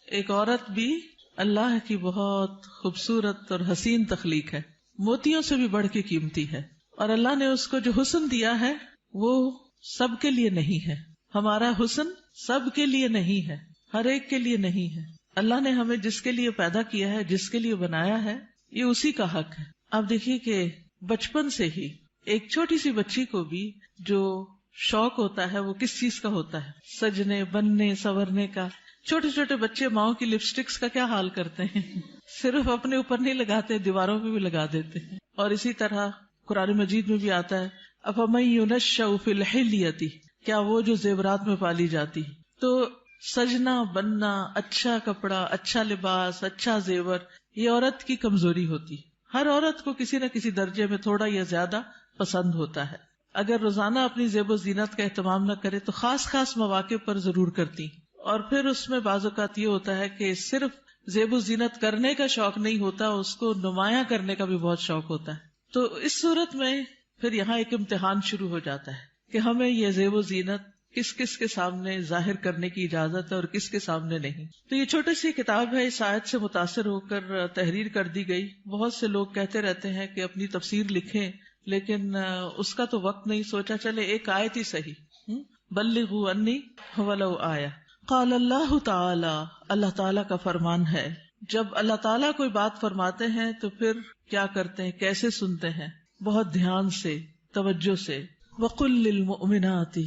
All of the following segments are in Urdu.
ایک عورت بھی اللہ کی بہت خوبصورت اور حسین تخلیق ہے، موتیوں سے بھی بڑھ کے قیمتی ہے، اور اللہ نے اس کو جو حسن دیا ہے وہ سب کے لیے نہیں ہے. ہمارا حسن سب کے لیے نہیں ہے، ہر ایک کے لیے نہیں ہے. اللہ نے ہمیں جس کے لیے پیدا کیا ہے، جس کے لیے بنایا ہے، یہ اسی کا حق ہے. آپ دیکھیے کہ بچپن سے ہی ایک چھوٹی سی بچی کو بھی جو شوق ہوتا ہے وہ کس چیز کا ہوتا ہے؟ سجنے، بننے، سنورنے کا. چھوٹے چھوٹے بچے ماؤں کی لپسٹکس کا کیا حال کرتے ہیں، صرف اپنے اوپر نہیں لگاتے، دیواروں پہ بھی لگا دیتے ہیں. اور اسی طرح قرآن مجید میں بھی آتا ہے افمن ينشأ فی الحلیۃ، کیا وہ جو زیورات میں پالی جاتی. تو سجنا، بننا، اچھا کپڑا، اچھا لباس، اچھا زیور، یہ عورت کی کمزوری ہوتی. ہر عورت کو کسی نہ کسی درجے میں تھوڑا یا زیادہ پسند ہوتا ہے. اگر روزانہ اپنی زیب و زینت کا اہتمام نہ کرے تو خاص خاص مواقع پر ضرور کرتی. اور پھر اس میں بعض اوقات یہ ہوتا ہے کہ صرف زیب و زینت کرنے کا شوق نہیں ہوتا، اس کو نمایاں کرنے کا بھی بہت شوق ہوتا ہے. تو اس صورت میں پھر یہاں ایک امتحان شروع ہو جاتا ہے کہ ہمیں یہ زیب و زینت کس کس کے سامنے ظاہر کرنے کی اجازت ہے اور کس کے سامنے نہیں. تو یہ چھوٹی سی کتاب ہے، اس آیت سے متاثر ہو کر تحریر کر دی گئی. بہت سے لوگ کہتے رہتے ہیں کہ اپنی تفسیر لکھیں، لیکن اس کا تو وقت نہیں. سوچا چلے ایک آیت ہی صحیح. بلغوا انی ولو آیہ. قال اللہ تعالی، اللہ تعالیٰ کا فرمان ہے، جب اللہ تعالیٰ کوئی بات فرماتے ہیں تو پھر کیا کرتے ہیں، کیسے سنتے ہیں؟ بہت دھیان سے، توجہ سے. وقل للمؤمنات،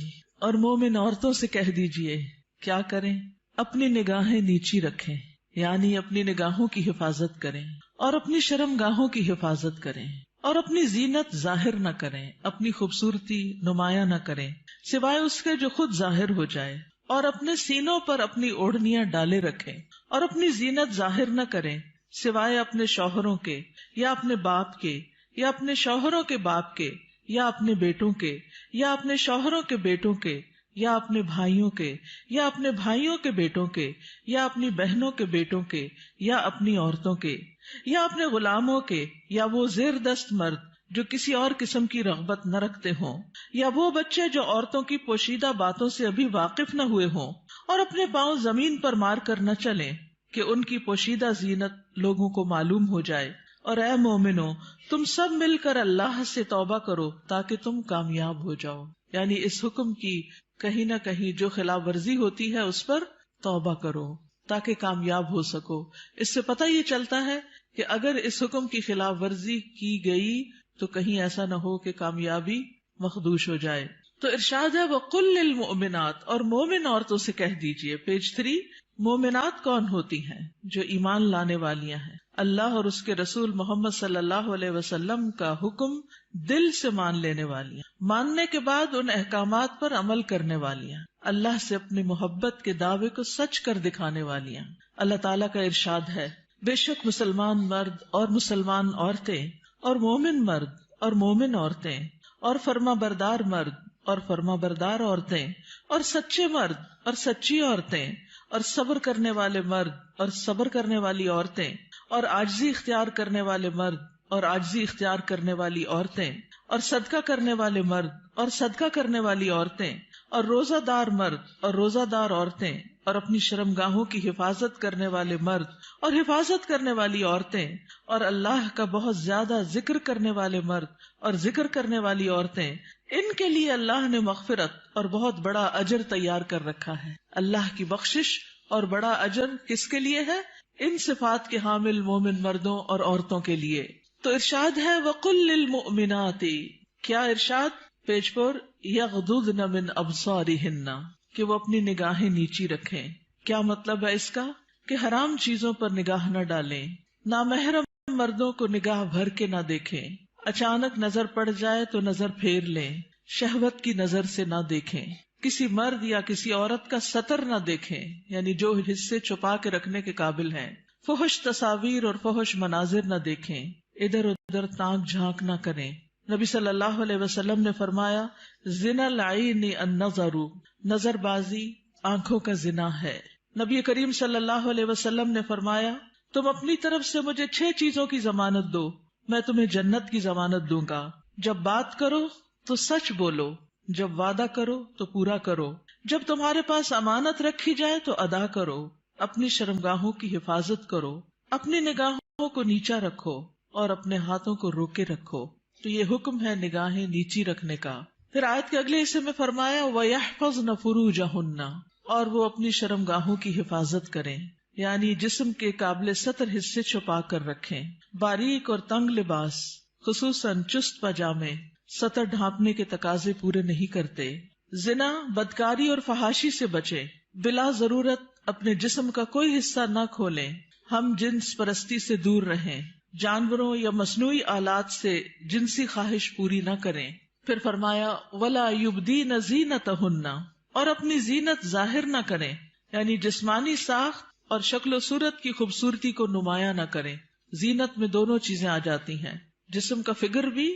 اور مومن عورتوں سے کہہ دیجئے کیا کریں؟ اپنی نگاہیں نیچی رکھیں، یعنی اپنی نگاہوں کی حفاظت کریں، اور اپنی شرم گاہوں کی حفاظت کریں، اور اپنی زینت ظاہر نہ کریں، اپنی خوبصورتی نمایاں نہ کریں سوائے اس کے جو خود ظاہر ہو جائے، اور اپنے سینوں پر اپنی اوڑھنیاں ڈالے رکھیں، اور اپنی زینت ظاہر نہ کریں سوائے اپنے شوہروں کے، یا اپنے باپ کے، یا اپنے شوہروں کے باپ کے، یا اپنے بیٹوں کے، یا اپنے شوہروں کے بیٹوں کے، یا اپنے بھائیوں کے، یا اپنے بھائیوں کے بیٹوں کے، یا اپنی بہنوں کے بیٹوں کے، یا اپنی عورتوں کے، یا اپنے غلاموں کے، یا وہ زیر دست مرد جو کسی اور قسم کی رغبت نہ رکھتے ہوں، یا وہ بچے جو عورتوں کی پوشیدہ باتوں سے ابھی واقف نہ ہوئے ہوں، اور اپنے پاؤں زمین پر مار کر نہ چلیں کہ ان کی پوشیدہ زینت لوگوں کو معلوم ہو جائے. اور اے مومنو، تم سب مل کر اللہ سے توبہ کرو تاکہ تم کامیاب ہو جاؤ. یعنی اس حکم کی کہیں نہ کہیں جو خلاف ورزی ہوتی ہے اس پر توبہ کرو تاکہ کامیاب ہو سکو. اس سے پتہ یہ چلتا ہے کہ اگر اس حکم کی خلاف ورزی کی گئی تو کہیں ایسا نہ ہو کہ کامیابی مخدوش ہو جائے. تو ارشاد ہے وَقُلْ لِلْمُؤْمِنَاتِ، اور مومن عورتوں سے کہہ دیجئے. پیج 3. مومنات کون ہوتی ہیں؟ جو ایمان لانے والیاں ہیں، اللہ اور اس کے رسول محمد صلی اللہ علیہ وسلم کا حکم دل سے مان لینے والیاں، ماننے کے بعد ان احکامات پر عمل کرنے والیاں، اللہ سے اپنی محبت کے دعوے کو سچ کر دکھانے والیاں. اللہ تعالیٰ کا ارشاد ہے بے شک مسلمان مرد اور مسلمان عورتیں، اور مومن مرد اور مومن عورتیں، اور فرما بردار مرد اور فرما بردار عورتیں، اور سچے مرد اور سچی عورتیں، اور صبر کرنے والے مرد اور صبر کرنے والی عورتیں، اور عاجزی اختیار کرنے والے مرد اور عاجزی اختیار کرنے والی عورتیں، اور صدقہ کرنے والے مرد اور صدقہ کرنے والی عورتیں، اور روزہ دار مرد اور روزہ دار عورتیں، اور اپنی شرمگاہوں کی حفاظت کرنے والے مرد اور حفاظت کرنے والی عورتیں، اور اللہ کا بہت زیادہ ذکر کرنے والے مرد اور ذکر کرنے والی عورتیں. ان کے لیے اللہ نے مغفرت اور بہت بڑا اجر تیار کر رکھا ہے. اللہ کی بخشش اور بڑا اجر کس کے لیے ہے؟ ان صفات کے حامل مومن مردوں اور عورتوں کے لیے. تو ارشاد ہے وَقُلْ لِلْمُؤْمِنَاتِ، کیا ارشاد؟ پیج پر يَغْضُضْنَ مِنْ أَبْصَارِهِنَّ، کہ وہ اپنی نگاہیں نیچی رکھیں. کیا مطلب ہے اس کا؟ کہ حرام چیزوں پر نگاہ نہ ڈالیں، نامحرم مردوں کو نگاہ بھر کے نہ دیکھیں، اچانک نظر پڑ جائے تو نظر پھیر لیں، شہوت کی نظر سے نہ دیکھیں، کسی مرد یا کسی عورت کا سطر نہ دیکھیں، یعنی جو حصے چھپا کے رکھنے کے قابل ہیں، فحش تصاویر اور فحش مناظر نہ دیکھیں، ادھر ادھر تانک جھانک نہ کریں. نبی صلی اللہ علیہ وسلم نے فرمایا زنا العین النظر، نظر بازی آنکھوں کا زنا ہے. نبی کریم صلی اللہ علیہ وسلم نے فرمایا تم اپنی طرف سے مجھے 6 چیزوں کی ضمانت دو، میں تمہیں جنت کی ضمانت دوں گا. جب بات کرو تو سچ بولو، جب وعدہ کرو تو پورا کرو، جب تمہارے پاس امانت رکھی جائے تو ادا کرو، اپنی شرمگاہوں کی حفاظت کرو، اپنی نگاہوں کو نیچا رکھو اور اپنے ہاتھوں کو روکے رکھو. تو یہ حکم ہے نگاہیں نیچی رکھنے کا. پھر آیت کے اگلے حصے میں فرمایا وَيَحْفَظْنَ فُرُوجَهُنَّ، اور وہ اپنی شرمگاہوں کی حفاظت کریں، یعنی جسم کے قابل ستر حصے چھپا کر رکھیں. باریک اور تنگ لباس خصوصاً چست پاجامے سطر ڈھانپنے کے تقاضے پورے نہیں کرتے. زنا، بدکاری اور فحاشی سے بچیں. بلا ضرورت اپنے جسم کا کوئی حصہ نہ کھولیں. ہم جنس پرستی سے دور رہیں. جانوروں یا مصنوعی آلات سے جنسی خواہش پوری نہ کریں. پھر فرمایا وَلَا يُبْدِينَ زِينَتَهُنَّ، اور اپنی زینت ظاہر نہ کریں، یعنی جسمانی ساخت اور شکل و صورت کی خوبصورتی کو نمایاں نہ کریں. زینت میں دونوں چیزیں آ جاتی ہیں، جسم کا فگر بھی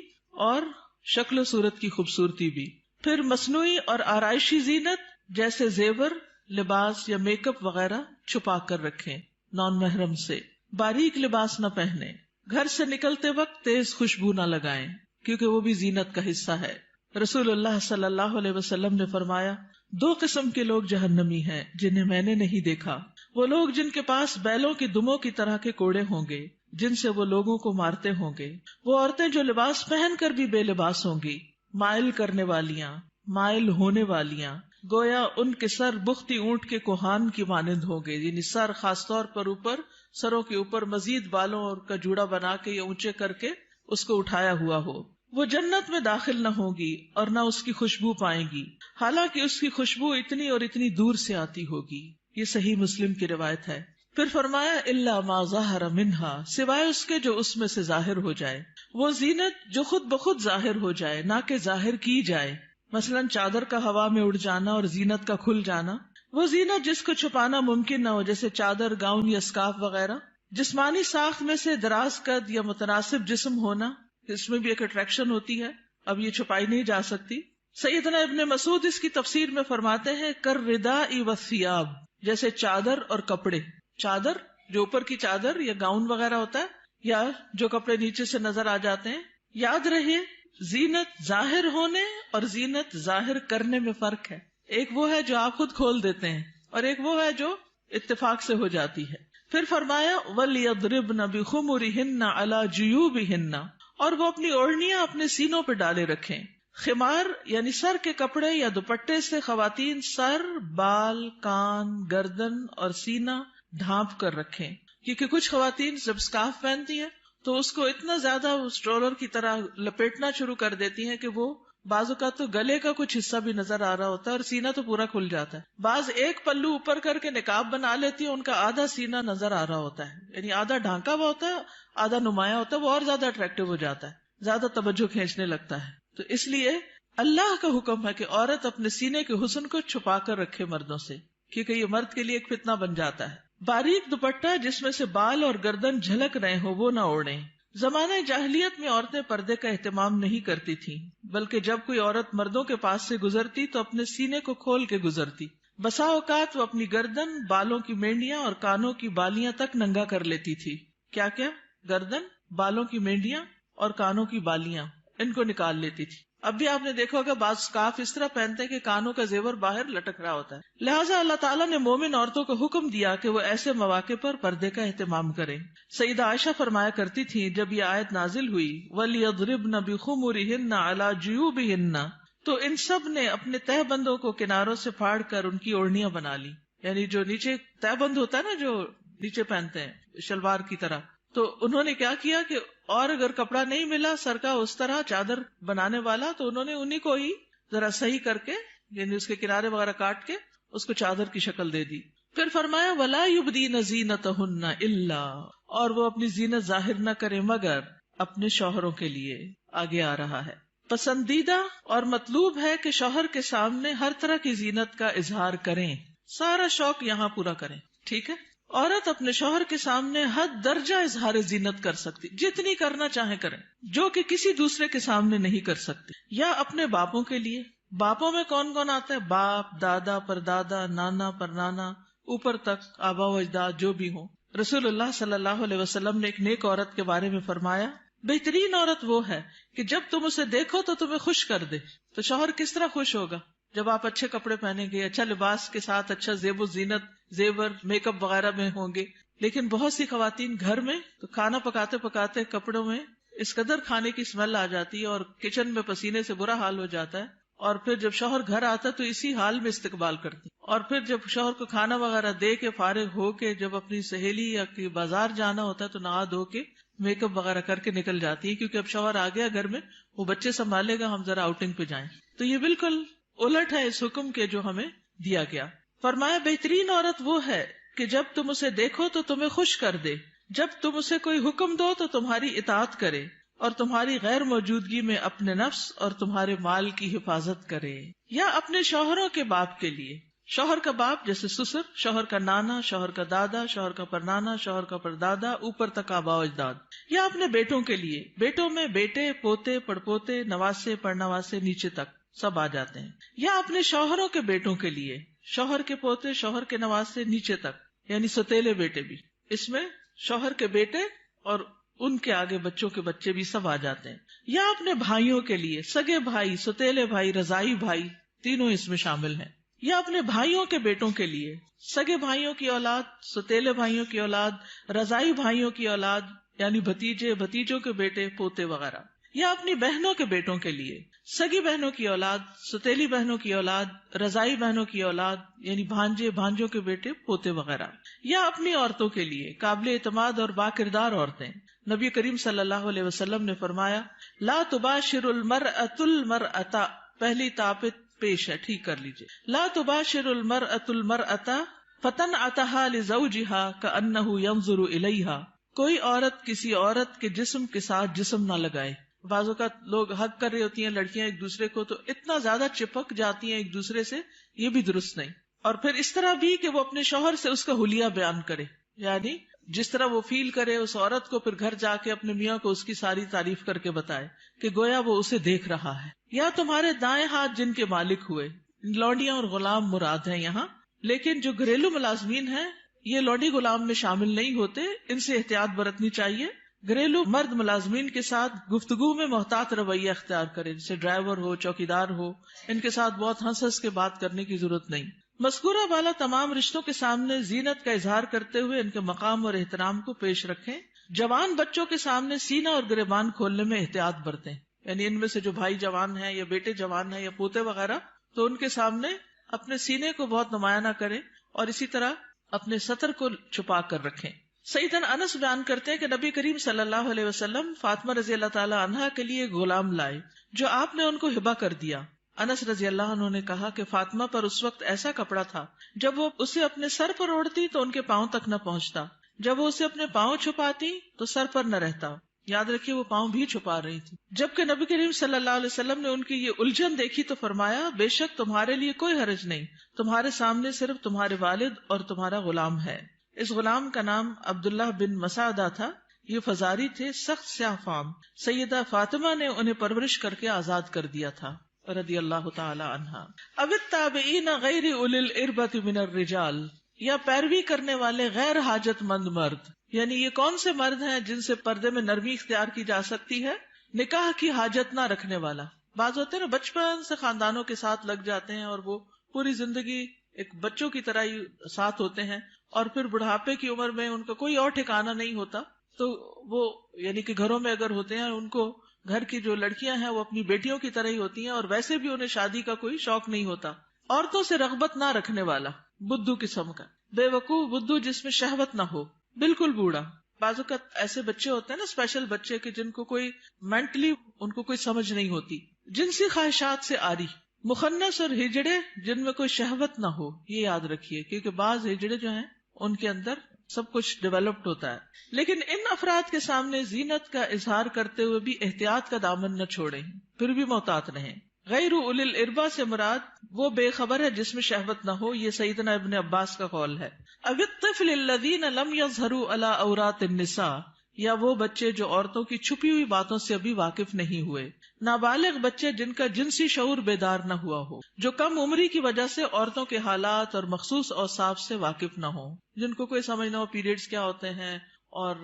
اور شکل و صورت کی خوبصورتی بھی. پھر مصنوعی اور آرائشی زینت جیسے زیور، لباس یا میک اپ وغیرہ چھپا کر رکھیں نان محرم سے. باریک لباس نہ پہنے. گھر سے نکلتے وقت تیز خوشبو نہ لگائیں کیونکہ وہ بھی زینت کا حصہ ہے. رسول اللہ صلی اللہ علیہ وسلم نے فرمایا 2 قسم کے لوگ جہنمی ہیں جنہیں میں نے نہیں دیکھا. وہ لوگ جن کے پاس بیلوں کی دموں کی طرح کے کوڑے ہوں گے جن سے وہ لوگوں کو مارتے ہوں گے. وہ عورتیں جو لباس پہن کر بھی بے لباس ہوں گی، مائل کرنے والیاں، مائل ہونے والیاں، گویا ان کے سر بختی اونٹ کے کوہان کی مانند ہوں گے، یعنی سر خاص طور پر اوپر، سروں کے اوپر مزید بالوں اور کا جوڑا بنا کے یا اونچے کر کے اس کو اٹھایا ہوا ہو. وہ جنت میں داخل نہ ہوگی اور نہ اس کی خوشبو پائیں گی، حالانکہ اس کی خوشبو اتنی اور اتنی دور سے آتی ہوگی. یہ صحیح مسلم کی روایت ہے. پھر فرمایا الا ما ظہر منہا، سوائے اس کے جو اس میں سے ظاہر ہو جائے. وہ زینت جو خود بخود ظاہر ہو جائے، نہ کہ ظاہر کی جائے، مثلا چادر کا ہوا میں اڑ جانا اور زینت کا کھل جانا. وہ زینت جس کو چھپانا ممکن نہ ہو، جیسے چادر، گاؤن یا اسکارف وغیرہ. جسمانی ساخت میں سے دراز قد یا متناسب جسم ہونا، اس میں بھی ایک اٹریکشن ہوتی ہے، اب یہ چھپائی نہیں جا سکتی. سیدنا ابن مسعود اس کی تفسیر میں فرماتے ہیں کالرداء والثیاب، جیسے چادر اور کپڑے. چادر جو اوپر کی چادر یا گاؤن وغیرہ ہوتا ہے، یا جو کپڑے نیچے سے نظر آ جاتے ہیں. یاد رہے زینت ظاہر ہونے اور زینت ظاہر کرنے میں فرق ہے. ایک وہ ہے جو آپ خود کھول دیتے ہیں اور ایک وہ ہے جو اتفاق سے ہو جاتی ہے. پھر فرمایا وَلْيَضْرِبْنَ بِخُمُرِهِنَّ عَلَى جُيُوبِهِنَّ، اور وہ اپنی اوڑھنیاں اپنے سینوں پہ ڈالے رکھیں. خمار یعنی سر کے کپڑے یا دوپٹے سے خواتین سر، بال، کان، گردن اور سینہ ڈھانپ کر رکھیں، کیونکہ کچھ خواتین جب اسکارف پہنتی ہیں تو اس کو اتنا زیادہ اسٹرولر کی طرح لپیٹنا شروع کر دیتی ہیں کہ وہ بعض اوقات تو گلے کا کچھ حصہ بھی نظر آ رہا ہوتا ہے اور سینہ تو پورا کھل جاتا ہے. بعض ایک پلو اوپر کر کے نقاب بنا لیتی ہے، ان کا آدھا سینہ نظر آ رہا ہوتا ہے، یعنی آدھا ڈھانکا ہوا ہوتا ہے، آدھا نمایاں ہوتا ہے، وہ اور زیادہ اٹریکٹیو ہو جاتا ہے، زیادہ توجہ کھینچنے لگتا ہے. تو اس لیے اللہ کا حکم ہے کہ عورت اپنے سینے کے حسن کو چھپا کر رکھے مردوں سے، کیونکہ یہ مرد کے لیے ایک فتنہ بن جاتا ہے. باریک دوپٹہ جس میں سے بال اور گردن جھلک رہے ہو وہ نہ اوڑھیں. زمانہ جاہلیت میں عورتیں پردے کا اہتمام نہیں کرتی تھیں، بلکہ جب کوئی عورت مردوں کے پاس سے گزرتی تو اپنے سینے کو کھول کے گزرتی. بسا اوقات وہ اپنی گردن، بالوں کی مینڈیاں اور کانوں کی بالیاں تک ننگا کر لیتی تھی. کیا کیا؟ گردن، بالوں کی مینڈیاں اور کانوں کی بالیاں، ان کو نکال لیتی تھی. اب بھی آپ نے دیکھا ہوگا بعض اسکارف اس طرح پہنتے ہیں کہ کانوں کا زیور باہر لٹک رہا ہوتا ہے. لہٰذا اللہ تعالیٰ نے مومن عورتوں کو حکم دیا کہ وہ ایسے مواقع پر پردے کا اہتمام کریں. سیدہ عائشہ فرمایا کرتی تھی جب یہ آیت نازل ہوئی وَلْيَضْرِبْنَ بِخُمُرِهِنَّ عَلَى جُيُوبِهِنَّ، تو ان سب نے اپنے تہ بندوں کو کناروں سے پھاڑ کر ان کی اوڑھنیاں بنا لی. یعنی جو نیچے تہ بند ہوتا ہے نا، جو نیچے پہنتے ہیں شلوار کی طرح، تو انہوں نے کیا کیا کہ اور اگر کپڑا نہیں ملا سر کا اس طرح چادر بنانے والا تو انہوں نے انہی کو ہی ذرا صحیح کر کے، یعنی اس کے کنارے وغیرہ کاٹ کے اس کو چادر کی شکل دے دی. پھر فرمایا وَلَا يُبْدِينَ زِينَتَهُنَّ إِلَّا، اور وہ اپنی زینت ظاہر نہ کریں مگر اپنے شوہروں کے لیے. آگے آ رہا ہے پسندیدہ اور مطلوب ہے کہ شوہر کے سامنے ہر طرح کی زینت کا اظہار کریں، سارا شوق یہاں پورا کریں. ٹھیک ہے، عورت اپنے شوہر کے سامنے حد درجہ اظہار زینت کر سکتی، جتنی کرنا چاہے کریں، جو کہ کسی دوسرے کے سامنے نہیں کر سکتی. یا اپنے باپوں کے لیے، باپوں میں کون کون آتا ہے؟ باپ، دادا، پردادا، نانا، پرنانا، اوپر تک آبا و اجداد جو بھی ہوں. رسول اللہ صلی اللہ علیہ وسلم نے ایک نیک عورت کے بارے میں فرمایا بہترین عورت وہ ہے کہ جب تم اسے دیکھو تو تمہیں خوش کر دے. تو شوہر کس طرح خوش ہوگا؟ جب آپ اچھے کپڑے پہنیں گے، اچھا لباس کے ساتھ اچھا زیب و زینت، زیور، میک اپ وغیرہ میں ہوں گے. لیکن بہت سی خواتین گھر میں تو کھانا پکاتے پکاتے کپڑوں میں اس قدر کھانے کی اسمیل آ جاتی ہے اور کچن میں پسینے سے برا حال ہو جاتا ہے، اور پھر جب شوہر گھر آتا ہے تو اسی حال میں استقبال کرتی، اور پھر جب شوہر کو کھانا وغیرہ دے کے فارغ ہو کے جب اپنی سہیلی یا کہ بازار جانا ہوتا ہے تو نہا دھو کے میک اپ وغیرہ کر کے نکل جاتی ہے، کیونکہ اب شوہر آ گیا گھر میں، وہ بچے سنبھالے گا، ہم ذرا آؤٹنگ پہ جائیں. تو یہ بالکل الٹ ہے اس حکم کے جو ہمیں دیا گیا. فرمایا بہترین عورت وہ ہے کہ جب تم اسے دیکھو تو تمہیں خوش کر دے، جب تم اسے کوئی حکم دو تو تمہاری اطاعت کرے، اور تمہاری غیر موجودگی میں اپنے نفس اور تمہارے مال کی حفاظت کرے. یا اپنے شوہروں کے باپ کے لیے، شوہر کا باپ جیسے سسر، شوہر کا نانا، شوہر کا دادا، شوہر کا پرنانا، شوہر کا پردادا، اوپر تک آباء و اجداد. یا اپنے بیٹوں کے لیے، بیٹوں میں بیٹے، پوتے، پڑپوتے، نواسے، پڑنواسے، نیچے تک سب آ جاتے ہیں. یا اپنے شوہروں کے بیٹوں کے لیے، شوہر کے پوتے، شوہر کے نواسے، نیچے تک، یعنی ستیلے بیٹے بھی. اس میں شوہر کے بیٹے اور ان کے آگے بچوں کے بچے بھی سب آ جاتے ہیں. یا اپنے بھائیوں کے لیے، سگے بھائی، ستیلے بھائی، رضائی بھائی، تینوں اس میں شامل ہیں. یا اپنے بھائیوں کے بیٹوں کے لیے، سگے بھائیوں کی اولاد، ستیلے بھائیوں کی اولاد، رضائی بھائیوں کی اولاد، یعنی بھتیجے، بھتیجوں کے بیٹے، پوتے وغیرہ. یا اپنی بہنوں کے بیٹوں کے لیے، سگی بہنوں کی اولاد، ستیلی بہنوں کی اولاد، رضائی بہنوں کی اولاد، یعنی بھانجے، بھانجوں کے بیٹے، پوتے وغیرہ. یا اپنی عورتوں کے لیے، قابل اعتماد اور باکردار عورتیں. نبی کریم صلی اللہ علیہ وسلم نے فرمایا، لا تباشر المرأة المرأة، پہلی تاپت پیش ہے، ٹھیک کر لیجئے. لا تباشر المرأة المرأة فتنعتها لزوجها كأنه ينظر إليها، کوئی عورت کسی عورت کے جسم کے ساتھ جسم نہ لگائے. بعض اوقات لوگ حق کر رہی ہوتی ہیں لڑکیاں ایک دوسرے کو، تو اتنا زیادہ چپک جاتی ہیں ایک دوسرے سے، یہ بھی درست نہیں. اور پھر اس طرح بھی کہ وہ اپنے شوہر سے اس کا حلیہ بیان کرے، یعنی جس طرح وہ فیل کرے اس عورت کو، پھر گھر جا کے اپنے میاں کو اس کی ساری تعریف کر کے بتائے کہ گویا وہ اسے دیکھ رہا ہے. یا تمہارے دائیں ہاتھ جن کے مالک ہوئے، لونڈیاں اور غلام مراد ہیں یہاں، لیکن جو گھریلو ملازمین ہیں یہ لونڈی غلام میں شامل نہیں ہوتے، ان سے احتیاط برتنی چاہیے. گھریلو مرد ملازمین کے ساتھ گفتگو میں محتاط رویہ اختیار کرے، جیسے ڈرائیور ہو، چوکیدار ہو، ان کے ساتھ بہت ہنس ہنس کے بات کرنے کی ضرورت نہیں. مذکورہ بالا تمام رشتوں کے سامنے زینت کا اظہار کرتے ہوئے ان کے مقام اور احترام کو پیش رکھیں. جوان بچوں کے سامنے سینہ اور گریبان کھولنے میں احتیاط برتیں، یعنی ان میں سے جو بھائی جوان ہیں یا بیٹے جوان ہیں یا پوتے وغیرہ، تو ان کے سامنے اپنے سینے کو بہت نمایاں نہ کریں، اور اسی طرح اپنے سطر کو چھپا کر رکھیں. سیدنا انس بیان کرتے ہیں کہ نبی کریم صلی اللہ علیہ وسلم فاطمہ رضی اللہ تعالی عنہا کے لیے غلام لائے جو آپ نے ان کو ہبہ کر دیا. انس رضی اللہ عنہ نے کہا کہ فاطمہ پر اس وقت ایسا کپڑا تھا جب وہ اسے اپنے سر پر اوڑھتی تو ان کے پاؤں تک نہ پہنچتا، جب وہ اسے اپنے پاؤں چھپاتی تو سر پر نہ رہتا. یاد رکھیے وہ پاؤں بھی چھپا رہی تھی. جبکہ نبی کریم صلی اللہ علیہ وسلم نے ان کی یہ الجھن دیکھی تو فرمایا، بے شک تمہارے لیے کوئی حرج نہیں، تمہارے سامنے صرف تمہارے والد اور تمہارا غلام ہے. اس غلام کا نام عبداللہ بن مسعدہ تھا. یہ فزاری تھے، سخت سیاہ فام. سیدہ فاطمہ نے انہیں پرورش کر کے آزاد کر دیا تھا رضی اللہ تعالی عنہا. اب التابعین غیر اولی الاربۃ من الرجال، یا پیروی کرنے والے غیر حاجت مند مرد، یعنی یہ کون سے مرد ہیں جن سے پردے میں نرمی اختیار کی جا سکتی ہے؟ نکاح کی حاجت نہ رکھنے والا. بعض ہوتے ہیں نا بچپن سے خاندانوں کے ساتھ لگ جاتے ہیں اور وہ پوری زندگی ایک بچوں کی طرح ہی ساتھ ہوتے ہیں، اور پھر بڑھاپے کی عمر میں ان کا کوئی اور ٹھکانہ نہیں ہوتا، تو وہ یعنی کہ گھروں میں اگر ہوتے ہیں ان کو گھر کی جو لڑکیاں ہیں وہ اپنی بیٹیوں کی طرح ہی ہوتی ہیں، اور ویسے بھی انہیں شادی کا کوئی شوق نہیں ہوتا. عورتوں سے رغبت نہ رکھنے والا، بدھو قسم کا، بے وقوف بدھو جس میں شہوت نہ ہو، بالکل بوڑھا. بعض اوقات ایسے بچے ہوتے ہیں نا اسپیشل بچے کہ جن کو کوئی مینٹلی ان کو کوئی سمجھ نہیں ہوتی، جنسی خواہشات سے آری. مخنث اور ہجڑے جن میں کوئی شہوت نہ ہو، یہ یاد رکھیے، کیونکہ بعض ہجڑے جو ہیں ان کے اندر سب کچھ ڈیولپڈ ہوتا ہے. لیکن ان افراد کے سامنے زینت کا اظہار کرتے ہوئے بھی احتیاط کا دامن نہ چھوڑیں، پھر بھی محتاط رہیں. غیر اولی الاربہ سے مراد وہ بے خبر ہے جس میں شہوت نہ ہو، یہ سیدنا ابن عباس کا قول ہے. اب الطفل الذین لم یظہروا علی عورات النساء، یا وہ بچے جو عورتوں کی چھپی ہوئی باتوں سے ابھی واقف نہیں ہوئے. نابالغ بچے جن کا جنسی شعور بیدار نہ ہوا ہو، جو کم عمری کی وجہ سے عورتوں کے حالات اور مخصوص اوصاف سے واقف نہ ہوں، جن کو کوئی سمجھ نہ ہو پیریڈز کیا ہوتے ہیں، اور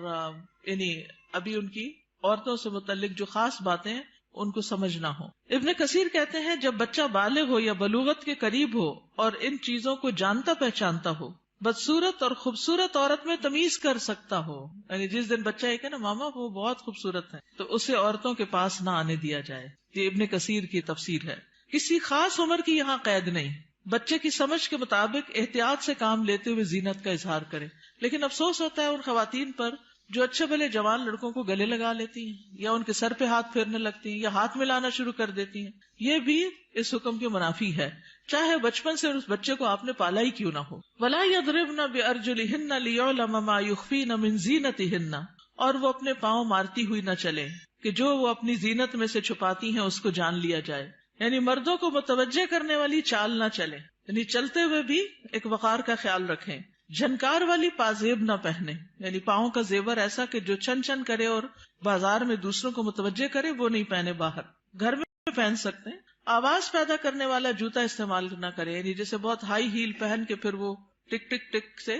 یعنی ابھی ان کی عورتوں سے متعلق جو خاص باتیں ہیں ان کو سمجھ نہ ہو. ابن کثیر کہتے ہیں جب بچہ بالغ ہو یا بلوغت کے قریب ہو اور ان چیزوں کو جانتا پہچانتا ہو، بدصورت اور خوبصورت عورت میں تمیز کر سکتا ہو، یعنی جس دن بچہ یہ کہ نا ماما وہ بہت خوبصورت ہے، تو اسے عورتوں کے پاس نہ آنے دیا جائے. یہ ابن کثیر کی تفسیر ہے. کسی خاص عمر کی یہاں قید نہیں، بچے کی سمجھ کے مطابق احتیاط سے کام لیتے ہوئے زینت کا اظہار کرے. لیکن افسوس ہوتا ہے ان خواتین پر جو اچھے بھلے جوان لڑکوں کو گلے لگا لیتی ہیں یا ان کے سر پہ ہاتھ پھیرنے لگتی ہیں یا ہاتھ ملانا شروع کر دیتی ہیں. یہ بھی اس حکم کے منافی ہے، چاہے بچپن سے اس بچے کو آپ نے پالا ہی کیوں نہ ہو. وَلَا يَضْرِبْنَ بِأَرْجُلِهِنَّ لِيُعْلَمَ مَا يُخْفِينَ مِنْ زِينَتِهِنَّ، اور وہ اپنے پاؤں مارتی ہوئی نہ چلیں کہ جو وہ اپنی زینت میں سے چھپاتی ہیں اس کو جان لیا جائے. یعنی مردوں کو متوجہ کرنے والی چال نہ چلیں، یعنی چلتے ہوئے بھی ایک وقار کا خیال رکھیں. جھنکار والی پازیب نہ پہنے، یعنی پاؤں کا زیور ایسا کہ جو چھن چھن کرے اور بازار میں دوسروں کو متوجہ کرے وہ نہیں پہنے. باہر گھر میں پہن سکتے ہیں. آواز پیدا کرنے والا جوتا استعمال نہ کرے، یعنی جیسے بہت ہائی ہیل پہن کے پھر وہ ٹک ٹک ٹک سے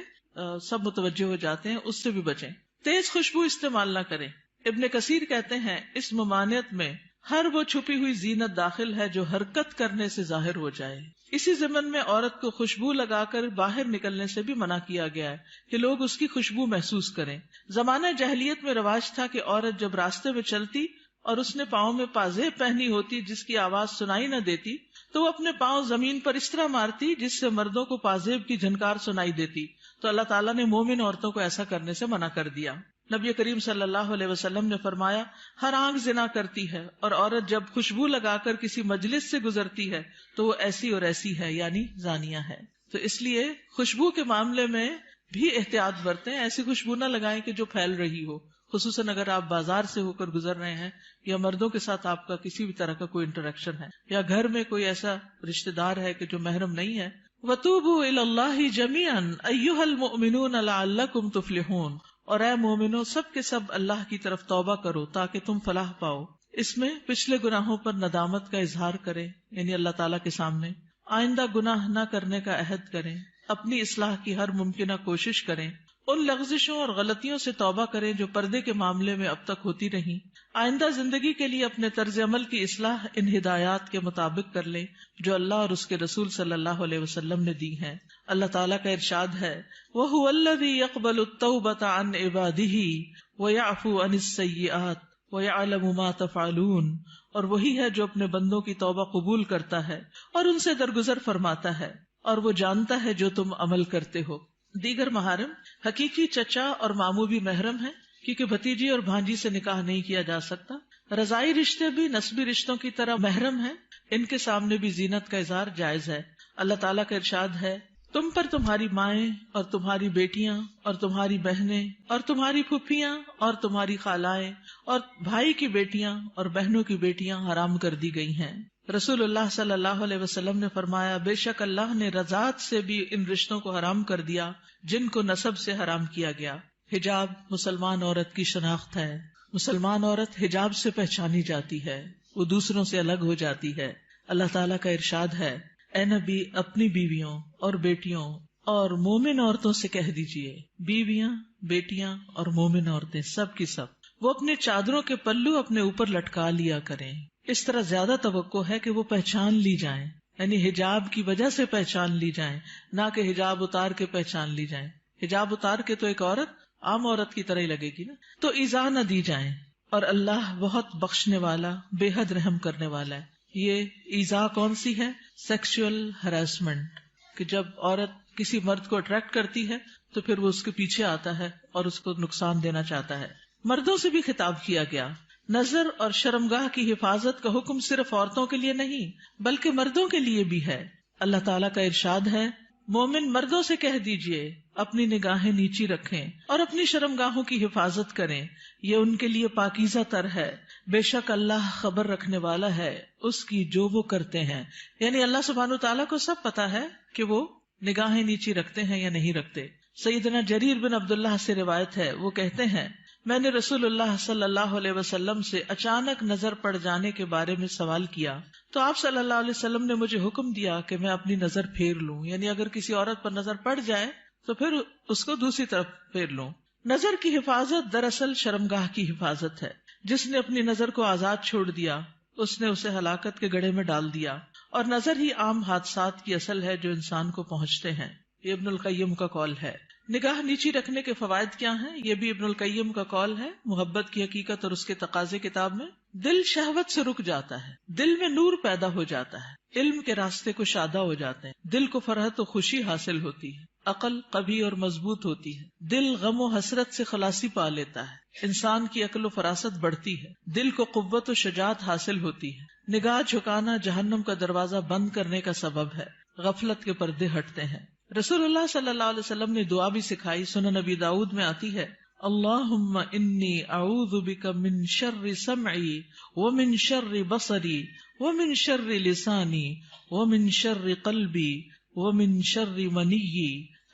سب متوجہ ہو جاتے ہیں، اس سے بھی بچیں. تیز خوشبو استعمال نہ کریں. ابن کثیر کہتے ہیں اس ممانعت میں ہر وہ چھپی ہوئی زینت داخل ہے جو حرکت کرنے سے ظاہر ہو جائے. اسی ضمن میں عورت کو خوشبو لگا کر باہر نکلنے سے بھی منع کیا گیا ہے کہ لوگ اس کی خوشبو محسوس کریں. زمانہ جاہلیت میں رواج تھا کہ عورت جب راستے میں چلتی اور اس نے پاؤں میں پازیب پہنی ہوتی جس کی آواز سنائی نہ دیتی تو وہ اپنے پاؤں زمین پر اس طرح مارتی جس سے مردوں کو پازیب کی جھنکار سنائی دیتی. تو اللہ تعالیٰ نے مومن عورتوں کو ایسا کرنے سے منع کر دیا. نبی کریم صلی اللہ علیہ وسلم نے فرمایا ہر آنکھ زنا کرتی ہے، اور عورت جب خوشبو لگا کر کسی مجلس سے گزرتی ہے تو وہ ایسی اور ایسی ہے، یعنی زانیہ ہے. تو اس لیے خوشبو کے معاملے میں بھی احتیاط برتیں. ایسی خوشبو نہ لگائیں کہ جو پھیل رہی ہو، خصوصاً اگر آپ بازار سے ہو کر گزر رہے ہیں یا مردوں کے ساتھ آپ کا کسی بھی طرح کا کوئی انٹریکشن ہے یا گھر میں کوئی ایسا رشتہ دار ہے کہ جو محرم نہیں ہے. وَتُوبُوا إِلَى اللَّهِ جَمِيعًا أَيُّهَا الْمُؤْمِنُونَ لَعَلَّكُمْ تُفْلِحُونَ، اور اے مومنو سب کے سب اللہ کی طرف توبہ کرو تاکہ تم فلاح پاؤ. اس میں پچھلے گناہوں پر ندامت کا اظہار کریں، یعنی اللہ تعالیٰ کے سامنے آئندہ گناہ نہ کرنے کا عہد کریں، اپنی اصلاح کی ہر ممکنہ کوشش کریں، ان لغزشوں اور غلطیوں سے توبہ کریں جو پردے کے معاملے میں اب تک ہوتی رہیں. آئندہ زندگی کے لیے اپنے طرز عمل کی اصلاح ان ہدایات کے مطابق کر لیں جو اللہ اور اس کے رسول صلی اللہ علیہ وسلم نے دی ہیں. اللہ تعالیٰ کا ارشاد ہے وَهُوَ الَّذِي يَقْبَلُ التَّوْبَةَ عَنْ عِبَادِهِ وَيَعْفُو عَنِ السَّيِّئَاتِ وَيَعْلَمُ مَا تَفْعَلُونَ، اور وہی ہے جو اپنے بندوں کی توبہ قبول کرتا ہے اور ان سے درگزر فرماتا ہے، اور وہ جانتا ہے جو تم عمل کرتے ہو. دیگر محارم حقیقی چچا اور ماموں بھی محرم ہیں کیونکہ بھتیجی اور بھانجی سے نکاح نہیں کیا جا سکتا. رضائی رشتے بھی نسبی رشتوں کی طرح محرم ہیں، ان کے سامنے بھی زینت کا اظہار جائز ہے. اللہ تعالیٰ کا ارشاد ہے تم پر تمہاری مائیں اور تمہاری بیٹیاں اور تمہاری بہنیں اور تمہاری پھپھیاں اور تمہاری خالائیں اور بھائی کی بیٹیاں اور بہنوں کی بیٹیاں حرام کر دی گئی ہیں. رسول اللہ صلی اللہ علیہ وسلم نے فرمایا بے شک اللہ نے رضاعت سے بھی ان رشتوں کو حرام کر دیا جن کو نسب سے حرام کیا گیا. حجاب مسلمان عورت کی شناخت ہے. مسلمان عورت حجاب سے پہچانی جاتی ہے، وہ دوسروں سے الگ ہو جاتی ہے. اللہ تعالیٰ کا ارشاد ہے اے نبی اپنی بیویوں اور بیٹیوں اور مومن عورتوں سے کہہ دیجئے، بیویاں بیٹیاں اور مومن عورتیں سب کی سب وہ اپنے چادروں کے پلو اپنے اوپر لٹکا لیا کریں. اس طرح زیادہ توقع ہے کہ وہ پہچان لی جائیں، یعنی حجاب کی وجہ سے پہچان لی جائیں، نہ کہ حجاب اتار کے پہچان لی جائیں. حجاب اتار کے تو ایک عورت عام عورت کی طرح ہی لگے گی نا، تو ایذا نہ دی جائیں. اور اللہ بہت بخشنے والا بے حد رحم کرنے والا ہے. یہ ایذا کون سی ہے؟ سیکشل ہراسمنٹ، کہ جب عورت کسی مرد کو اٹریکٹ کرتی ہے تو پھر وہ اس کے پیچھے آتا ہے اور اس کو نقصان دینا چاہتا ہے. مردوں سے بھی خطاب کیا گیا. نظر اور شرمگاہ کی حفاظت کا حکم صرف عورتوں کے لیے نہیں بلکہ مردوں کے لیے بھی ہے. اللہ تعالیٰ کا ارشاد ہے مومن مردوں سے کہہ دیجئے اپنی نگاہیں نیچی رکھیں اور اپنی شرمگاہوں کی حفاظت کریں، یہ ان کے لیے پاکیزہ تر ہے. بے شک اللہ خبر رکھنے والا ہے اس کی جو وہ کرتے ہیں. یعنی اللہ سبحانہ تعالیٰ کو سب پتا ہے کہ وہ نگاہیں نیچی رکھتے ہیں یا نہیں رکھتے. سیدنا جریر بن عبداللہ سے روایت ہے، وہ کہتے ہیں میں نے رسول اللہ صلی اللہ علیہ وسلم سے اچانک نظر پڑ جانے کے بارے میں سوال کیا تو آپ صلی اللہ علیہ وسلم نے مجھے حکم دیا کہ میں اپنی نظر پھیر لوں، یعنی اگر کسی عورت پر نظر پڑ جائے تو پھر اس کو دوسری طرف پھیر لوں. نظر کی حفاظت دراصل شرمگاہ کی حفاظت ہے. جس نے اپنی نظر کو آزاد چھوڑ دیا اس نے اسے ہلاکت کے گڑھے میں ڈال دیا، اور نظر ہی عام حادثات کی اصل ہے جو انسان کو پہنچتے ہیں. یہ ابن القیم کا قول ہے. نگاہ نیچی رکھنے کے فوائد کیا ہیں؟ یہ بھی ابن القیم کا قول ہے محبت کی حقیقت اور اس کے تقاضے کتاب میں. دل شہوت سے رک جاتا ہے، دل میں نور پیدا ہو جاتا ہے، علم کے راستے کو شادہ ہو جاتے ہیں، دل کو فرحت و خوشی حاصل ہوتی ہے، عقل قوی اور مضبوط ہوتی ہے، دل غم و حسرت سے خلاصی پا لیتا ہے، انسان کی عقل و فراست بڑھتی ہے، دل کو قوت و شجاعت حاصل ہوتی ہے. نگاہ جھکانا جہنم کا دروازہ بند کرنے کا سبب ہے، غفلت کے پردے ہٹتے ہیں. رسول اللہ صلی اللہ علیہ وسلم نے دعا بھی سکھائی، سنن نبی داؤد میں آتی ہے، اللہم انی اعوذ بک من شر سمعی ومن شر بصری ومن شر لسانی ومن شر قلبی ومن شر منی.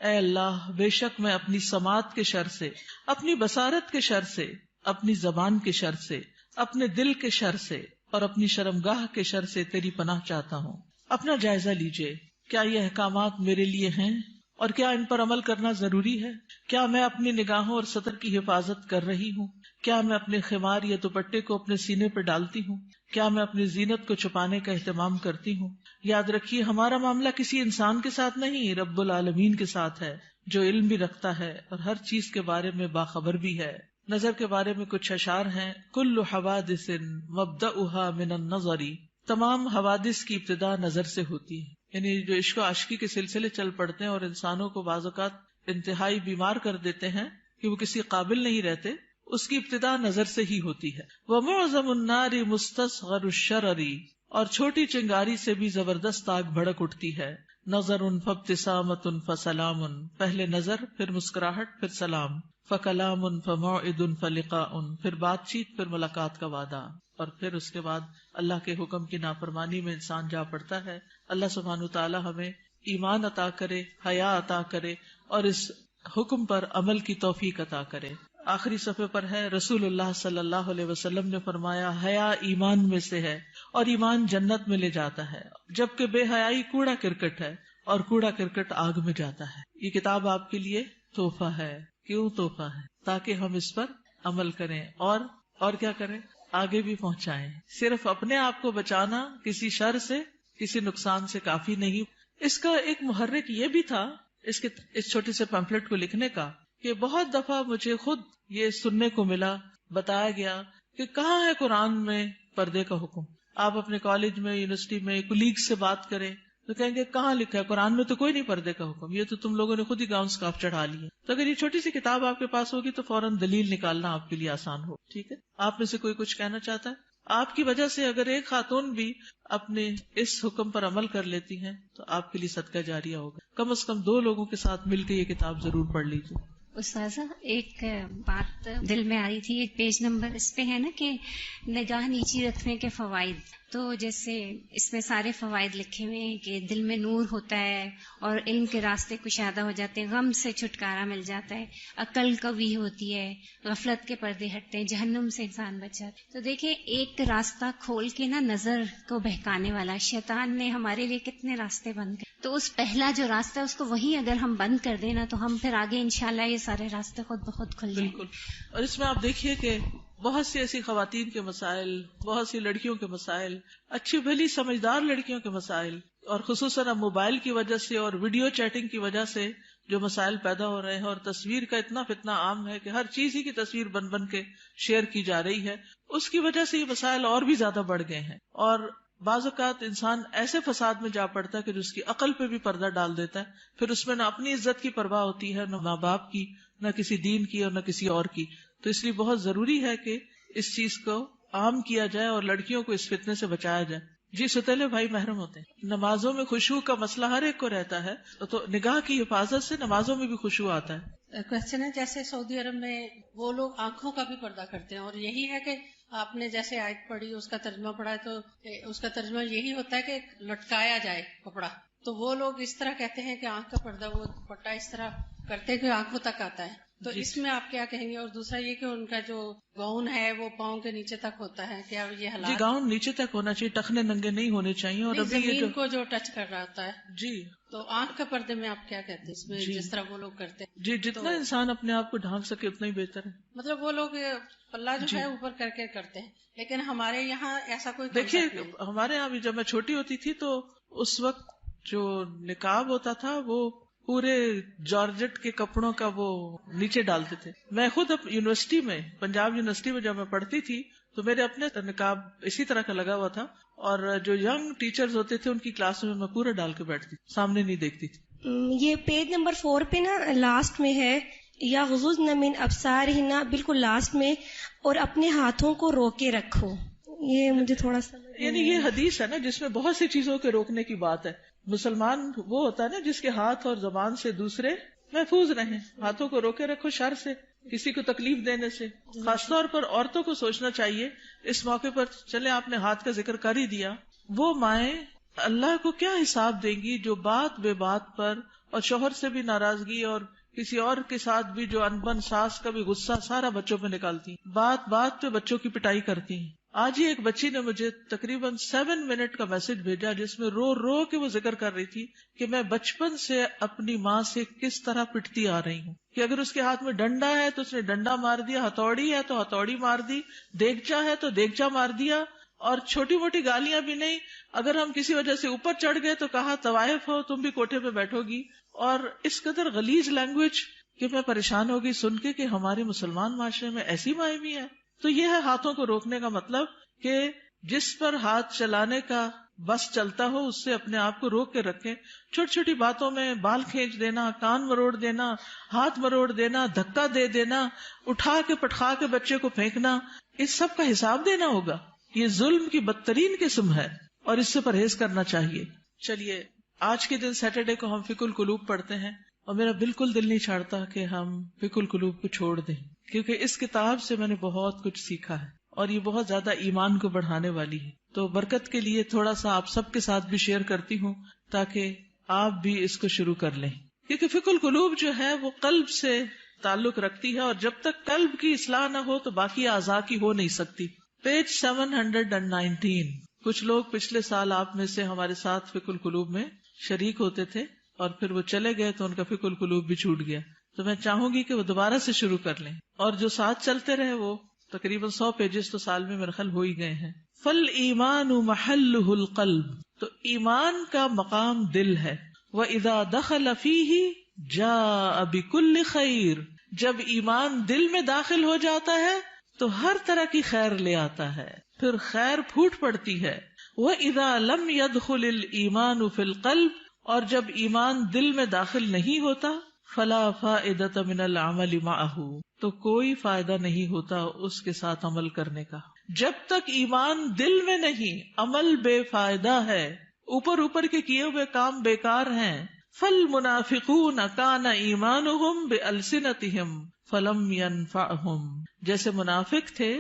اے اللہ، بے شک میں اپنی سماعت کے شر سے، اپنی بصارت کے شر سے، اپنی زبان کے شر سے، اپنے دل کے شر سے اور اپنی شرمگاہ کے شر سے تیری پناہ چاہتا ہوں. اپنا جائزہ لیجئے، کیا یہ احکامات میرے لیے ہیں اور کیا ان پر عمل کرنا ضروری ہے؟ کیا میں اپنی نگاہوں اور سطر کی حفاظت کر رہی ہوں؟ کیا میں اپنے خمار یا دوپٹے کو اپنے سینے پر ڈالتی ہوں؟ کیا میں اپنی زینت کو چھپانے کا اہتمام کرتی ہوں؟ یاد رکھیے، ہمارا معاملہ کسی انسان کے ساتھ نہیں، رب العالمین کے ساتھ ہے، جو علم بھی رکھتا ہے اور ہر چیز کے بارے میں باخبر بھی ہے. نظر کے بارے میں کچھ اشعار ہیں. کل حوادث مبدأها من النظر، تمام حوادث کی ابتدا نظر سے ہوتی ہے. یعنی جو عشق و عاشقی کے سلسلے چل پڑتے ہیں اور انسانوں کو بعض اوقات انتہائی بیمار کر دیتے ہیں کہ وہ کسی قابل نہیں رہتے، اس کی ابتدا نظر سے ہی ہوتی ہے. وَمُعْظَمُ النَّارِ مُسْتَصْغَرُ الشَّرَرِ، اور چھوٹی چنگاری سے بھی زبردست آگ بھڑک اٹھتی ہے. نَظَرٌ فَابْتِسَامَةٌ فَسَلَامٌ، پہلے نظر، پھر مسکراہٹ، پھر سلام. فَكَلَامٌ فَمَوْعِدٌ فَلِقَاءٌ، پھر بات چیت، پھر ملاقات کا وعدہ. اور پھر اس کے بعد اللہ کے حکم کی نافرمانی میں انسان جا پڑتا ہے. اللہ سبحانہ وتعالی ہمیں ایمان عطا کرے، حیا عطا کرے اور اس حکم پر عمل کی توفیق عطا کرے. آخری صفحے پر ہے، رسول اللہ صلی اللہ علیہ وسلم نے فرمایا، حیا ایمان میں سے ہے اور ایمان جنت میں لے جاتا ہے، جبکہ بے حیائی کوڑا کرکٹ ہے اور کوڑا کرکٹ آگ میں جاتا ہے. یہ کتاب آپ کے لیے تحفہ ہے. کیوں تحفہ ہے؟ تاکہ ہم اس پر عمل کریں اور کیا کریں؟ آگے بھی پہنچائیں. صرف اپنے آپ کو بچانا کسی شر سے، کسی نقصان سے کافی نہیں. اس کا ایک محرک یہ بھی تھا اس چھوٹے سے پمفلٹ کو لکھنے کا کہ بہت دفعہ مجھے خود یہ سننے کو ملا، بتایا گیا کہ کہاں ہے قرآن میں پردے کا حکم. آپ اپنے کالج میں، یونیورسٹی میں کولیگ سے بات کریں تو کہیں گے کہاں لکھا ہے قرآن میں؟ تو کوئی نہیں پردے کا حکم، یہ تو تم لوگوں نے خود ہی گاؤن سکارف چڑھا لی ہے. تو اگر یہ چھوٹی سی کتاب آپ کے پاس ہوگی تو فوراً دلیل نکالنا آپ کے لیے آسان ہو. ٹھیک ہے، آپ میں سے کوئی کچھ کہنا چاہتا ہے؟ آپ کی وجہ سے اگر ایک خاتون بھی اپنے اس حکم پر عمل کر لیتی ہیں تو آپ کے لیے صدقہ جاریہ ہوگا. کم از کم 2 لوگوں کے ساتھ مل کے یہ کتاب ضرور پڑھ لیجیے. استاذہ، ایک بات دل میں آ رہی تھی، ایک پیج نمبر اس پہ ہے نا کہ نگاہ نیچی رکھنے کے فوائد. تو جیسے اس میں سارے فوائد لکھے ہوئے ہیں کہ دل میں نور ہوتا ہے اور علم کے راستے کشادہ ہو جاتے ہیں، غم سے چھٹکارا مل جاتا ہے، عقل قوی ہوتی ہے، غفلت کے پردے ہٹتے ہیں، جہنم سے انسان بچ جاتا ہے. تو دیکھیں، ایک راستہ کھول کے نا نظر کو بہکانے والا شیطان نے ہمارے لیے کتنے راستے بند کر، تو اس پہلا جو راستہ ہے اس کو وہی اگر ہم بند کر دیں نا تو ہم پھر آگے انشاءاللہ یہ سارے راستے خود بخود کھل جائیں. بالکل. اور اس میں آپ دیکھیے کہ بہت سی ایسی خواتین کے مسائل، بہت سی لڑکیوں کے مسائل، اچھی بھلی سمجھدار لڑکیوں کے مسائل، اور خصوصاً اب موبائل کی وجہ سے اور ویڈیو چیٹنگ کی وجہ سے جو مسائل پیدا ہو رہے ہیں، اور تصویر کا اتنا فتنہ عام ہے کہ ہر چیز ہی کی تصویر بن بن کے شیئر کی جا رہی ہے، اس کی وجہ سے یہ مسائل اور بھی زیادہ بڑھ گئے ہیں. اور بعض اوقات انسان ایسے فساد میں جا پڑتا ہے کہ جو اس کی عقل پہ بھی پردہ ڈال دیتا ہے، پھر اس میں نہ اپنی عزت کی پرواہ ہوتی ہے، نہ ماں باپ کی، نہ کسی دین کی اور نہ کسی اور کی. تو اس لیے بہت ضروری ہے کہ اس چیز کو عام کیا جائے اور لڑکیوں کو اس فتنے سے بچایا جائے. جی، ستیلے بھائی محرم ہوتے ہیں. نمازوں میں خشوع کا مسئلہ ہر ایک کو رہتا ہے، تو نگاہ کی حفاظت سے نمازوں میں بھی خشوع آتا ہے. کوشچن ہے، جیسے سعودی عرب میں وہ لوگ آنکھوں کا بھی پردہ کرتے ہیں، اور یہی ہے کہ آپ نے جیسے آیت پڑھی، اس کا ترجمہ پڑھا ہے، تو اس کا ترجمہ یہی ہوتا ہے کہ لٹکایا جائے کپڑا. تو وہ لوگ اس طرح کہتے ہیں کہ آنکھ کا پردہ، وہ پٹا اس طرح کرتے کہ آنکھوں تک آتا ہے. تو اس میں آپ کیا کہیں گے؟ اور دوسرا یہ کہ ان کا جو گاؤن ہے وہ پاؤں کے نیچے تک ہوتا ہے، کیا یہ حالات؟ جی، گاؤن نیچے تک ہونا چاہیے، ٹخنے ننگے نہیں ہونے چاہیے. اور ابھی یہ زمین کو جو ٹچ کر رہا ہوتا ہے. جی، تو آنکھ کے پردے میں آپ کیا کہتے ہیں اس میں؟ جس طرح وہ لوگ کرتے ہیں جی، جتنا انسان اپنے آپ کو ڈھانک سکے اتنا ہی بہتر ہے. مطلب وہ لوگ پلہ جو ہے اوپر کر کے کرتے ہیں، لیکن ہمارے یہاں ایسا کوئی دیکھیے ہمارے یہاں بھی جب میں چھوٹی ہوتی تھی تو اس وقت جو نقاب ہوتا تھا وہ پورے جارجٹ کے کپڑوں کا وہ نیچے ڈالتے تھے. میں خود یونیورسٹی میں، پنجاب یونیورسٹی میں جب میں پڑھتی تھی تو میرے اپنے نقاب اسی طرح کا لگا ہوا تھا، اور جو ینگ ٹیچرز ہوتے تھے ان کی کلاس میں پورا ڈال کے بیٹھتی تھی، سامنے نہیں دیکھتی تھی. یہ پیج نمبر 4 پہ نا لاسٹ میں ہے یا غضضن من ابصارہن، بالکل لاسٹ میں، اور اپنے ہاتھوں کو روکے رکھو. یہ مجھے تھوڑا سا یعنی یہ حدیث ہے نا جس میں بہت سی چیزوں کے روکنے کی بات ہے. مسلمان وہ ہوتا ہے نا جس کے ہاتھ اور زبان سے دوسرے محفوظ رہیں. ہاتھوں کو روکے رکھو شر سے، کسی کو تکلیف دینے سے. خاص طور پر عورتوں کو سوچنا چاہیے اس موقع پر. چلے آپ نے ہاتھ کا ذکر کر ہی دیا، وہ مائیں اللہ کو کیا حساب دیں گی جو بات بے بات پر اور شوہر سے بھی ناراضگی اور کسی اور کے ساتھ بھی جو انبن ساس کا بھی غصہ سارا بچوں پہ نکالتی، بات بات پہ بچوں کی پٹائی کرتی ہیں. آج ہی ایک بچی نے مجھے تقریباً 7 منٹ کا میسج بھیجا جس میں رو رو کے وہ ذکر کر رہی تھی کہ میں بچپن سے اپنی ماں سے کس طرح پٹتی آ رہی ہوں کہ اگر اس کے ہاتھ میں ڈنڈا ہے تو اس نے ڈنڈا مار دیا، ہتھوڑی ہے تو ہتھوڑی مار دی، دیگچا ہے تو دیگچا مار دیا، اور چھوٹی موٹی گالیاں بھی نہیں. اگر ہم کسی وجہ سے اوپر چڑھ گئے تو کہا طوائف ہو تم بھی کوٹھے پہ بیٹھو گی. اور اس قدر غلیظ لینگویج کہ میں پریشان ہوگی سن کے کہ ہمارے مسلمان معاشرے میں ایسی مائیں بھی ہیں. تو یہ ہے ہاتھوں کو روکنے کا مطلب کہ جس پر ہاتھ چلانے کا بس چلتا ہو اس سے اپنے آپ کو روک کے رکھیں. چھوٹی چھوٹی باتوں میں بال کھینچ دینا، کان مروڑ دینا، ہاتھ مروڑ دینا، دھکا دے دینا، اٹھا کے پٹخا کے بچے کو پھینکنا، اس سب کا حساب دینا ہوگا. یہ ظلم کی بدترین قسم ہے اور اس سے پرہیز کرنا چاہیے. چلیے آج کے دن سیٹرڈے کو ہم فقہ القلوب پڑھتے ہیں اور میرا بالکل دل نہیں چاہتا کہ ہم فقہ القلوب کو چھوڑ دیں، کیونکہ اس کتاب سے میں نے بہت کچھ سیکھا ہے اور یہ بہت زیادہ ایمان کو بڑھانے والی ہے. تو برکت کے لیے تھوڑا سا آپ سب کے ساتھ بھی شیئر کرتی ہوں تاکہ آپ بھی اس کو شروع کر لیں، کیونکہ فقہ القلوب جو ہے وہ قلب سے تعلق رکھتی ہے اور جب تک قلب کی اصلاح نہ ہو تو باقی اعضاء کی ہو نہیں سکتی. پیج 719. کچھ لوگ پچھلے سال آپ میں سے ہمارے ساتھ فقہ القلوب میں شریک ہوتے تھے اور پھر وہ چلے گئے تو ان کا فقہ القلوب بھی چھوٹ گیا. تو میں چاہوں گی کہ وہ دوبارہ سے شروع کر لیں، اور جو ساتھ چلتے رہے وہ تقریباً 100 پیجز تو سال میں میرے خیال ہو ہی گئے ہیں. فالایمان محلہ القلب، تو ایمان کا مقام دل ہے. وَإِذَا دَخَلَ فِيهِ جَاءَ بِكُلِّ خَيْرٍ، جب ایمان دل میں داخل ہو جاتا ہے تو ہر طرح کی خیر لے آتا ہے، پھر خیر پھوٹ پڑتی ہے. وَإِذَا لَمْ يَدْخُلِ الْإِيمَانُ فِي الْقَلْبِ، اور جب ایمان دل میں داخل نہیں ہوتا فَلَا فَائِدَةَ مِنَ الْعَمَلِ مَعَهُ، تو کوئی فائدہ نہیں ہوتا اس کے ساتھ عمل کرنے کا. جب تک ایمان دل میں نہیں عمل بے فائدہ ہے، اوپر اوپر کے کیے ہوئے کام بیکار ہیں. فَالْمُنَافِقُونَ كَانَ إِيمَانُهُمْ بِأَلْسِنَتِهِمْ فَلَمْ يَنْفَعْهُمْ، جیسے منافق تھے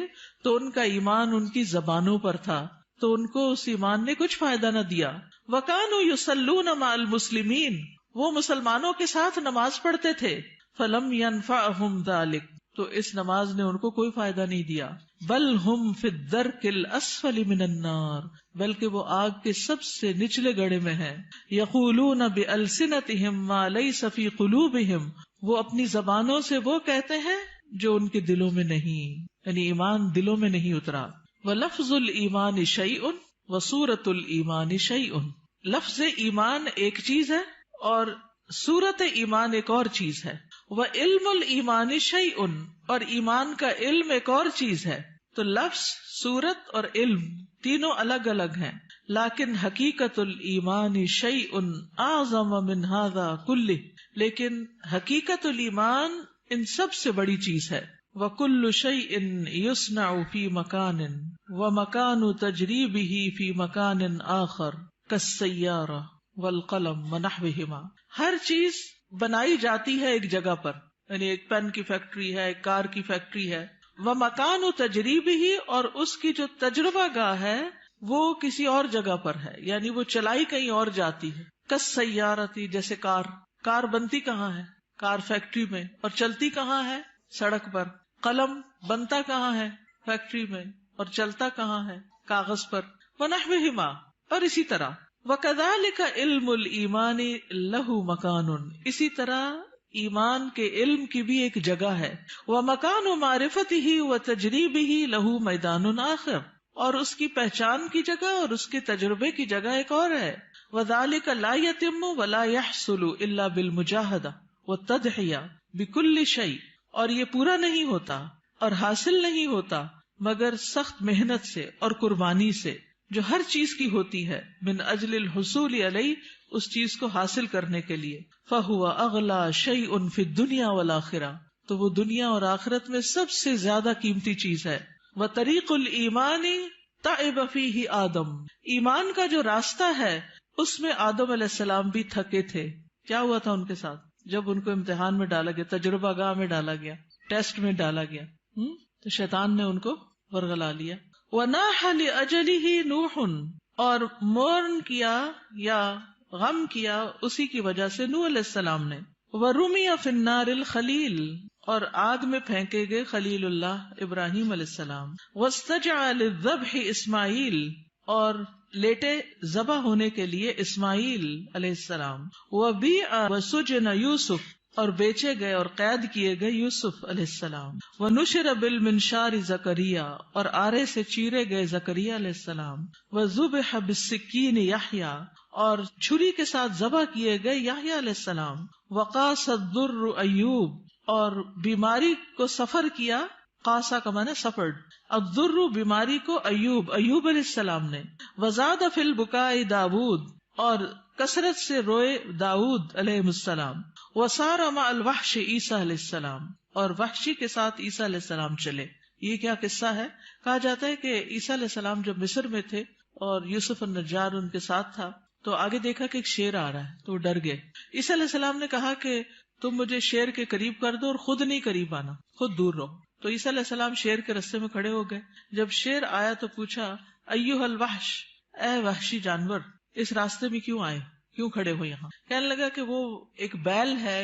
تو ان کا ایمان ان کی زبانوں پر تھا تو ان کو اس ایمان نے کچھ فائدہ نہ دیا. وَكَانُوا يُصَلُّونَ مَعَ الْمُسْلِمِينَ، وہ مسلمانوں کے ساتھ نماز پڑھتے تھے. فَلَمْ يَنْفَعْهُمْ ذَلِكَ، تو اس نماز نے ان کو کوئی فائدہ نہیں دیا. بل ہم فی الدرک الاسفل من النار، بلکہ وہ آگ کے سب سے نچلے گڑھے میں ہیں. یقولون بألسنتہم ما لیس فی قلوبہم، وہ اپنی زبانوں سے وہ کہتے ہیں جو ان کے دلوں میں نہیں، یعنی ایمان دلوں میں نہیں اترا. وَلَفْظُ الْإِيمَانِ شَيْءٌ وَصُورَةُ الْإِيمَانِ شَيْءٌ، لفظ ایمان ایک چیز ہے اور صورت ایمان ایک اور چیز ہے. وَعِلْمُ الْإِيمَانِ شَيْءٌ، اور ایمان کا علم ایک اور چیز ہے. تو لفظ، صورت اور علم تینوں الگ الگ ہیں، لیکن حقیقت الایمان شیء اعظم من هذا کلہ، لیکن حقیقت الایمان ان سب سے بڑی چیز ہے. وَكُلُّ شَيْءٍ يُصْنَعُ فِي مَكَانٍ وَمَكَانُ تَجْرِيبِهِ فِي مَكَانٍ آخر كَالسَّيَّارَةِ وَالْقَلَمِ وَنَحْوِهِمَا، ہر چیز بنائی جاتی ہے ایک جگہ پر، یعنی ایک پین کی فیکٹری ہے، ایک کار کی فیکٹری ہے. وَمَكَانُ تَجْرِيبِهِ، اور اس کی جو تجربہ گاہ ہے وہ کسی اور جگہ پر ہے، یعنی وہ چلائی کہیں اور جاتی ہے. كَالسَّيَّارَةِ، جیسے کار بنتی کہاں ہے؟ کار فیکٹری میں، اور چلتی کہاں ہے؟ سڑک پر. قلم بنتا کہاں ہے؟ فیکٹری میں، اور چلتا کہاں ہے؟ کاغذ پر. وَنَحْوِهِمَا، اور اسی طرح. وَكَذَلِكَ عِلْمُ الْإِيمَانِ لَهُ مَكَانٌ، اسی طرح ایمان کے علم کی بھی ایک جگہ ہے. وَمَكَانُ مَعْرِفَتِهِ وَتَجْرِيبِهِ لَهُ مَيْدَانٌ آخر، اور اس کی پہچان کی جگہ اور اس کے تجربے کی جگہ ایک اور ہے. وَذَلِكَ لَا يَتِمُّ وَلَا يَحْصُلُ إِلَّا بِالْمُجَاهَدَةِ وَالتَّضْحِيَةِ بِكُلِّ شَيْءٍ، اور یہ پورا نہیں ہوتا اور حاصل نہیں ہوتا مگر سخت محنت سے اور قربانی سے، جو ہر چیز کی ہوتی ہے، من اجل الحصول علیہ، اس چیز کو حاصل کرنے کے لیے. فَهُوَ أَغْلَى شَيْءٌ فِي الدُّنْيَا وَالْآخِرَةِ، تو وہ دنیا اور آخرت میں سب سے زیادہ قیمتی چیز ہے. وَطَرِيقُ الْإِيمَانِ تَعِبَ فِيهِ آدم، ایمان کا جو راستہ ہے اس میں آدم علیہ السلام بھی تھکے تھے. کیا ہوا تھا ان کے ساتھ جب ان کو امتحان میں ڈالا گیا، تجربہ گاہ میں ڈالا گیا، ٹیسٹ میں ڈالا گیا، تو شیطان نے ان کو ورغلا لیا. وَنَاحَ لِأَجَلِهِ نُوحٌ، اور مورن کیا یا غم کیا اسی کی وجہ سے نوح علیہ السلام نے. وَرُمِيَ فِي النَّارِ الْخَلِيلِ، اور آگ میں پھینکے گئے خلیل اللہ ابراہیم علیہ السلام. وَاسْتَجَعَ لِلذَّبْحِ اسماعیل، اور لیٹے ذبح ہونے کے لیے اسماعیل علیہ السلام. وَبِيعَ وَسُجِنَ یوسف، اور بیچے گئے اور قید کیے گئے یوسف علیہ السلام. وَنُشِرَ بِالْمِنشَارِ زکریا، اور آرے سے چیرے گئے زکریا علیہ السلام. وَذُبِحَ بِالسِّكِّينِ یحییٰ، اور چھری کے ساتھ ذبح کیے گئے یحییٰ علیہ السلام. وَقَاسَ الضُّرُّ ایوب، اور بیماری کو سفر کیا، قاسا کا معنی سفرڈ، الضر بیماری کو ایوب علیہ السلام نے. وَزَادَ فِي الْبُكَاءِ داود، اور کثرت سے روئے داؤد علیہ السلام. وَصَارَ مَعَ الْوَحْشِ عیسیٰ علیہ السلام، اور وحشی کے ساتھ عیسیٰ علیہ السلام چلے. یہ کیا قصہ ہے؟ کہا جاتا ہے کہ عیسیٰ علیہ السلام جب مصر میں تھے اور یوسف النجار ان کے ساتھ تھا، تو آگے دیکھا کہ ایک شیر آ رہا ہے تو وہ ڈر گئے. عیسیٰ علیہ السلام نے کہا کہ تم مجھے شیر کے قریب کر دو اور خود نہیں قریب آنا، خود دور رہو. تو عیسیٰ علیہ السلام شیر کے رستے میں کھڑے ہو گئے. جب شیر آیا تو پوچھا ایھا الوحش، اے وحشی جانور، اس راستے میں کیوں آئے، کیوں کھڑے ہو یہاں؟ کہنے لگا کہ وہ ایک بیل ہے،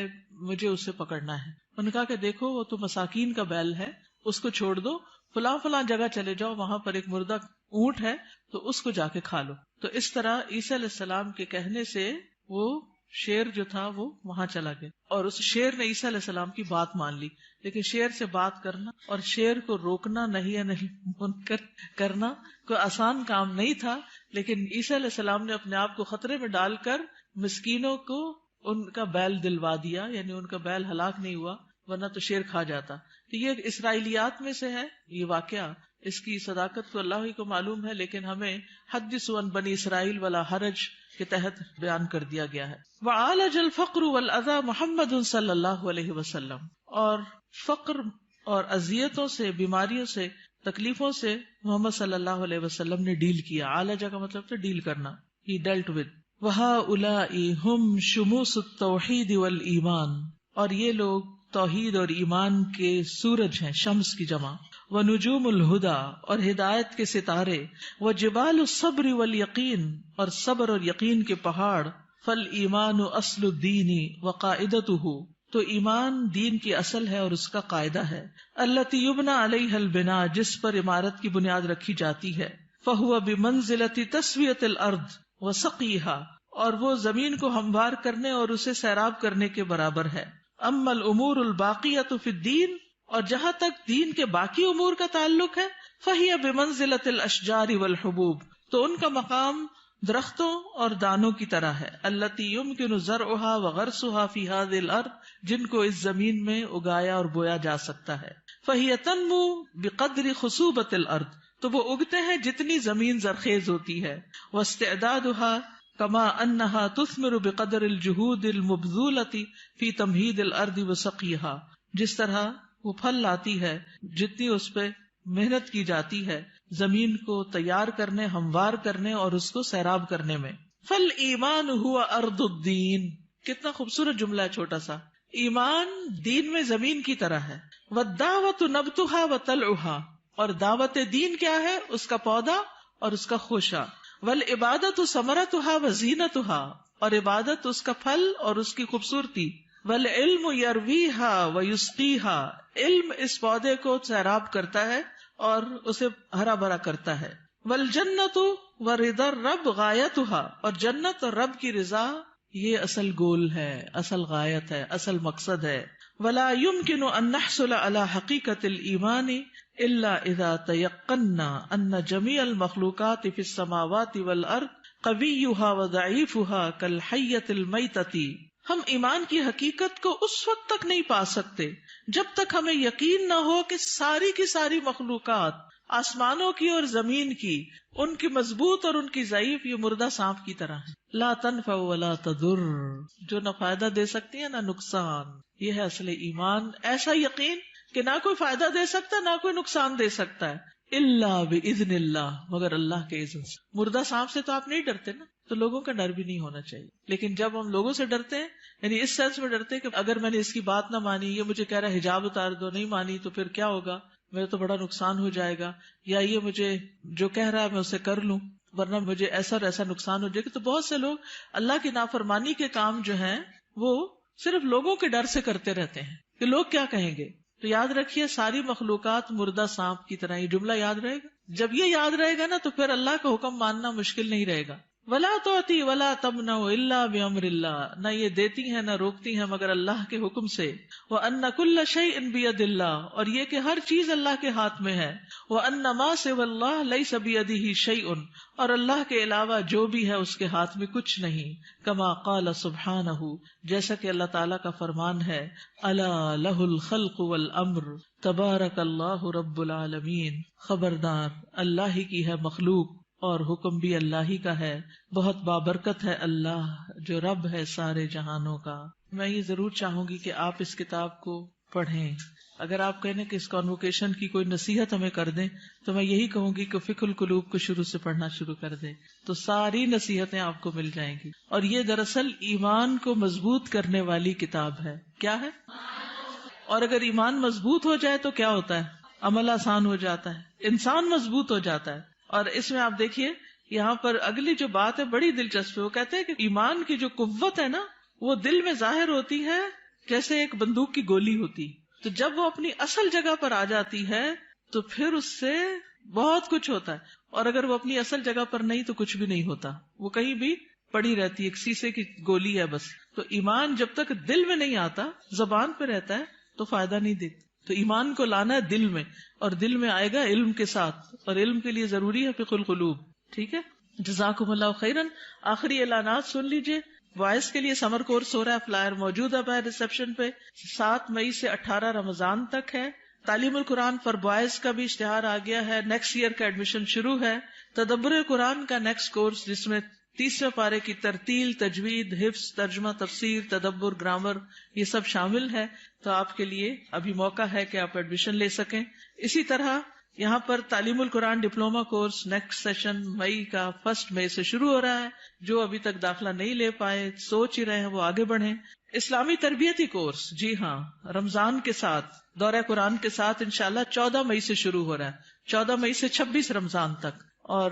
مجھے اسے پکڑنا ہے. انہوں نے کہا کہ دیکھو وہ تو مساکین کا بیل ہے، اس کو چھوڑ دو، فلاں فلاں جگہ چلے جاؤ، وہاں پر ایک مردہ اونٹ ہے تو اس کو جا کے کھا لو. تو اس طرح عیسیٰ علیہ السلام کے کہنے سے وہ شیر جو تھا وہ وہاں چلا گیا، اور اس شیر نے عیسیٰ علیہ السلام کی بات مان لی. لیکن شیر سے بات کرنا اور شیر کو روکنا نہیں منکر کرنا کوئی آسان کام نہیں تھا. لیکن عیسیٰ علیہ السلام نے اپنے آپ کو خطرے میں ڈال کر مسکینوں کو ان کا بیل دلوا دیا، یعنی ان کا بیل ہلاک نہیں ہوا، ورنہ تو شیر کھا جاتا. تو یہ اسرائیلیات میں سے ہے یہ واقعہ. اس کی صداقت تو اللہ ہی کو معلوم ہے، لیکن ہمیں حدثوا عن بنی اسرائیل ولا حرج کے تحت بیان کر دیا گیا ہے. وعالج الفقر والاذى محمد صلی اللہ علیہ وسلم، اور فقر اور اذیتوں سے، بیماریوں سے، تکلیفوں سے محمد صلی اللہ علیہ وسلم نے ڈیل کیا. عالجہ کا مطلب تھا ڈیل کرنا، he dealt with. وَهَؤُلَاءِ هُمْ شُمُوسُ التَّوْحِيدِ وَالْإِيمَانِ، اور یہ لوگ توحید اور ایمان کے سورج ہیں، شمس کی جمع. وَنُجُومُ الْهُدَى، اور ہدایت کے ستارے. وَجِبَالُ الصَّبْرِ وَالْيَقِينِ، اور صبر اور یقین کے پہاڑ. فَالْإِيمَانُ أَصْلُ الدِّينِ وَقَاعِدَتُهُ، تو ایمان دین کی اصل ہے اور اس کا قاعدہ ہے. الَّتِي يُبْنَى عَلَيْهَا الْبِنَاءُ، جس پر عمارت کی بنیاد رکھی جاتی ہے. فَهُوَ بِمَنزِلَةِ تَسْوِيَةِ الْأَرْضِ وَسَقْيِهَا، اور وہ زمین کو ہموار کرنے اور اسے سیراب کرنے کے برابر ہے. اما الامور الباقیۃ فی الدین، اور جہاں تک دین کے باقی امور کا تعلق ہے، فہی بمنزلۃ الاشجار والحبوب، تو ان کا مقام درختوں اور دانوں کی طرح ہے. التی یمکن زرعها وغرسها فی هذه الارض، جن کو اس زمین میں اگایا اور بویا جا سکتا ہے. فہی تنمو بقدر خصوبۃ الارض، تو وہ اگتے ہیں جتنی زمین زرخیز ہوتی ہے. واستعدادها کما انہا تثمر بقدر الجہود المبذولۃ فی تمہید الارض وسقیها، جس طرح وہ پھل لاتی ہے جتنی اس پہ محنت کی جاتی ہے زمین کو تیار کرنے، ہموار کرنے اور اس کو سیراب کرنے میں. فالایمان هو ارض الدین، کتنا خوبصورت جملہ ہے چھوٹا سا. ایمان دین میں زمین کی طرح ہے. والدعوۃ نبتها وطلعها، اور دعوت دین کیا ہے؟ اس کا پودا اور اس کا خوشہ. والعبادت ثمرتها وزینتها، اور عبادت اس کا پھل اور اس کی خوبصورتی. والعلم یرویها ویسقیها، علم اس پودے کو سیراب کرتا ہے اور اسے ہرا بھرا کرتا ہے. والجنت ورضا الرب غایتها، اور جنت اور رب کی رضا یہ اصل گول ہے، اصل غایت ہے، اصل مقصد ہے. ولا يمكن ان نحصل على حقیقت الایمان الا اذا تيقنا ان جميع المخلوقات في السماوات والارض قویها وضعیفها كالحیۃ المیتۃ. ہم ایمان کی حقیقت کو اس وقت تک نہیں پا سکتے جب تک ہمیں یقین نہ ہو کہ ساری کی ساری مخلوقات، آسمانوں کی اور زمین کی، ان کی مضبوط اور ان کی ضعیف یہ مردہ سانپ کی طرح ہے. لا تنفع ولا تضر، جو نہ فائدہ دے سکتی ہے نہ نقصان. یہ ہے اصل ایمان، ایسا یقین کہ نہ کوئی فائدہ دے سکتا نہ کوئی نقصان دے سکتا ہے، الا باذن اللہ، مگر اللہ کے اذن سے. مردہ سانپ سے تو آپ نہیں ڈرتے نا، تو لوگوں کا ڈر بھی نہیں ہونا چاہیے. لیکن جب ہم لوگوں سے ڈرتے ہیں، یعنی اس سینس میں ڈرتے ہیں کہ اگر میں نے اس کی بات نہ مانی، یہ مجھے کہہ رہا ہے حجاب اتار دو، نہیں مانی تو پھر کیا ہوگا، میرا تو بڑا نقصان ہو جائے گا، یا یہ مجھے جو کہہ رہا ہے میں اسے کر لوں ورنہ مجھے ایسا اور ایسا نقصان ہو جائے گا. تو بہت سے لوگ اللہ کی نافرمانی کے کام جو ہیں وہ صرف لوگوں کے ڈر سے کرتے رہتے ہیں کہ لوگ کیا کہیں گے. تو یاد رکھیے ساری مخلوقات مردہ سانپ کی طرح، یہ جملہ یاد رہے گا. جب یہ یاد رہے گا نا تو پھر اللہ کا حکم ماننا مشکل نہیں رہے گا. ولا تعطی ولا تمنع الا بامر اللہ، نہ یہ دیتی ہیں نہ روکتی ہیں مگر اللہ کے حکم سے. وان کل شیء بید اللہ، اور یہ کہ ہر چیز اللہ کے ہاتھ میں ہے. وان ما سوى اللہ لیس بیدہ شیء، اور اللہ کے علاوہ جو بھی ہے اس کے ہاتھ میں کچھ نہیں. کما قال سبحانہ، جیسا کہ اللہ تعالیٰ کا فرمان ہے، الا لہ الخلق والامر تبارک اللہ رب العالمین. خبردار، اللہ ہی کی ہے مخلوق اور حکم بھی اللہ ہی کا ہے، بہت بابرکت ہے اللہ جو رب ہے سارے جہانوں کا. میں یہ ضرور چاہوں گی کہ آپ اس کتاب کو پڑھیں. اگر آپ کہیں کہ اس کانوکیشن کی کوئی نصیحت ہمیں کر دیں تو میں یہی کہوں گی کہ فقہ القلوب کو شروع سے پڑھنا شروع کر دیں، تو ساری نصیحتیں آپ کو مل جائیں گی. اور یہ دراصل ایمان کو مضبوط کرنے والی کتاب ہے. کیا ہے؟ اور اگر ایمان مضبوط ہو جائے تو کیا ہوتا ہے؟ عمل آسان ہو جاتا ہے، انسان مضبوط ہو جاتا ہے. اور اس میں آپ دیکھیے یہاں پر اگلی جو بات ہے بڑی دلچسپ ہے. وہ کہتے ہیں کہ ایمان کی جو قوت ہے نا وہ دل میں ظاہر ہوتی ہے جیسے ایک بندوق کی گولی ہوتی. تو جب وہ اپنی اصل جگہ پر آ جاتی ہے تو پھر اس سے بہت کچھ ہوتا ہے. اور اگر وہ اپنی اصل جگہ پر نہیں تو کچھ بھی نہیں ہوتا، وہ کہیں بھی پڑی رہتی ہے، ایک شیشے کی گولی ہے بس. تو ایمان جب تک دل میں نہیں آتا، زبان پہ رہتا ہے تو فائدہ نہیں دیتا. تو ایمان کو لانا ہے دل میں، اور دل میں آئے گا علم کے ساتھ، اور علم کے لیے ضروری ہے فقہ القلوب. ٹھیک ہے، جزاکم اللہ خیرن. آخری اعلانات سن لیجئے. وائس کے لیے سمر کورس ہو رہا ہے، فلائر موجود ہے باہر ریسپشن پہ. 7 مئی سے 18 رمضان تک ہے. تعلیم القرآن فار بوائز کا بھی اشتہار آ گیا ہے، نیکسٹ ایئر کا ایڈمیشن شروع ہے. تدبر قرآن کا نیکسٹ کورس جس میں 30ویں پارے کی ترتیل، تجوید، حفظ، ترجمہ، تفسیر، تدبر، گرامر یہ سب شامل ہے. تو آپ کے لیے ابھی موقع ہے کہ آپ ایڈمیشن لے سکیں. اسی طرح یہاں پر تعلیم القرآن ڈپلوما کورس نیکسٹ سیشن مئی کا 1 مئی سے شروع ہو رہا ہے. جو ابھی تک داخلہ نہیں لے پائے، سوچ ہی رہے ہیں، وہ آگے بڑھیں. اسلامی تربیتی کورس، جی ہاں، رمضان کے ساتھ دورہ قرآن کے ساتھ انشاءاللہ 14 مئی سے شروع ہو رہا ہے، 14 مئی سے 26 رمضان تک. اور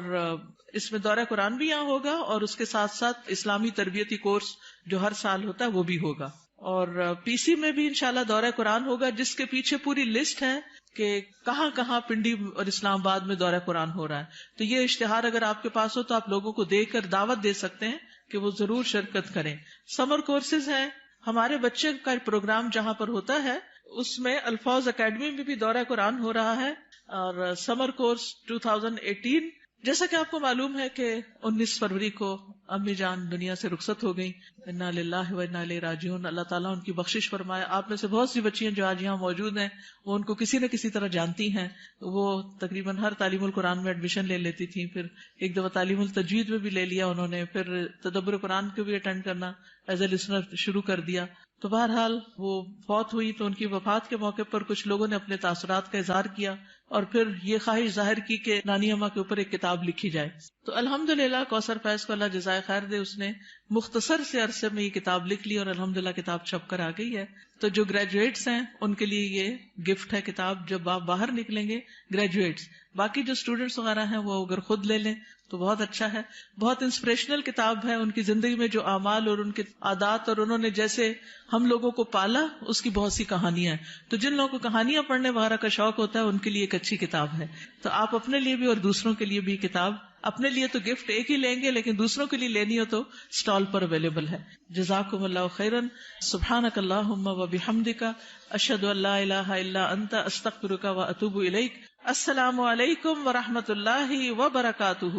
اس میں دورہ قرآن بھی یہاں ہوگا اور اس کے ساتھ ساتھ اسلامی تربیتی کورس جو ہر سال ہوتا ہے وہ بھی ہوگا. اور پی سی میں بھی انشاءاللہ دورہ قرآن ہوگا، جس کے پیچھے پوری لسٹ ہے کہ کہاں کہاں پنڈی اور اسلام آباد میں دورہ قرآن ہو رہا ہے. تو یہ اشتہار اگر آپ کے پاس ہو تو آپ لوگوں کو دے کر دعوت دے سکتے ہیں کہ وہ ضرور شرکت کریں. سمر کورسز ہیں ہمارے بچے کا پروگرام جہاں پر ہوتا ہے اس میں الفاظ اکیڈمی میں بھی دورہ قرآن ہو رہا ہے. اور سمر کورس 2018 جیسا کہ آپ کو معلوم ہے کہ 19 فروری کو امی جان دنیا سے رخصت ہو گئی. انا للہ و انا الیہ راجعون. اللہ تعالیٰ ان کی بخشش فرمائے. آپ میں سے بہت سی بچیاں جو آج یہاں موجود ہیں وہ ان کو کسی نہ کسی طرح جانتی ہیں. وہ تقریباً ہر تعلیم القرآن میں ایڈمیشن لے لیتی تھیں، پھر ایک دفعہ تعلیم التجوید میں بھی لے لیا انہوں نے، پھر تدبر قرآن کو بھی اٹینڈ کرنا ایز اے لسنر شروع کر دیا. تو بہرحال وہ فوت ہوئی تو ان کی وفات کے موقع پر کچھ لوگوں نے اپنے تاثرات کا اظہار کیا اور پھر یہ خواہش ظاہر کی کہ نانی اماں کے اوپر ایک کتاب لکھی جائے. تو الحمدللہ کوثر فیض کو اللہ جزائے خیر دے، اس نے مختصر سے عرصے میں یہ کتاب لکھ لی اور الحمدللہ کتاب چھپ کر آ گئی ہے. تو جو گریجویٹس ہیں ان کے لیے یہ گفٹ ہے کتاب، جب آپ باہر نکلیں گے گریجویٹس. باقی جو اسٹوڈینٹس وغیرہ ہیں وہ اگر خود لے لیں تو بہت اچھا ہے. بہت انسپریشنل کتاب ہے، ان کی زندگی میں جو اعمال اور ان کے عادات اور انہوں نے جیسے ہم لوگوں کو پالا اس کی بہت سی کہانیاں ہیں. تو جن لوگوں کو کہانیاں پڑھنے وغیرہ کا شوق ہوتا ہے ان کے لیے ایک اچھی کتاب ہے. تو آپ اپنے لیے بھی اور دوسروں کے لیے بھی کتاب، اپنے لیے تو گفٹ ایک ہی لیں گے لیکن دوسروں کے لیے لینی ہو تو اسٹال پر اویلیبل ہے. جزاکم اللہ خیرا. سبحانک اللہم و بحمدک، اشہد ان لا الہ الا انت، استغفرک و اتوب الیک. السلام علیکم ورحمۃ اللہ وبرکاتہ.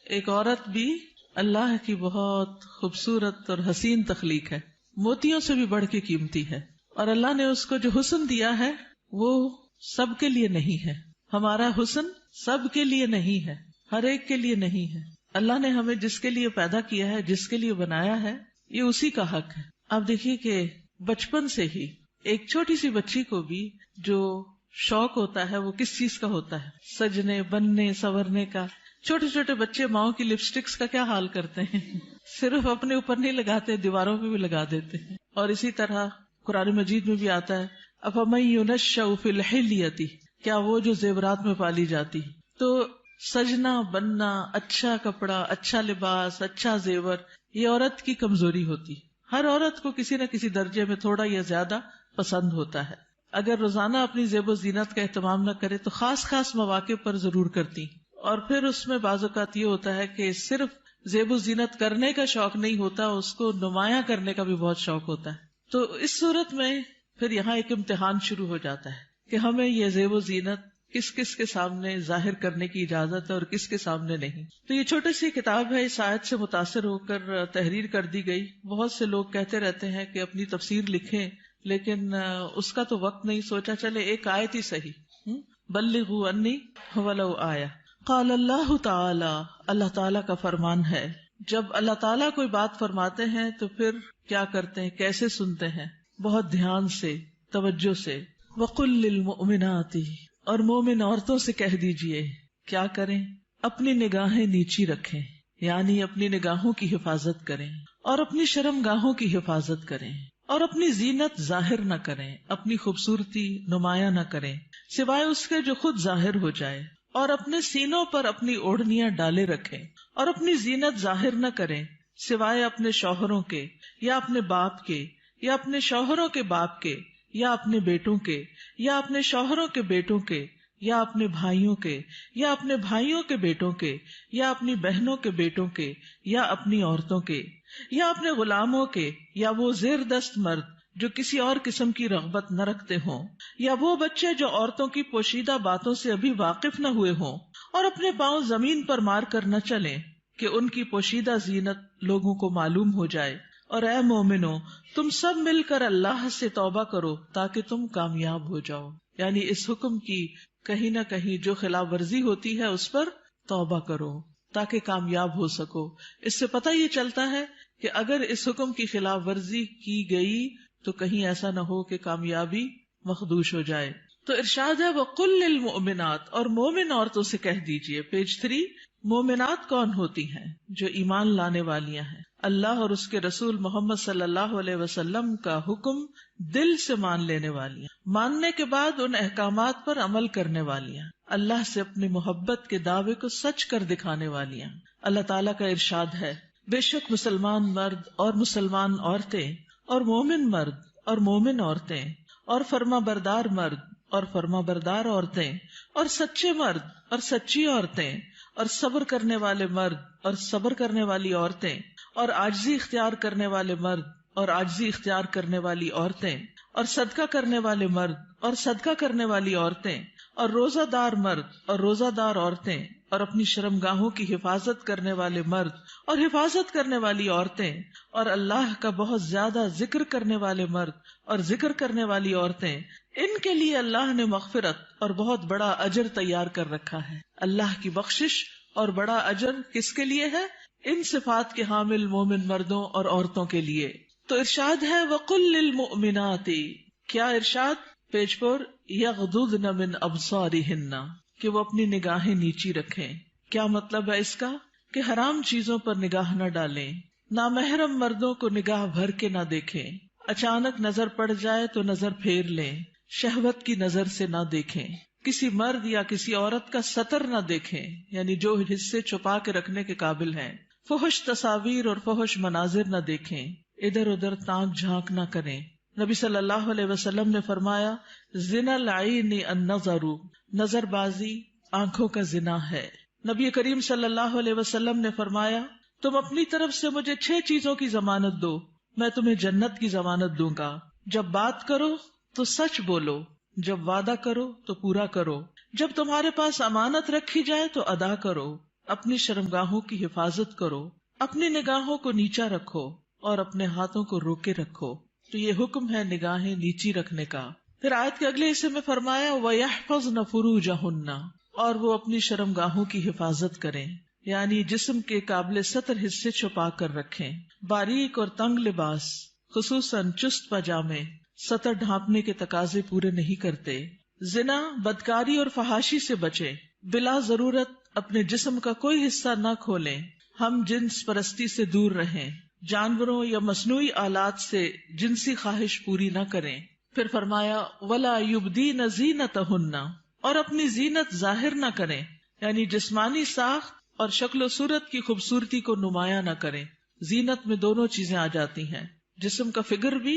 ایک عورت بھی اللہ کی بہت خوبصورت اور حسین تخلیق ہے، موتیوں سے بھی بڑھ کے قیمتی ہے، اور اللہ نے اس کو جو حسن دیا ہے وہ سب کے لیے نہیں ہے. ہمارا حسن سب کے لیے نہیں ہے، ہر ایک کے لیے نہیں ہے. اللہ نے ہمیں جس کے لیے پیدا کیا ہے، جس کے لیے بنایا ہے، یہ اسی کا حق ہے. آپ دیکھیے کہ بچپن سے ہی ایک چھوٹی سی بچی کو بھی جو شوق ہوتا ہے وہ کس چیز کا ہوتا ہے؟ سجنے، بننے، سنورنے کا. چھوٹے چھوٹے بچے ماؤں کی لپسٹکس کا کیا حال کرتے ہیں، صرف اپنے اوپر نہیں لگاتے، دیواروں پہ بھی لگا دیتے ہیں. اور اسی طرح قرآن مجید میں بھی آتا ہے افمن ينشأ فی الحلیۃ، کیا وہ جو زیورات میں پالی جاتی. تو سجنا، بننا، اچھا کپڑا، اچھا لباس، اچھا زیور، یہ عورت کی کمزوری ہوتی. ہر عورت کو کسی نہ کسی درجے میں تھوڑا یا زیادہ پسند ہوتا ہے. اگر روزانہ اپنی زیب و زینت کا اہتمام نہ کرے تو خاص خاص مواقع پر ضرور کرتی. اور پھر اس میں بعض اوقات یہ ہوتا ہے کہ صرف زیب و زینت کرنے کا شوق نہیں ہوتا، اس کو نمایاں کرنے کا بھی بہت شوق ہوتا ہے. تو اس صورت میں پھر یہاں ایک امتحان شروع ہو جاتا ہے کہ ہمیں یہ زیب و زینت کس کس کے سامنے ظاہر کرنے کی اجازت ہے اور کس کے سامنے نہیں. تو یہ چھوٹی سی کتاب ہے، اس آیت سے متاثر ہو کر تحریر کر دی گئی. بہت سے لوگ کہتے رہتے ہیں کہ اپنی تفسیر لکھیں، لیکن اس کا تو وقت نہیں، سوچا چلے ایک آیت ہی صحیح. بلغوا انی ولو آیہ. قال اللہ تعالی، اللہ تعالیٰ کا فرمان ہے، جب اللہ تعالیٰ کوئی بات فرماتے ہیں تو پھر کیا کرتے ہیں، کیسے سنتے ہیں؟ بہت دھیان سے، توجہ سے. وقل للمؤمنات، اور مومن عورتوں سے کہہ دیجئے کیا کریں؟ اپنی نگاہیں نیچی رکھیں، یعنی اپنی نگاہوں کی حفاظت کریں، اور اپنی شرم گاہوں کی حفاظت کریں، اور اپنی زینت ظاہر نہ کریں، اپنی خوبصورتی نمایاں نہ کریں سوائے اس کے جو خود ظاہر ہو جائے، اور اپنے سینوں پر اپنی اوڑھنیاں ڈالے رکھیں، اور اپنی زینت ظاہر نہ کریں سوائے اپنے شوہروں کے یا اپنے باپ کے یا اپنے شوہروں کے باپ کے یا اپنے بیٹوں کے یا اپنے شوہروں کے بیٹوں کے یا اپنے بھائیوں کے یا اپنے بھائیوں کے بیٹوں کے یا اپنی بہنوں کے بیٹوں کے یا اپنی عورتوں کے یا اپنے غلاموں کے یا وہ زیر دست مرد جو کسی اور قسم کی رغبت نہ رکھتے ہوں، یا وہ بچے جو عورتوں کی پوشیدہ باتوں سے ابھی واقف نہ ہوئے ہوں، اور اپنے پاؤں زمین پر مار کر نہ چلیں کہ ان کی پوشیدہ زینت لوگوں کو معلوم ہو جائے. اور اے مومنو، تم سب مل کر اللہ سے توبہ کرو تاکہ تم کامیاب ہو جاؤ. یعنی اس حکم کی کہیں نہ کہیں جو خلاف ورزی ہوتی ہے اس پر توبہ کرو تاکہ کامیاب ہو سکو. اس سے پتہ یہ چلتا ہے کہ اگر اس حکم کی خلاف ورزی کی گئی تو کہیں ایسا نہ ہو کہ کامیابی مخدوش ہو جائے. تو ارشاد ہے وَقُلْ لِلْمُؤْمِنَاتِ، اور مومن عورتوں سے کہہ دیجئے. پیج 3. مومنات کون ہوتی ہیں؟ جو ایمان لانے والیاں ہیں، اللہ اور اس کے رسول محمد صلی اللہ علیہ وسلم کا حکم دل سے مان لینے والیاں، ماننے کے بعد ان احکامات پر عمل کرنے والیاں، اللہ سے اپنی محبت کے دعوے کو سچ کر دکھانے والیاں. اللہ تعالیٰ کا ارشاد ہے بے شک مسلمان مرد اور مسلمان عورتیں اور مومن مرد اور مومن عورتیں اور فرما بردار مرد اور فرما بردار عورتیں اور سچے مرد اور سچی عورتیں اور صبر کرنے والے مرد اور صبر کرنے والی عورتیں اور عاجزی اختیار کرنے والے مرد اور عاجزی اختیار کرنے والی عورتیں اور صدقہ کرنے والے مرد اور صدقہ کرنے والی عورتیں اور روزہ دار مرد اور روزہ دار عورتیں اور اپنی شرم گاہوں کی حفاظت کرنے والے مرد اور حفاظت کرنے والی عورتیں اور اللہ کا بہت زیادہ ذکر کرنے والے مرد اور ذکر کرنے والی عورتیں، ان کے لیے اللہ نے مغفرت اور بہت بڑا اجر تیار کر رکھا ہے. اللہ کی بخشش اور بڑا اجر کس کے لیے ہے؟ ان صفات کے حامل مومن مردوں اور عورتوں کے لیے. تو ارشاد ہے وَقُلْ لِلْمُؤْمِنَاتِ، کیا ارشاد؟ پیج پر یغضضن من ابصارہن، کہ وہ اپنی نگاہیں نیچی رکھیں. کیا مطلب ہے اس کا؟ کہ حرام چیزوں پر نگاہ نہ ڈالیں، نامحرم مردوں کو نگاہ بھر کے نہ دیکھیں، اچانک نظر پڑ جائے تو نظر پھیر لیں، شہوت کی نظر سے نہ دیکھیں، کسی مرد یا کسی عورت کا سطر نہ دیکھیں، یعنی جو حصے چھپا کے رکھنے کے قابل ہیں، فحش تصاویر اور فحش مناظر نہ دیکھیں، ادھر ادھر تانک جھانک نہ کریں۔ نبی صلی اللہ علیہ وسلم نے فرمایا، زنا العین النظر، نظر بازی آنکھوں کا زنا ہے۔ نبی کریم صلی اللہ علیہ وسلم نے فرمایا، تم اپنی طرف سے مجھے 6 چیزوں کی ضمانت دو، میں تمہیں جنت کی ضمانت دوں گا۔ جب بات کرو تو سچ بولو، جب وعدہ کرو تو پورا کرو، جب تمہارے پاس امانت رکھی جائے تو ادا کرو، اپنی شرمگاہوں کی حفاظت کرو، اپنی نگاہوں کو نیچا رکھو اور اپنے ہاتھوں کو روکے رکھو۔ تو یہ حکم ہے نگاہیں نیچی رکھنے کا۔ پھر آیت کے اگلے حصے میں فرمایا، وَيَحْفَظْنَ فُرُوجَهُنَّ، اور وہ اپنی شرمگاہوں کی حفاظت کریں، یعنی جسم کے قابل سطر حصے چھپا کر رکھیں۔ باریک اور تنگ لباس، خصوصاً چست پاجامے، سطر ڈھانپنے کے تقاضے پورے نہیں کرتے۔ زنا، بدکاری اور فحاشی سے بچیں، بلا ضرورت اپنے جسم کا کوئی حصہ نہ کھولیں، ہم جنس پرستی سے دور رہیں، جانوروں یا مصنوعی آلات سے جنسی خواہش پوری نہ کریں۔ پھر فرمایا، وَلَا يُبْدِينَ زِينَتَهُنَّ، اور اپنی زینت ظاہر نہ کریں، یعنی جسمانی ساخت اور شکل و صورت کی خوبصورتی کو نمایاں نہ کریں۔ زینت میں دونوں چیزیں آ جاتی ہیں، جسم کا فگر بھی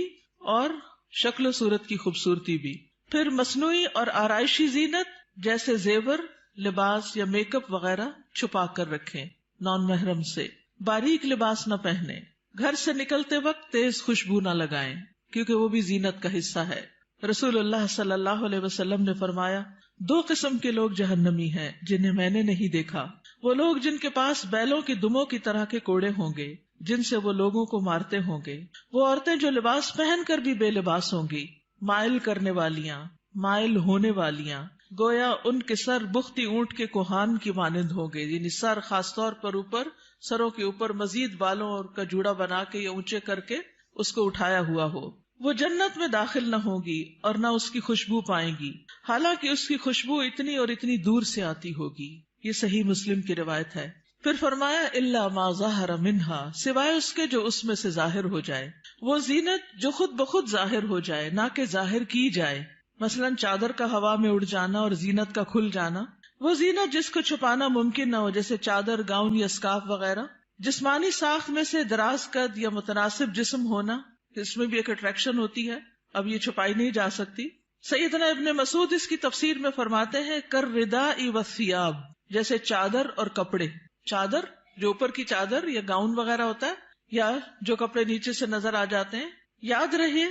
اور شکل و صورت کی خوبصورتی بھی۔ پھر مصنوعی اور آرائشی زینت جیسے زیور، لباس یا میک اپ وغیرہ چھپا کر رکھیں، نان محرم سے۔ باریک لباس نہ پہنیں، گھر سے نکلتے وقت تیز خوشبو نہ لگائیں، کیونکہ وہ بھی زینت کا حصہ ہے۔ رسول اللہ صلی اللہ علیہ وسلم نے فرمایا، 2 قسم کے لوگ جہنمی ہیں جنہیں میں نے نہیں دیکھا، وہ لوگ جن کے پاس بیلوں کی دموں کی طرح کے کوڑے ہوں گے جن سے وہ لوگوں کو مارتے ہوں گے، وہ عورتیں جو لباس پہن کر بھی بے لباس ہوں گی، مائل کرنے والیاں، مائل ہونے والیاں، گویا ان کے سر بختی اونٹ کے کوہان کی مانند ہوں گے، یعنی سر خاص طور پر اوپر، سروں کے اوپر مزید بالوں اور کا جوڑا بنا کے یا اونچے کر کے اس کو اٹھایا ہوا ہو۔ وہ جنت میں داخل نہ ہوگی اور نہ اس کی خوشبو پائیں گی، حالانکہ اس کی خوشبو اتنی اور اتنی دور سے آتی ہوگی۔ یہ صحیح مسلم کی روایت ہے۔ پھر فرمایا، الا ما ظہر منہا، سوائے اس کے جو اس میں سے ظاہر ہو جائے، وہ زینت جو خود بخود ظاہر ہو جائے، نہ کہ ظاہر کی جائے، مثلا چادر کا ہوا میں اڑ جانا اور زینت کا کھل جانا، وہ زینت جس کو چھپانا ممکن نہ ہو، جیسے چادر، گاؤن یا اسکارف وغیرہ۔ جسمانی ساخت میں سے دراز قد یا متناسب جسم ہونا، اس میں بھی ایک اٹریکشن ہوتی ہے، اب یہ چھپائی نہیں جا سکتی۔ سیدنا ابن مسعود اس کی تفسیر میں فرماتے ہیں، کالرداء والثیاب، جیسے چادر اور کپڑے۔ چادر جو اوپر کی چادر یا گاؤن وغیرہ ہوتا ہے، یا جو کپڑے نیچے سے نظر آ جاتے ہیں۔ یاد رہے،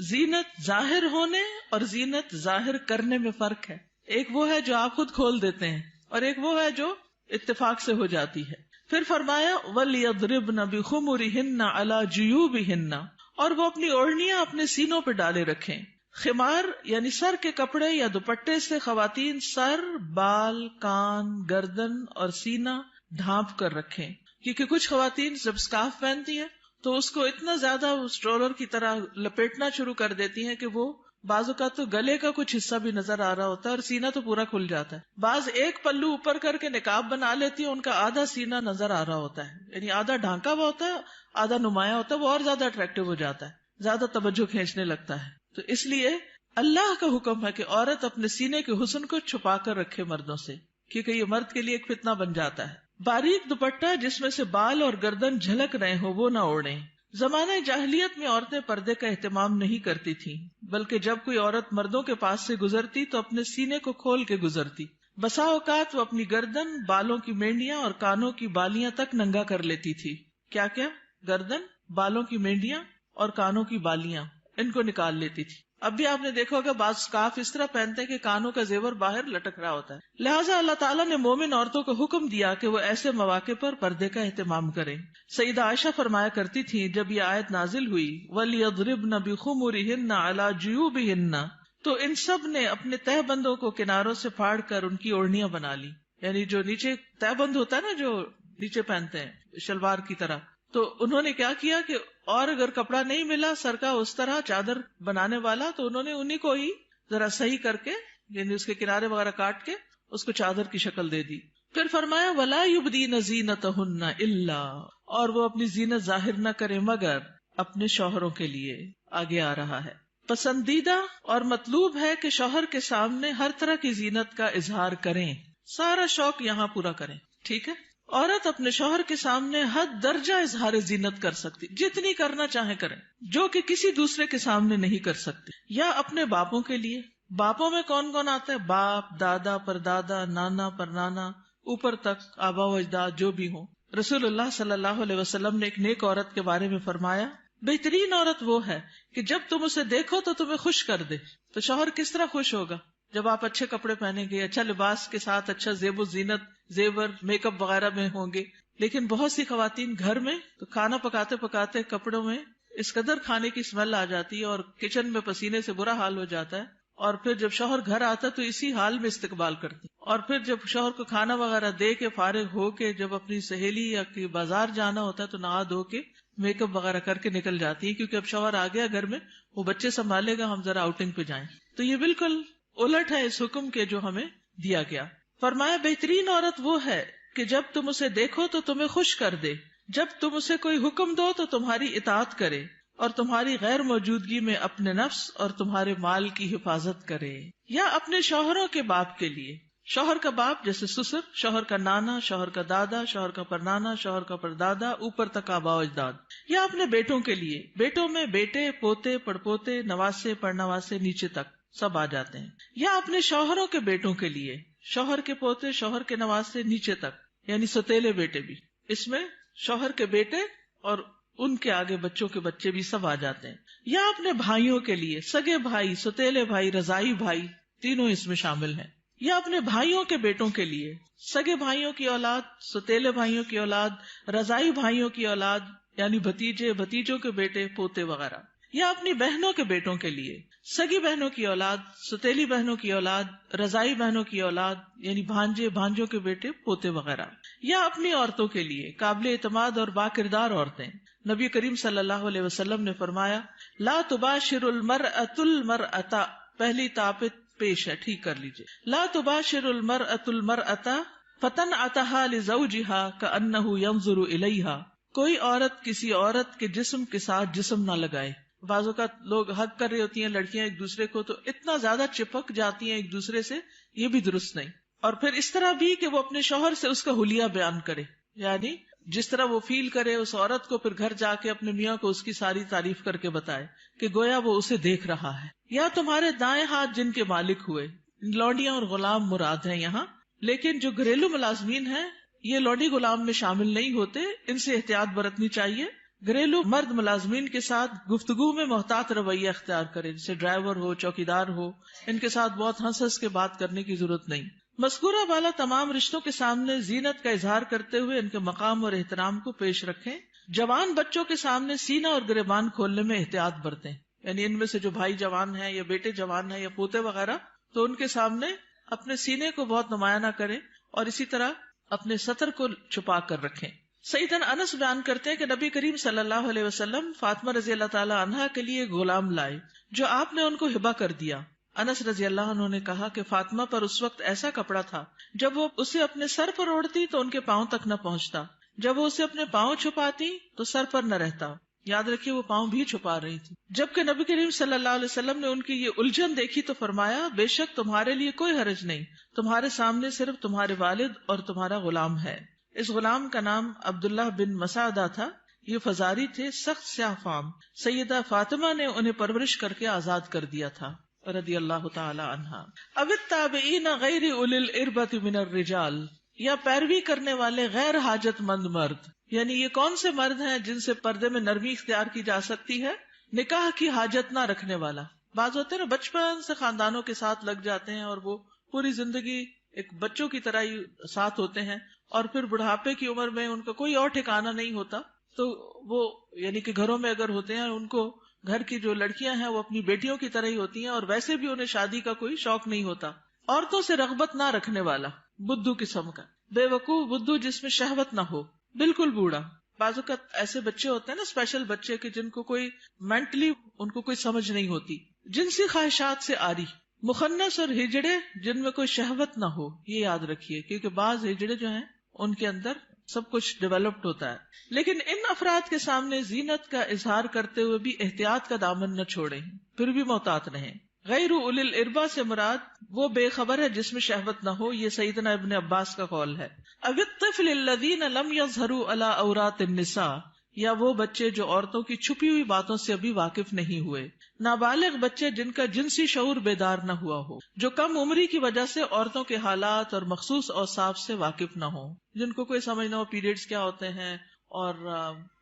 زینت ظاہر ہونے اور زینت ظاہر کرنے میں فرق ہے۔ ایک وہ ہے جو آپ خود کھول دیتے ہیں اور ایک وہ ہے جو اتفاق سے ہو جاتی ہے۔ پھر فرمایا، وَلْيَضْرِبْنَ بِخُمُرِهِنَّ عَلَى جُيُوبِهِنَّ، اور وہ اپنی اوڑھنیاں اپنے سینوں پہ ڈالے رکھیں۔ خمار یعنی سر کے کپڑے یا دوپٹے سے خواتین سر، بال، کان، گردن اور سینہ ڈھانپ کر رکھیں، کیونکہ کچھ خواتین جب اسکارف پہنتی ہیں تو اس کو اتنا زیادہ اسٹرولر کی طرح لپیٹنا شروع کر دیتی ہیں کہ وہ بعض اوقات تو گلے کا کچھ حصہ بھی نظر آ رہا ہوتا ہے اور سینہ تو پورا کھل جاتا ہے۔ بعض ایک پلو اوپر کر کے نقاب بنا لیتی ہیں، ان کا آدھا سینہ نظر آ رہا ہوتا ہے، یعنی آدھا ڈھانکا ہوا ہوتا ہے، آدھا نمایاں ہوتا ہے، وہ اور زیادہ اٹریکٹیو ہو جاتا ہے، زیادہ توجہ کھینچنے لگتا ہے۔ تو اس لیے اللہ کا حکم ہے کہ عورت اپنے سینے کے حسن کو چھپا کر رکھے مردوں سے، کیونکہ یہ مرد کے لیے ایک فتنہ بن جاتا ہے۔ باریک دوپٹہ جس میں سے بال اور گردن جھلک رہے ہو وہ نہ اوڑھیں۔ زمانہ جاہلیت میں عورتیں پردے کا اہتمام نہیں کرتی تھیں، بلکہ جب کوئی عورت مردوں کے پاس سے گزرتی تو اپنے سینے کو کھول کے گزرتی۔ بسا اوقات وہ اپنی گردن، بالوں کی مینڈیاں اور کانوں کی بالیاں تک ننگا کر لیتی تھی۔ کیا کیا؟ گردن، بالوں کی مینڈیاں اور کانوں کی بالیاں، ان کو نکال لیتی تھی۔ اب بھی آپ نے دیکھا ہوگا بعض اسکارف اس طرح پہنتے ہیں کہ کانوں کا زیور باہر لٹک رہا ہوتا ہے۔ لہٰذا اللہ تعالیٰ نے مومن عورتوں کو حکم دیا کہ وہ ایسے مواقع پر پردے کا اہتمام کریں۔ سیدہ عائشہ فرمایا کرتی تھی، جب یہ آیت نازل ہوئی وَلْيَضْرِبْنَ بِخُمُرِهِنَّ عَلَى جُيُوبِهِنَّ، تو ان سب نے اپنے تہہ بندوں کو کناروں سے پھاڑ کر ان کی اوڑھنیاں بنا لی، یعنی جو نیچے تہہ بند ہوتا ہے نا، جو نیچے پہنتے ہیں شلوار کی طرح، تو انہوں نے کیا کیا کہ اور اگر کپڑا نہیں ملا سر کا اس طرح چادر بنانے والا تو انہوں نے انہی کو ہی ذرا صحیح کر کے، یعنی اس کے کنارے وغیرہ کاٹ کے اس کو چادر کی شکل دے دی۔ پھر فرمایا وَلَا يُبْدِينَ زِينَتَهُنَّ إِلَّا، اور وہ اپنی زینت ظاہر نہ کرے مگر اپنے شوہروں کے لیے. آگے آ رہا ہے پسندیدہ اور مطلوب ہے کہ شوہر کے سامنے ہر طرح کی زینت کا اظہار کریں، سارا شوق یہاں پورا کریں. ٹھیک ہے، عورت اپنے شوہر کے سامنے حد درجہ اظہار زینت کر سکتی، جتنی کرنا چاہے کریں، جو کہ کسی دوسرے کے سامنے نہیں کر سکتی. یا اپنے باپوں کے لیے، باپوں میں کون کون آتا ہے؟ باپ، دادا، پردادا، نانا، پرنانا، اوپر تک آبا و اجداد جو بھی ہوں. رسول اللہ صلی اللہ علیہ وسلم نے ایک نیک عورت کے بارے میں فرمایا بہترین عورت وہ ہے کہ جب تم اسے دیکھو تو تمہیں خوش کر دے. تو شوہر کس طرح خوش ہوگا؟ جب آپ اچھے کپڑے پہنیں گے، اچھا لباس کے ساتھ، اچھا زیب و زینت، زیور، میک اپ وغیرہ میں ہوں گے. لیکن بہت سی خواتین گھر میں تو کھانا پکاتے پکاتے کپڑوں میں اس قدر کھانے کی اسمیل آ جاتی ہے اور کچن میں پسینے سے برا حال ہو جاتا ہے، اور پھر جب شوہر گھر آتا ہے تو اسی حال میں استقبال کرتی. اور پھر جب شوہر کو کھانا وغیرہ دے کے فارغ ہو کے جب اپنی سہیلی یا بازار جانا ہوتا ہے تو نہا دھو کے میک اپ وغیرہ کر کے نکل جاتی ہے، کیونکہ اب شوہر آ گیا گھر میں، وہ بچے سنبھالے گا، ہم ذرا آؤٹنگ پہ جائیں. تو یہ بالکل الٹ ہے اس حکم کے جو ہمیں دیا گیا. فرمایا بہترین عورت وہ ہے کہ جب تم اسے دیکھو تو تمہیں خوش کر دے، جب تم اسے کوئی حکم دو تو تمہاری اطاعت کرے، اور تمہاری غیر موجودگی میں اپنے نفس اور تمہارے مال کی حفاظت کرے. یا اپنے شوہروں کے باپ کے لیے، شوہر کا باپ جیسے سسر، شوہر کا نانا، شوہر کا دادا، شوہر کا پرنانا، شوہر کا پردادا، اوپر تک آبا و اجداد. یا اپنے بیٹوں کے لیے، بیٹوں میں بیٹے، پوتے، پڑپوتے، نواسے، پڑنواسے، نیچے تک سب آ جاتے ہیں. یا اپنے شوہروں کے بیٹوں کے لیے، شوہر کے پوتے، شوہر کے نواسے، نیچے تک، یعنی ستیلے بیٹے بھی. اس میں شوہر کے بیٹے اور ان کے آگے بچوں کے بچے بھی سب آ جاتے ہیں. یا اپنے بھائیوں کے لیے، سگے بھائی، ستیلے بھائی، رضائی بھائی، تینوں اس میں شامل ہیں. یا اپنے بھائیوں کے بیٹوں کے لیے، سگے بھائیوں کی اولاد، ستیلے بھائیوں کی اولاد، رضائی بھائیوں کی اولاد، یعنی بھتیجے، بھتیجوں کے بیٹے، پوتے وغیرہ. یا اپنی بہنوں کے بیٹوں کے لیے، سگی بہنوں کی اولاد، ستیلی بہنوں کی اولاد، رضائی بہنوں کی اولاد، یعنی بھانجے، بھانجوں کے بیٹے، پوتے وغیرہ. یا اپنی عورتوں کے لیے، قابل اعتماد اور باکردار عورتیں. نبی کریم صلی اللہ علیہ وسلم نے فرمایا لا تباشر المرأة المرأة، پہلی تاپت پیش ہے، ٹھیک کر لیجئے. لا تباشر المرأة المرأة فتنعتها لزوجها كأنه ينظر إليها، کوئی عورت کسی عورت کے جسم کے ساتھ جسم نہ لگائے. بعض اوقات لوگ حق کر رہی ہوتی ہیں لڑکیاں ایک دوسرے کو، تو اتنا زیادہ چپک جاتی ہیں ایک دوسرے سے، یہ بھی درست نہیں. اور پھر اس طرح بھی کہ وہ اپنے شوہر سے اس کا حلیہ بیان کرے، یعنی جس طرح وہ فیل کرے اس عورت کو، پھر گھر جا کے اپنے میاں کو اس کی ساری تعریف کر کے بتائے کہ گویا وہ اسے دیکھ رہا ہے. یا تمہارے دائیں ہاتھ جن کے مالک ہوئے، لونڈیاں اور غلام مراد ہیں یہاں، لیکن جو گھریلو ملازمین ہیں یہ لونڈی غلام میں شامل نہیں ہوتے، ان سے احتیاط برتنی چاہیے. گھریلو مرد ملازمین کے ساتھ گفتگو میں محتاط رویہ اختیار کرے، جیسے ڈرائیور ہو، چوکیدار ہو، ان کے ساتھ بہت ہنس ہنس کے بات کرنے کی ضرورت نہیں. مذکورہ بالا تمام رشتوں کے سامنے زینت کا اظہار کرتے ہوئے ان کے مقام اور احترام کو پیش رکھیں. جوان بچوں کے سامنے سینہ اور گریبان کھولنے میں احتیاط برتیں، یعنی ان میں سے جو بھائی جوان ہیں یا بیٹے جوان ہیں یا پوتے وغیرہ، تو ان کے سامنے اپنے سینے کو بہت نمایاں نہ کریں، اور اسی طرح اپنے سطر کو چھپا کر رکھیں. سیدنا انس بیان کرتے ہیں کہ نبی کریم صلی اللہ علیہ وسلم فاطمہ رضی اللہ تعالی عنہا کے لیے غلام لائے جو آپ نے ان کو ہبہ کر دیا. انس رضی اللہ عنہ نے کہا کہ فاطمہ پر اس وقت ایسا کپڑا تھا جب وہ اسے اپنے سر پر اوڑھتی تو ان کے پاؤں تک نہ پہنچتا، جب وہ اسے اپنے پاؤں چھپاتی تو سر پر نہ رہتا. یاد رکھیے وہ پاؤں بھی چھپا رہی تھی. جبکہ نبی کریم صلی اللہ علیہ وسلم نے ان کی یہ الجھن دیکھی تو فرمایا بے شک تمہارے لیے کوئی حرج نہیں، تمہارے سامنے صرف تمہارے والد اور تمہارا غلام ہے. اس غلام کا نام عبداللہ بن مسعدہ تھا. یہ فزاری تھے، سخت سیاہ فام. سیدہ فاطمہ نے انہیں پرورش کر کے آزاد کر دیا تھا رضی اللہ تعالی عنہا. اب التابعین غیر اولی الاربۃ من الرجال، یا پیروی کرنے والے غیر حاجت مند مرد، یعنی یہ کون سے مرد ہیں جن سے پردے میں نرمی اختیار کی جا سکتی ہے؟ نکاح کی حاجت نہ رکھنے والا. بعض ہوتے ہیں نا بچپن سے خاندانوں کے ساتھ لگ جاتے ہیں اور وہ پوری زندگی ایک بچوں کی طرح ہی ساتھ ہوتے ہیں، اور پھر بڑھاپے کی عمر میں ان کا کوئی اور ٹھکانہ نہیں ہوتا، تو وہ یعنی کہ گھروں میں اگر ہوتے ہیں ان کو گھر کی جو لڑکیاں ہیں وہ اپنی بیٹیوں کی طرح ہی ہوتی ہیں، اور ویسے بھی انہیں شادی کا کوئی شوق نہیں ہوتا. عورتوں سے رغبت نہ رکھنے والا، بدھو قسم کا، بے وقوف بدھو جس میں شہوت نہ ہو، بالکل بوڑھا. بعض اوقات ایسے بچے ہوتے ہیں نا اسپیشل بچے کہ جن کو کوئی مینٹلی ان کو کوئی سمجھ نہیں ہوتی، جنسی خواہشات سے آری. مخنث اور ہجڑے جن میں کوئی شہوت نہ ہو، یہ یاد رکھیے، کیونکہ بعض ہجڑے جو ہیں ان کے اندر سب کچھ ڈیولپڈ ہوتا ہے، لیکن ان افراد کے سامنے زینت کا اظہار کرتے ہوئے بھی احتیاط کا دامن نہ چھوڑیں، پھر بھی محتاط رہیں۔ غیر اولی الاربا سے مراد وہ بے خبر ہے جس میں شہوت نہ ہو، یہ سیدنا ابن عباس کا قول ہے۔ اب الطفل الذین لم یظہروا علی عورات النساء، یا وہ بچے جو عورتوں کی چھپی ہوئی باتوں سے ابھی واقف نہیں ہوئے، نابالغ بچے جن کا جنسی شعور بیدار نہ ہوا ہو، جو کم عمری کی وجہ سے عورتوں کے حالات اور مخصوص اوصاف سے واقف نہ ہو، جن کو کوئی سمجھ نہ ہو پیریڈز کیا ہوتے ہیں، اور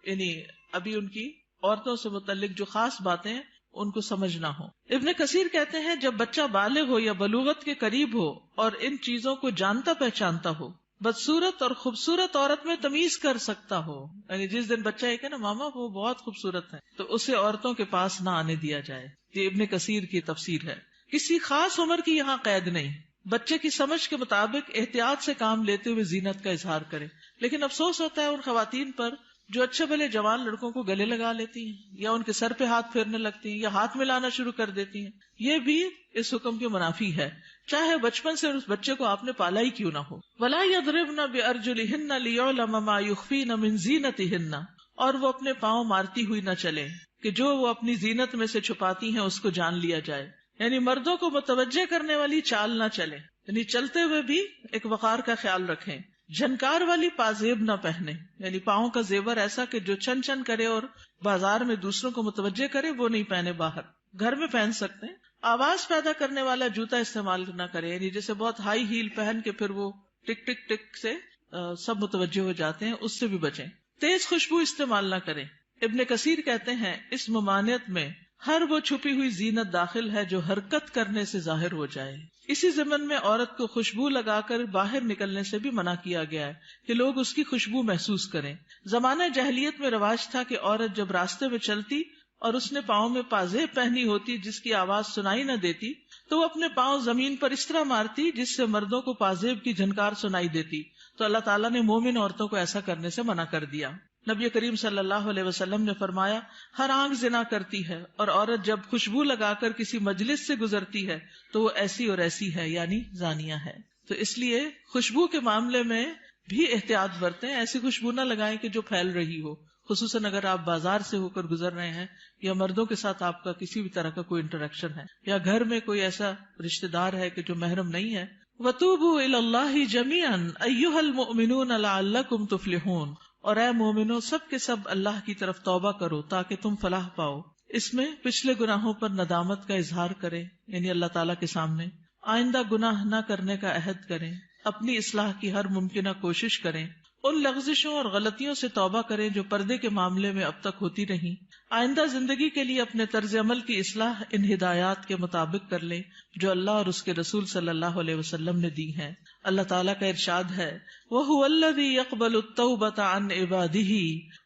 یعنی ابھی ان کی عورتوں سے متعلق جو خاص باتیں ہیں ان کو سمجھ نہ ہو۔ ابن کثیر کہتے ہیں جب بچہ بالغ ہو یا بلوغت کے قریب ہو اور ان چیزوں کو جانتا پہچانتا ہو، بدصورت اور خوبصورت عورت میں تمیز کر سکتا ہو، یعنی جس دن بچہ یہ کہ نا ماما وہ بہت خوبصورت ہے، تو اسے عورتوں کے پاس نہ آنے دیا جائے۔ یہ ابن کثیر کی تفسیر ہے۔ کسی خاص عمر کی یہاں قید نہیں، بچے کی سمجھ کے مطابق احتیاط سے کام لیتے ہوئے زینت کا اظہار کرے۔ لیکن افسوس ہوتا ہے ان خواتین پر جو اچھے بھلے جوان لڑکوں کو گلے لگا لیتی ہیں، یا ان کے سر پہ ہاتھ پھیرنے لگتی ہیں، یا ہاتھ ملانا شروع کر دیتی ہیں، یہ بھی اس حکم کے منافی ہے، چاہے بچپن سے اس بچے کو آپ نے پالا ہی کیوں نہ ہو۔ وَلَا يَضْرِبْنَ بِأَرْجُلِهِنَّ لِيُعْلَمَ مَا يُخْفِينَ مِنْ زِينَتِهِنَّ، اور وہ اپنے پاؤں مارتی ہوئی نہ چلیں کہ جو وہ اپنی زینت میں سے چھپاتی ہیں اس کو جان لیا جائے، یعنی مردوں کو متوجہ کرنے والی چال نہ چلیں، یعنی چلتے ہوئے بھی ایک وقار کا خیال رکھیں۔ جھنکار والی پازیب نہ پہنے، یعنی پاؤں کا زیور ایسا کہ جو چن چن کرے اور بازار میں دوسروں کو متوجہ کرے، وہ نہیں پہنے، باہر گھر میں پہن سکتے ہیں۔ آواز پیدا کرنے والا جوتا استعمال نہ کرے، یعنی جیسے بہت ہائی ہیل پہن کے پھر وہ ٹک ٹک ٹک سے سب متوجہ ہو جاتے ہیں، اس سے بھی بچیں۔ تیز خوشبو استعمال نہ کریں۔ ابن کثیر کہتے ہیں اس ممانعت میں ہر وہ چھپی ہوئی زینت داخل ہے جو حرکت کرنے سے ظاہر ہو جائے۔ اسی ضمن میں عورت کو خوشبو لگا کر باہر نکلنے سے بھی منع کیا گیا ہے کہ لوگ اس کی خوشبو محسوس کریں۔ زمانہ جاہلیت میں رواج تھا کہ عورت جب راستے میں چلتی اور اس نے پاؤں میں پازیب پہنی ہوتی جس کی آواز سنائی نہ دیتی تو وہ اپنے پاؤں زمین پر اس طرح مارتی جس سے مردوں کو پازیب کی جھنکار سنائی دیتی، تو اللہ تعالیٰ نے مومن عورتوں کو ایسا کرنے سے منع کر دیا۔ نبی کریم صلی اللہ علیہ وسلم نے فرمایا ہر آنکھ زنا کرتی ہے، اور عورت جب خوشبو لگا کر کسی مجلس سے گزرتی ہے تو وہ ایسی اور ایسی ہے، یعنی زانیہ ہے۔ تو اس لیے خوشبو کے معاملے میں بھی احتیاط برتیں، ایسی خوشبو نہ لگائیں کہ جو پھیل رہی ہو، خصوصاً اگر آپ بازار سے ہو کر گزر رہے ہیں یا مردوں کے ساتھ آپ کا کسی بھی طرح کا کوئی انٹریکشن ہے، یا گھر میں کوئی ایسا رشتہ دار ہے کہ جو محرم نہیں ہے۔ وَتُوبُوا إِلَى اللَّهِ جَمِيعًا أَيُّهَا الْمُؤْمِنُونَ لَعَلَّكُمْ تُفْلِحُونَ، اور اے مومنو سب کے سب اللہ کی طرف توبہ کرو تاکہ تم فلاح پاؤ۔ اس میں پچھلے گناہوں پر ندامت کا اظہار کریں، یعنی اللہ تعالیٰ کے سامنے، آئندہ گناہ نہ کرنے کا عہد کریں، اپنی اصلاح کی ہر ممکنہ کوشش کریں، ان لغزشوں اور غلطیوں سے توبہ کریں جو پردے کے معاملے میں اب تک ہوتی رہیں، آئندہ زندگی کے لیے اپنے طرز عمل کی اصلاح ان ہدایات کے مطابق کر لیں جو اللہ اور اس کے رسول صلی اللہ علیہ وسلم نے دی ہیں۔ اللہ تعالیٰ کا ارشاد ہے وَهُوَ الَّذِي يَقْبَلُ التَّوْبَةَ عَنْ عِبَادِهِ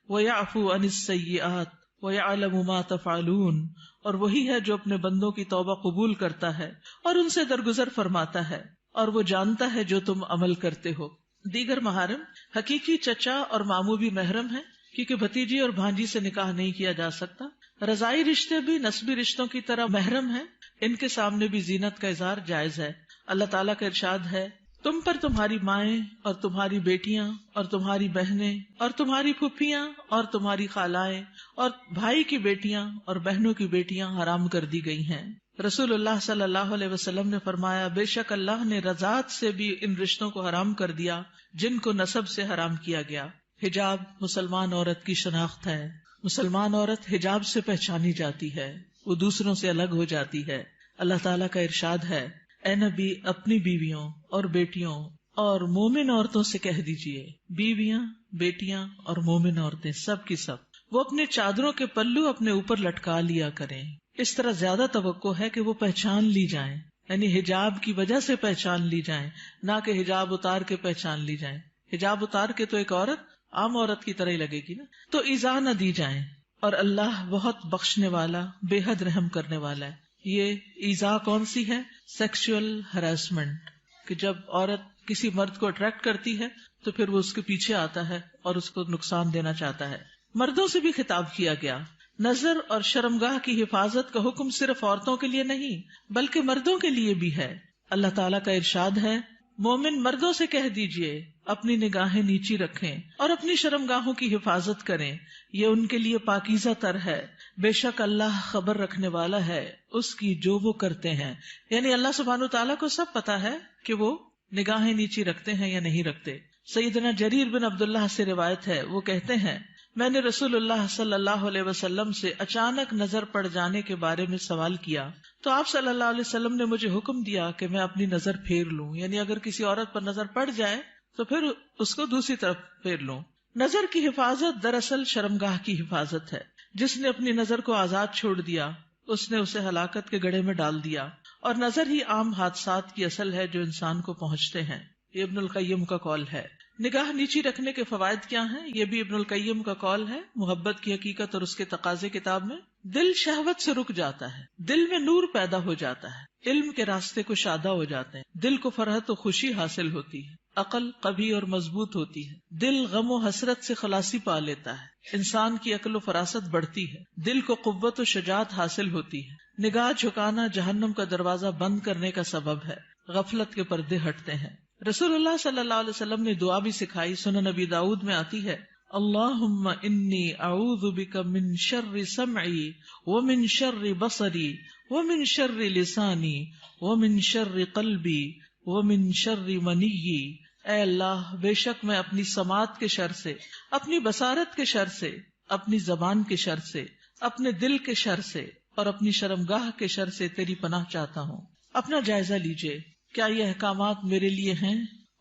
وَيَعْفُو عَنِ السَّيِّئَاتِ وَيَعْلَمُ مَا تَفْعَلُونَ، اور وہی ہے جو اپنے بندوں کی توبہ قبول کرتا ہے اور ان سے درگزر فرماتا ہے، اور وہ جانتا ہے جو تم عمل کرتے ہو۔ دیگر محارم حقیقی چچا اور ماموں بھی محرم ہیں، کیونکہ بھتیجی اور بھانجی سے نکاح نہیں کیا جا سکتا۔ رضائی رشتے بھی نسبی رشتوں کی طرح محرم ہیں، ان کے سامنے بھی زینت کا اظہار جائز ہے۔ اللہ تعالیٰ کا ارشاد ہے تم پر تمہاری مائیں اور تمہاری بیٹیاں اور تمہاری بہنیں اور تمہاری پھپھیاں اور تمہاری خالائیں اور بھائی کی بیٹیاں اور بہنوں کی بیٹیاں حرام کر دی گئی ہیں۔ رسول اللہ صلی اللہ علیہ وسلم نے فرمایا بے شک اللہ نے رضاعت سے بھی ان رشتوں کو حرام کر دیا جن کو نسب سے حرام کیا گیا۔ حجاب مسلمان عورت کی شناخت ہے، مسلمان عورت حجاب سے پہچانی جاتی ہے، وہ دوسروں سے الگ ہو جاتی ہے۔ اللہ تعالیٰ کا ارشاد ہے اے نبی اپنی بیویوں اور بیٹیوں اور مومن عورتوں سے کہہ دیجئے، بیویاں بیٹیاں اور مومن عورتیں سب کی سب وہ اپنے چادروں کے پلو اپنے اوپر لٹکا لیا کریں۔ اس طرح زیادہ توقع ہے کہ وہ پہچان لی جائیں، یعنی حجاب کی وجہ سے پہچان لی جائیں، نہ کہ حجاب اتار کے پہچان لی جائیں۔ حجاب اتار کے تو ایک عورت عام عورت کی طرح ہی لگے گی نا، تو ایذا نہ دی جائیں، اور اللہ بہت بخشنے والا بے حد رحم کرنے والا ہے۔ یہ ایذا کون سی ہے؟ سیکسول ہراسمنٹ، کہ جب عورت کسی مرد کو اٹریکٹ کرتی ہے تو پھر وہ اس کے پیچھے آتا ہے اور اس کو نقصان دینا چاہتا ہے۔ مردوں سے بھی خطاب کیا گیا۔ نظر اور شرمگاہ کی حفاظت کا حکم صرف عورتوں کے لیے نہیں بلکہ مردوں کے لیے بھی ہے۔ اللہ تعالیٰ کا ارشاد ہے مومن مردوں سے کہہ دیجئے اپنی نگاہیں نیچی رکھیں اور اپنی شرمگاہوں کی حفاظت کریں، یہ ان کے لیے پاکیزہ تر ہے، بے شک اللہ خبر رکھنے والا ہے اس کی جو وہ کرتے ہیں. یعنی اللہ سبحانہ تعالیٰ کو سب پتا ہے کہ وہ نگاہیں نیچی رکھتے ہیں یا نہیں رکھتے. سیدنا جریر بن عبداللہ سے روایت ہے، وہ کہتے ہیں میں نے رسول اللہ صلی اللہ علیہ وسلم سے اچانک نظر پڑ جانے کے بارے میں سوال کیا تو آپ صلی اللہ علیہ وسلم نے مجھے حکم دیا کہ میں اپنی نظر پھیر لوں، یعنی اگر کسی عورت پر نظر پڑ جائے تو پھر اس کو دوسری طرف پھیر لوں. نظر کی حفاظت دراصل شرمگاہ کی حفاظت ہے. جس نے اپنی نظر کو آزاد چھوڑ دیا اس نے اسے ہلاکت کے گڑھے میں ڈال دیا، اور نظر ہی عام حادثات کی اصل ہے جو انسان کو پہنچتے ہیں. یہ ابن القیم کا قول ہے. نگاہ نیچی رکھنے کے فوائد کیا ہیں؟ یہ بھی ابن القیم کا قول ہے. محبت کی حقیقت اور اس کے تقاضے کتاب میں دل شہوت سے رک جاتا ہے، دل میں نور پیدا ہو جاتا ہے، علم کے راستے کو شادہ ہو جاتے ہیں، دل کو فرحت و خوشی حاصل ہوتی ہے، عقل قوی اور مضبوط ہوتی ہے، دل غم و حسرت سے خلاصی پا لیتا ہے، انسان کی عقل و فراست بڑھتی ہے، دل کو قوت و شجاعت حاصل ہوتی ہے. نگاہ جھکانا جہنم کا دروازہ بند کرنے کا سبب ہے، غفلت کے پردے ہٹتے ہیں. رسول اللہ صلی اللہ علیہ وسلم نے دعا بھی سکھائی. سنن نبی داؤد میں آتی ہے، اللہم انی اعوذ بک من شر سمعی ومن شر بصری ومن شر لسانی ومن شر قلبی ومن شر منی. اے اللہ، بے شک میں اپنی سماعت کے شر سے، اپنی بصارت کے شر سے، اپنی زبان کے شر سے، اپنے دل کے شر سے اور اپنی شرمگاہ کے شر سے تیری پناہ چاہتا ہوں. اپنا جائزہ لیجئے، کیا یہ احکامات میرے لیے ہیں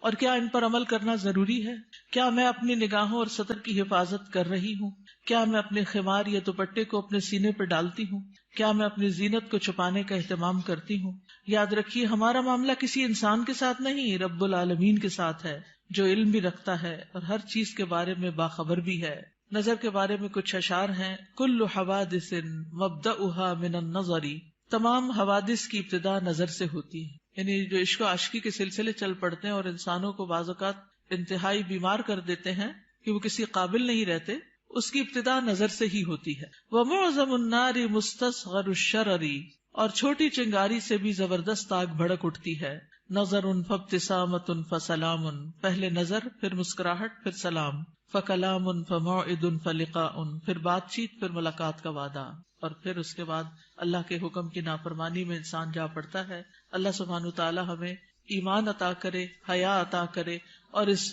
اور کیا ان پر عمل کرنا ضروری ہے؟ کیا میں اپنی نگاہوں اور سطر کی حفاظت کر رہی ہوں؟ کیا میں اپنے خمار یا دوپٹے کو اپنے سینے پر ڈالتی ہوں؟ کیا میں اپنی زینت کو چھپانے کا اہتمام کرتی ہوں؟ یاد رکھیے ہمارا معاملہ کسی انسان کے ساتھ نہیں، رب العالمین کے ساتھ ہے، جو علم بھی رکھتا ہے اور ہر چیز کے بارے میں باخبر بھی ہے. نظر کے بارے میں کچھ اشعار ہیں. کل حوادث مبدأها من النظر، تمام حوادث کی ابتدا نظر سے ہوتی ہے. یعنی جو عشق و عاشقی کے سلسلے چل پڑتے ہیں اور انسانوں کو بعض اوقات انتہائی بیمار کر دیتے ہیں کہ وہ کسی قابل نہیں رہتے، اس کی ابتدا نظر سے ہی ہوتی ہے. وَمُعْظَمُ النَّارِ مُسْتَصْغَرُ الشَّرَرِ، اور چھوٹی چنگاری سے بھی زبردست آگ بھڑک اٹھتی ہے. نَظَرٌ فَابْتِسَامَةٌ فَسَلَامٌ، پہلے نظر، پھر مسکراہٹ، پھر سلام. فَكَلَامٌ فَمَوْعِدٌ فَلِقَاءٌ، پھر بات چیت، پھر ملاقات کا وعدہ. اور پھر اس کے بعد اللہ کے حکم کی نافرمانی میں انسان جا پڑتا ہے. اللہ سبحانہ تعالی ہمیں ایمان عطا کرے، حیا عطا کرے اور اس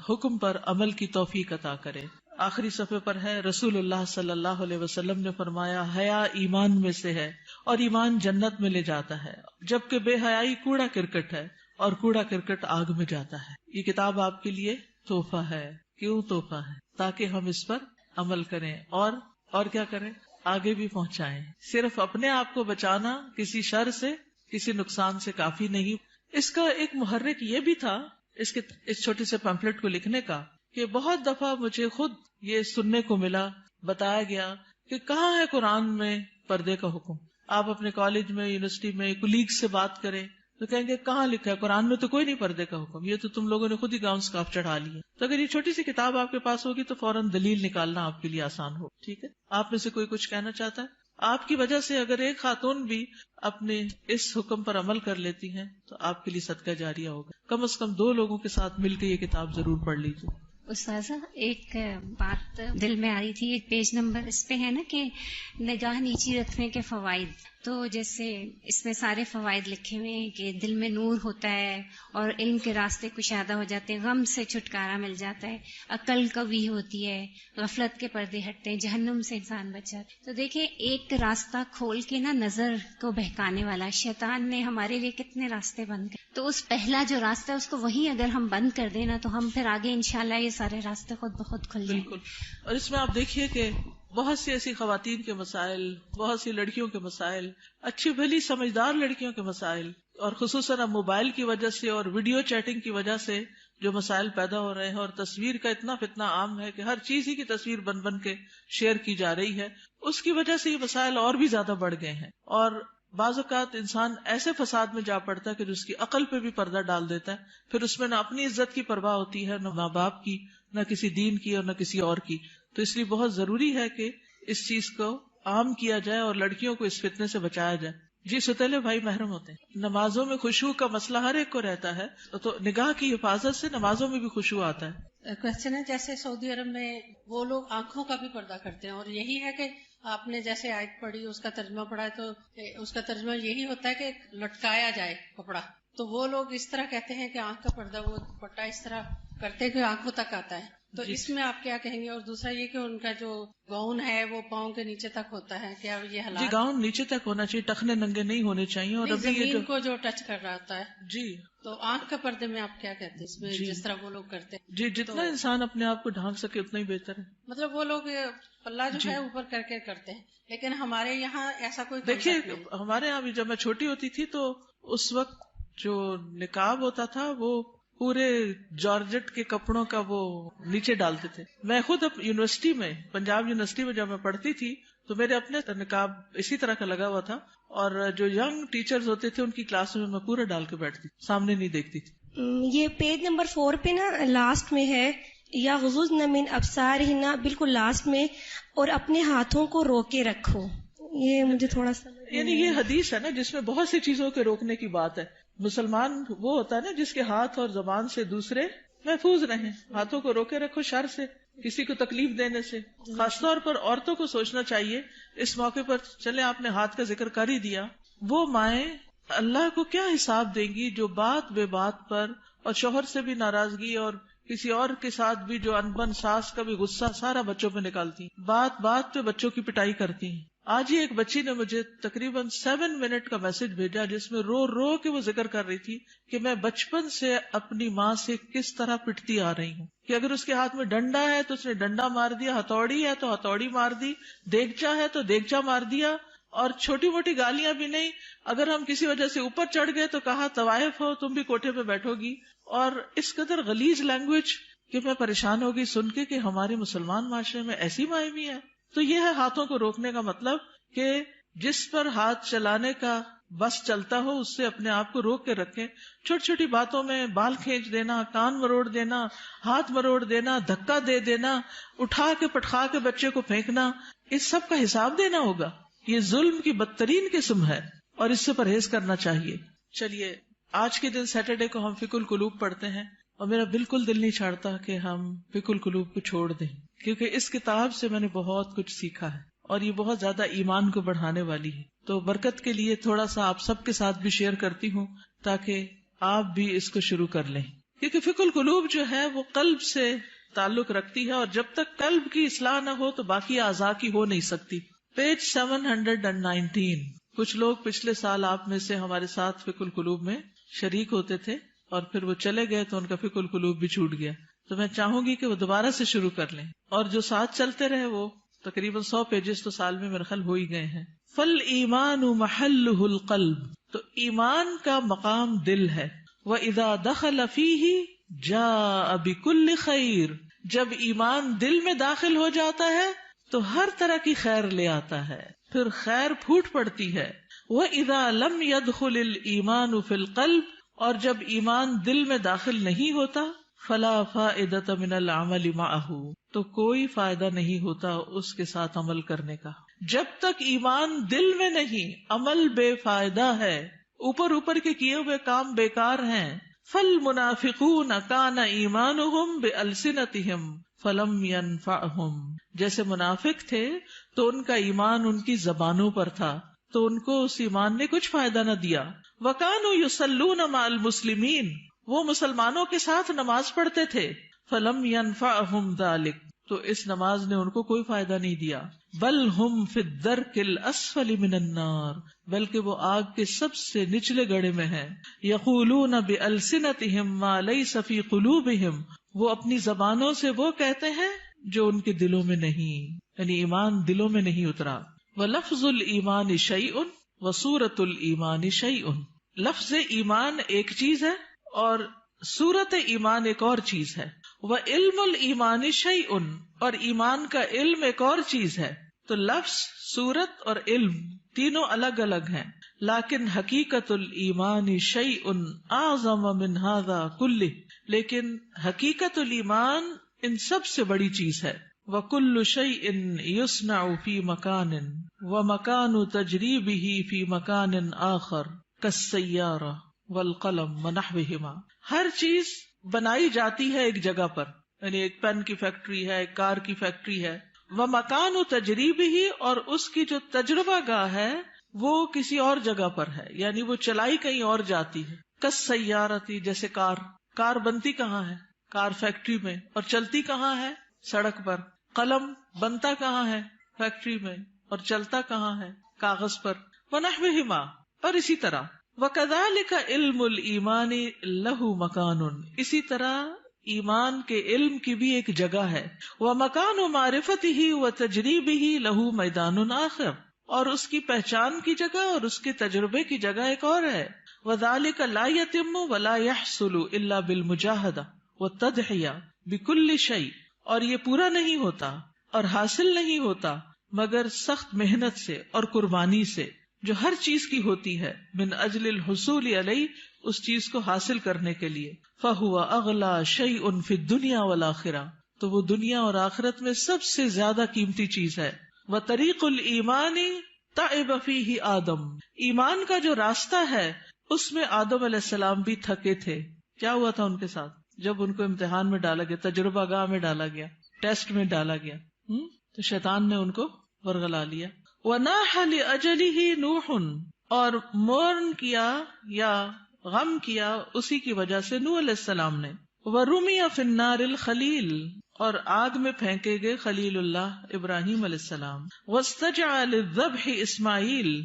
حکم پر عمل کی توفیق عطا کرے. آخری صفحے پر ہے، رسول اللہ صلی اللہ علیہ وسلم نے فرمایا، حیا ایمان میں سے ہے اور ایمان جنت میں لے جاتا ہے، جبکہ بے حیائی کوڑا کرکٹ ہے اور کوڑا کرکٹ آگ میں جاتا ہے. یہ کتاب آپ کے لیے تحفہ ہے. کیوں تحفہ ہے؟ تاکہ ہم اس پر عمل کریں اور کیا کریں؟ آگے بھی پہنچائیں. صرف اپنے آپ کو بچانا کسی شر سے، کسی نقصان سے کافی نہیں. اس کا ایک محرک یہ بھی تھا اس چھوٹے سے پمفلٹ کو لکھنے کا کہ بہت دفعہ مجھے خود یہ سننے کو ملا، بتایا گیا کہ کہاں ہے قرآن میں پردے کا حکم. آپ اپنے کالج میں، یونیورسٹی میں کولیگ سے بات کریں تو کہیں گے کہاں لکھا ہے قرآن میں؟ تو کوئی نہیں پردے کا حکم، یہ تو تم لوگوں نے خود ہی گاؤن سکارف چڑھا لی. تو اگر یہ چھوٹی سی کتاب آپ کے پاس ہوگی تو فوراً دلیل نکالنا آپ کے لیے آسان ہو. ٹھیک ہے، آپ میں سے کوئی کچھ کہنا چاہتا ہے؟ آپ کی وجہ سے اگر ایک خاتون بھی اپنے اس حکم پر عمل کر لیتی ہیں تو آپ کے لیے صدقہ جاریہ ہوگا. کم از کم 2 لوگوں کے ساتھ مل کے یہ کتاب ضرور پڑھ لیجیے. استاذہ ایک بات دل میں آ رہی تھی، ایک پیج نمبر اس پہ ہے نا کہ نگاہ نیچی رکھنے کے فوائد. تو جیسے اس میں سارے فوائد لکھے ہوئے ہیں کہ دل میں نور ہوتا ہے اور علم کے راستے کشادہ ہو جاتے ہیں، غم سے چھٹکارا مل جاتا ہے، عقل قوی ہوتی ہے، غفلت کے پردے ہٹتے ہیں، جہنم سے انسان بچ جاتا ہے. تو دیکھیں ایک راستہ کھول کے نا نظر کو بہکانے والا شیطان نے ہمارے لیے کتنے راستے بند کر، تو اس پہلا جو راستہ ہے اس کو وہیں اگر ہم بند کر دیں نا تو ہم پھر آگے انشاءاللہ یہ سارے راستے خود بخود کھل جائیں. بالکل. اور اس میں آپ دیکھیے کہ بہت سی ایسی خواتین کے مسائل، بہت سی لڑکیوں کے مسائل، اچھی بھلی سمجھدار لڑکیوں کے مسائل، اور خصوصاً اب موبائل کی وجہ سے اور ویڈیو چیٹنگ کی وجہ سے جو مسائل پیدا ہو رہے ہیں، اور تصویر کا اتنا فتنہ عام ہے کہ ہر چیز ہی کی تصویر بن بن کے شیئر کی جا رہی ہے، اس کی وجہ سے یہ مسائل اور بھی زیادہ بڑھ گئے ہیں. اور بعض اوقات انسان ایسے فساد میں جا پڑتا ہے کہ جو اس کی عقل پہ بھی پردہ ڈال دیتا ہے، پھر اس میں نہ اپنی عزت کی پرواہ ہوتی ہے، نہ ماں باپ کی، نہ کسی دین کی اور نہ کسی اور کی. تو اس لیے بہت ضروری ہے کہ اس چیز کو عام کیا جائے اور لڑکیوں کو اس فتنے سے بچایا جائے. جی ستیلے بھائی محرم ہوتے ہیں. نمازوں میں خشوع کا مسئلہ ہر ایک کو رہتا ہے، تو نگاہ کی حفاظت سے نمازوں میں بھی خشوع آتا ہے. کوشچن ہے جیسے سعودی عرب میں وہ لوگ آنکھوں کا بھی پردہ کرتے ہیں، اور یہی ہے کہ آپ نے جیسے آیت پڑھی اس کا ترجمہ پڑھا ہے، تو اس کا ترجمہ یہی ہوتا ہے کہ لٹکایا جائے کپڑا. تو وہ لوگ اس طرح کہتے ہیں کہ آنکھ کا پردہ وہ دوپٹہ اس طرح کرتے ہیں کہ آنکھوں تک آتا ہے. تو اس میں آپ کیا کہیں گے؟ اور دوسرا یہ کہ ان کا جو گاؤن ہے وہ پاؤں کے نیچے تک ہوتا ہے، کیا یہ حالات؟ جی گاؤن نیچے تک ہونا چاہیے، ٹخنے ننگے نہیں ہونے چاہیے. اور ابھی یہ زمین کو جو ٹچ کر رہا ہوتا ہے. جی تو آنکھ کے پردے میں آپ کیا کہتے ہیں اس میں؟ جس طرح وہ لوگ کرتے ہیں جی، جتنا انسان اپنے آپ کو ڈھانک سکے اتنا ہی بہتر ہے. مطلب وہ لوگ پلہ جو ہے اوپر کر کے کرتے ہیں، لیکن ہمارے یہاں ایسا کوئی دیکھیے ہمارے یہاں بھی جب میں چھوٹی ہوتی تھی تو اس وقت جو نقاب ہوتا تھا وہ پورے جارجٹ کے کپڑوں کا وہ نیچے ڈالتے تھے. میں خود یونیورسٹی میں، پنجاب یونیورسٹی میں جب میں پڑھتی تھی تو میرے اپنے نقاب اسی طرح کا لگا ہوا تھا، اور جو ینگ ٹیچرز ہوتے تھے ان کی کلاسوں میں پورا ڈال کے بیٹھتی تھی، سامنے نہیں دیکھتی تھی. یہ پیج نمبر 4 پہ نا لاسٹ میں ہے، یا غضضن من ابصارہن، بالکل لاسٹ میں، اور اپنے ہاتھوں کو روکے رکھو. یہ مجھے تھوڑا سا یعنی یہ حدیث ہے نا جس میں بہت سی چیزوں کے روکنے کی بات ہے. مسلمان وہ ہوتا ہے نا جس کے ہاتھ اور زبان سے دوسرے محفوظ رہیں. ہاتھوں کو روکے رکھو شر سے، کسی کو تکلیف دینے سے. خاص طور پر عورتوں کو سوچنا چاہیے اس موقع پر. چلے آپ نے ہاتھ کا ذکر کر ہی دیا، وہ مائیں اللہ کو کیا حساب دیں گی جو بات بے بات پر اور شوہر سے بھی ناراضگی اور کسی اور کے ساتھ بھی جو انبن ساس کا بھی غصہ سارا بچوں پہ نکالتی، بات بات پہ بچوں کی پٹائی کرتی ہیں. آج ہی ایک بچی نے مجھے تقریباً 7 منٹ کا میسج بھیجا جس میں رو رو کے وہ ذکر کر رہی تھی کہ میں بچپن سے اپنی ماں سے کس طرح پٹتی آ رہی ہوں، کہ اگر اس کے ہاتھ میں ڈنڈا ہے تو اس نے ڈنڈا مار دیا، ہتھوڑی ہے تو ہتھوڑی مار دی، دیگچا ہے تو دیگچا مار دیا. اور چھوٹی موٹی گالیاں بھی نہیں، اگر ہم کسی وجہ سے اوپر چڑھ گئے تو کہا طوائف ہو تم بھی کوٹھے پہ بیٹھو گی. اور اس قدر غلیظ لینگویج کہ میں پریشان ہوگی سن کے کہ ہمارے مسلمان معاشرے میں ایسی مائیں بھی ہیں. تو یہ ہے ہاتھوں کو روکنے کا مطلب کہ جس پر ہاتھ چلانے کا بس چلتا ہو اس سے اپنے آپ کو روک کے رکھیں. چھوٹی چھوٹی باتوں میں بال کھینچ دینا، کان مروڑ دینا، ہاتھ مروڑ دینا، دھکا دے دینا، اٹھا کے پٹخا کے بچے کو پھینکنا، اس سب کا حساب دینا ہوگا. یہ ظلم کی بدترین قسم ہے اور اس سے پرہیز کرنا چاہیے. چلیے آج کے دن سیٹرڈے کو ہم فقہ القلوب پڑھتے ہیں، اور میرا بالکل دل نہیں چاہتا کہ ہم فقہ القلوب کو چھوڑ دیں، کیونکہ اس کتاب سے میں نے بہت کچھ سیکھا ہے اور یہ بہت زیادہ ایمان کو بڑھانے والی ہے. تو برکت کے لیے تھوڑا سا آپ سب کے ساتھ بھی شیئر کرتی ہوں تاکہ آپ بھی اس کو شروع کر لیں، کیونکہ فقہ القلوب جو ہے وہ قلب سے تعلق رکھتی ہے، اور جب تک قلب کی اصلاح نہ ہو تو باقی اعضاء کی ہو نہیں سکتی. پیج 719. کچھ لوگ پچھلے سال آپ میں سے ہمارے ساتھ فقہ القلوب میں شریک ہوتے تھے اور پھر وہ چلے گئے تو ان کا فقہ القلوب بھی چھوٹ گیا. تو میں چاہوں گی کہ وہ دوبارہ سے شروع کر لیں، اور جو ساتھ چلتے رہے وہ تقریباً 100 پیجز تو سال میں میرے خیال ہو ہی گئے ہیں. فل ایمان محلہ القلب، تو ایمان کا مقام دل ہے. وَإِذَا دَخَلَ فِيهِ جَاءَ بِكُلِّ خَيْرٍ، جب ایمان دل میں داخل ہو جاتا ہے تو ہر طرح کی خیر لے آتا ہے، پھر خیر پھوٹ پڑتی ہے. وَإِذَا لَمْ يَدْخُلِ الْإِيمَانُ فِي الْقَلْبِ، اور جب ایمان دل میں داخل نہیں ہوتا، فَلَا فَائِدَةَ مِنَ الْعَمَلِ مَعَهُ، تو کوئی فائدہ نہیں ہوتا اس کے ساتھ عمل کرنے کا. جب تک ایمان دل میں نہیں، عمل بے فائدہ ہے، اوپر اوپر کے کیے ہوئے کام بیکار ہیں. فَالْمُنَافِقُونَ كَانَ إِيمَانُهُمْ بِأَلْسِنَتِهِمْ فَلَمْ يَنْفَعْهُمْ، جیسے منافق تھے تو ان کا ایمان ان کی زبانوں پر تھا تو ان کو اس ایمان نے کچھ فائدہ نہ دیا. وَكَانُوا يُصَلُّونَ مَعَ الْمُسْلِمِينَ، وہ مسلمانوں کے ساتھ نماز پڑھتے تھے. فَلَمْ يَنْفَعْهُمْ ذَلِكَ، تو اس نماز نے ان کو کوئی فائدہ نہیں دیا. بل ہم فی الدرک الاسفل من النار، بلکہ وہ آگ کے سب سے نچلے گڑھے میں ہیں. یقولون بألسنتہم ما لیس فی قلوبہم، وہ اپنی زبانوں سے وہ کہتے ہیں جو ان کے دلوں میں نہیں، یعنی ایمان دلوں میں نہیں اترا. وَلَفْظُ الْإِيمَانِ شَيْءٌ وَصُورَةُ الْإِيمَانِ شَيْءٌ، لفظ ایمان ایک چیز ہے اور صورت ایمان ایک اور چیز ہے. وَعِلْمُ الْإِيمَانِ شَيْءٌ، اور ایمان کا علم ایک اور چیز ہے. تو لفظ، صورت اور علم تینوں الگ الگ ہیں، لیکن حقیقت الایمان شیء اعظم من ھذا کلہ، لیکن حقیقت الایمان ان سب سے بڑی چیز ہے. وَكُلُّ شَيْءٍ يُصْنَعُ فِي مَكَانٍ وَمَكَانُ تَجْرِيبِهِ فِي مَكَانٍ آخر كَالسَّيَّارَةِ وَالْقَلَمِ وَنَحْوِهِمَا. ہر چیز بنائی جاتی ہے ایک جگہ پر، یعنی ایک پین کی فیکٹری ہے، ایک کار کی فیکٹری ہے. وَمَكَانُ تَجْرِيبِهِ، اور اس کی جو تجربہ گاہ ہے وہ کسی اور جگہ پر ہے، یعنی وہ چلائی کہیں اور جاتی ہے. كَالسَّيَّارَةِ، جیسے کار بنتی کہاں ہے؟ کار فیکٹری میں، اور چلتی کہاں ہے؟ سڑک پر. قلم بنتا کہاں ہے؟ فیکٹری میں، اور چلتا کہاں ہے؟ کاغذ پر. وَنَحْوِهِمَا، اور اسی طرح. وَكَذَلِكَ عِلْمُ الْإِيمَانِ لَهُ مَكَانٌ، اسی طرح ایمان کے علم کی بھی ایک جگہ ہے. وَمَكَانُ مَعْرِفَتِهِ وَتَجْرِيبِهِ لَهُ مَيْدَانٌ آخر، اور اس کی پہچان کی جگہ اور اس کے تجربے کی جگہ ایک اور ہے. وَذَلِكَ لَا يَتِمُّ وَلَا يَحْصُلُ إِلَّا بِالْمُجَاهَدَةِ وَالتَّضْحِيَةِ بِكُلِّ شَيْءٍ، اور یہ پورا نہیں ہوتا اور حاصل نہیں ہوتا مگر سخت محنت سے اور قربانی سے، جو ہر چیز کی ہوتی ہے، من اجل الحصول علیہ، اس چیز کو حاصل کرنے کے لیے. فَهُوَ أَغْلَى شَيْءٌ فِي الدُّنْيَا وَالْآخِرَةِ، تو وہ دنیا اور آخرت میں سب سے زیادہ قیمتی چیز ہے. وَطَرِيقُ الْإِيمَانِ تَعِبَ فِيهِ آدم، ایمان کا جو راستہ ہے اس میں آدم علیہ السلام بھی تھکے تھے. کیا ہوا تھا ان کے ساتھ؟ جب ان کو امتحان میں ڈالا گیا، تجربہ گاہ میں ڈالا گیا، ٹیسٹ میں ڈالا گیا، تو شیطان نے ان کو ورغلا لیا. وَنَاحَ لِأَجَلِهِ نُوحٌ، اور مورن کیا یا غم کیا اسی کی وجہ سے نوح علیہ السلام نے. وَرُمِيَ فِي النَّارِ الْخَلِيلِ، اور آگ میں پھینکے گئے خلیل اللہ ابراہیم علیہ السلام. وَاسْتَجَعَ لِلذَّبْحِ اسماعیل،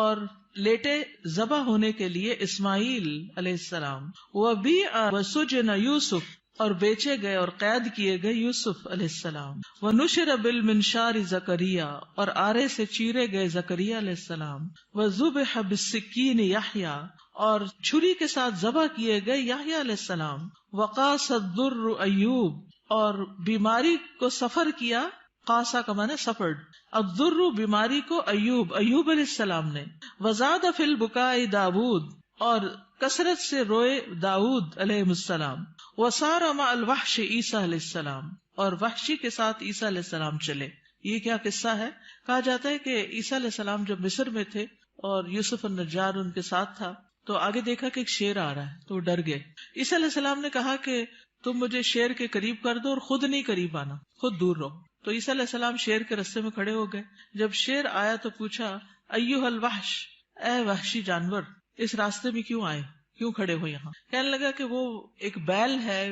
اور لیٹے ذبح ہونے کے لیے اسماعیل علیہ السلام. وَبِيعَ وَسُجِنَ یوسف، اور بیچے گئے اور قید کیے گئے یوسف علیہ السلام. وَنُشِرَ بِالْمِنشَارِ زکریا، اور آرے سے چیرے گئے زکریا علیہ السلام. وَذُبِحَ بِالسِّكِّينِ یحییٰ، اور چھری کے ساتھ ذبح کیے گئے یحییٰ علیہ السلام. وَقَاسَ الضُّرُّ ایوب، اور بیماری کو سفر کیا، قاسا کا معنی سفرڈ، الضر بیماری کو ایوب علیہ السلام نے. وزاد فی البکاء داود، اور کثرت سے روئے داود علیہ السلام. وسار مع الوحش عیسیٰ علیہ السلام، اور وحشی کے ساتھ عیسیٰ علیہ السلام چلے. یہ کیا قصہ ہے؟ کہا جاتا ہے کہ عیسیٰ علیہ السلام جب مصر میں تھے اور یوسف النجار ان کے ساتھ تھا تو آگے دیکھا کہ ایک شیر آ رہا ہے تو وہ ڈر گئے. عیسیٰ علیہ السلام نے کہا کہ تم مجھے شیر کے قریب کر دو اور خود نہیں قریب آنا، خود دور رہو. تو عیسیٰ علیہ السلام شیر کے رستے میں کھڑے ہو گئے. جب شیر آیا تو پوچھا ایھا الوحش، اے وحشی جانور، اس راستے میں کیوں آئے، کیوں کھڑے ہو یہاں؟ کہنے لگا کہ وہ ایک بیل ہے،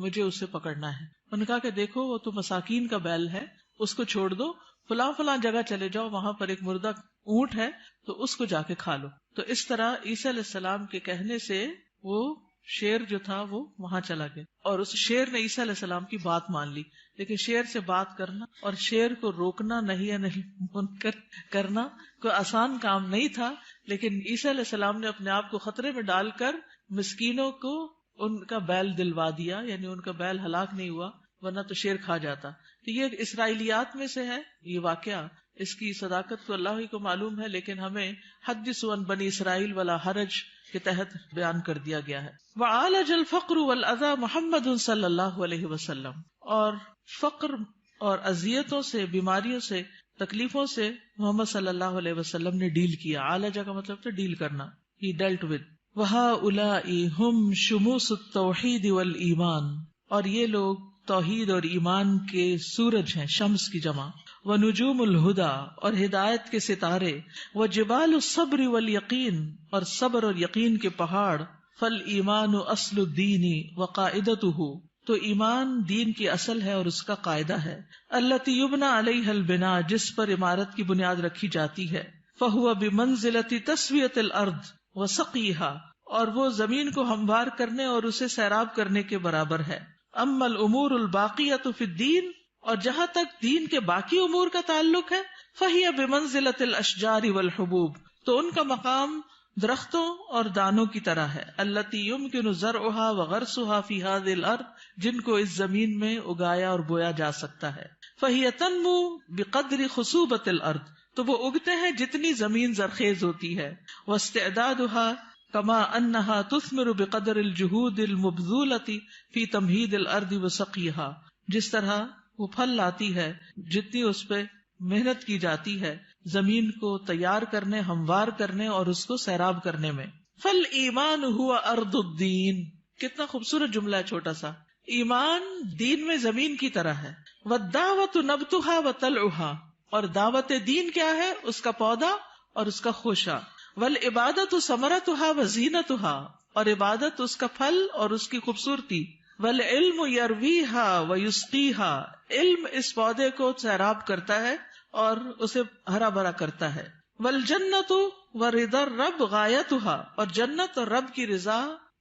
مجھے اسے پکڑنا ہے. انہوں نے کہا کہ دیکھو وہ تو مساکین کا بیل ہے، اس کو چھوڑ دو، فلاں فلاں جگہ چلے جاؤ، وہاں پر ایک مردہ اونٹ ہے تو اس کو جا کے کھا لو. تو اس طرح عیسیٰ علیہ السلام کے کہنے سے وہ شیر جو تھا وہ وہاں چلا گیا اور اس شیر نے عیسیٰ علیہ السلام کی بات مان لی. لیکن شیر سے بات کرنا اور شیر کو روکنا نہیں منکر کرنا کوئی آسان کام نہیں تھا. لیکن عیسیٰ علیہ السلام نے اپنے آپ کو خطرے میں ڈال کر مسکینوں کو ان کا بیل دلوا دیا، یعنی ان کا بیل ہلاک نہیں ہوا ورنہ تو شیر کھا جاتا. تو یہ اسرائیلیات میں سے ہے یہ واقعہ. اس کی صداقت تو اللہ ہی کو معلوم ہے، لیکن ہمیں حدثوا عن بنی اسرائیل ولا حرج کے تحت بیان کر دیا گیا ہے. وعالج الفقر والاذى محمد صلی اللہ علیہ وسلم، اور فقر اور اذیتوں سے، بیماریوں سے، تکلیفوں سے محمد صلی اللہ علیہ وسلم نے ڈیل کیا. عالجہ کا مطلب تھا ڈیل کرنا. He dealt with. وَهَؤُلَاءِ هُمْ شُمُوسُ التَّوْحِيدِ وَالْإِيمَانِ، اور یہ لوگ توحید اور ایمان کے سورج ہیں، شمس کی جمع. وَنُجُومُ الْهُدَى، اور ہدایت کے ستارے. وَجِبَالُ الصَّبْرِ وَالْيَقِينِ، اور صبر اور یقین کے پہاڑ. فَالْإِيمَانُ أَصْلُ الدِّينِ وَقَاعِدَتُهُ، تو ایمان دین کی اصل ہے اور اس کا قاعدہ ہے. الَّتِي يُبْنَى عَلَيْهَا الْبِنَاءُ، جس پر عمارت کی بنیاد رکھی جاتی ہے. فَهُوَ بِمَنزِلَةِ تَسْوِيَةِ الْأَرْضِ وَسَقْيِهَا، اور وہ زمین کو ہموار کرنے اور اسے سیراب کرنے کے برابر ہے. اما الامور الباقیۃ فی الدین، اور جہاں تک دین کے باقی امور کا تعلق ہے، فہی بمنزلۃ الاشجار والحبوب، تو ان کا مقام درختوں اور دانوں کی طرح ہے. التی یمکن زرعها وغرسها فی هذه الارض، جن کو اس زمین میں اگایا اور بویا جا سکتا ہے. فہی تنمو بقدر خصوبۃ الارض، تو وہ اگتے ہیں جتنی زمین زرخیز ہوتی ہے. واستعدادها کما انہا تثمر بقدر الجہود المبذولۃ فی تمہید الارض وسقیہا، جس طرح وہ پھل لاتی ہے جتنی اس پہ محنت کی جاتی ہے زمین کو تیار کرنے، ہموار کرنے اور اس کو سیراب کرنے میں. فالایمان ہوا ارض الدین، کتنا خوبصورت جملہ ہے چھوٹا سا. ایمان دین میں زمین کی طرح ہے. والدعوۃ نبتها وطلعها، اور دعوت دین کیا ہے؟ اس کا پودا اور اس کا خوشہ. والعبادۃ ثمرتها وزینتها، اور عبادت اس کا پھل اور اس کی خوبصورتی. والعلم یرویها ویسقیها، علم اس پودے کو سیراب کرتا ہے اور اسے ہرا بھرا کرتا ہے. والجنۃ ورضا الرب غایتها، اور جنت اور رب کی رضا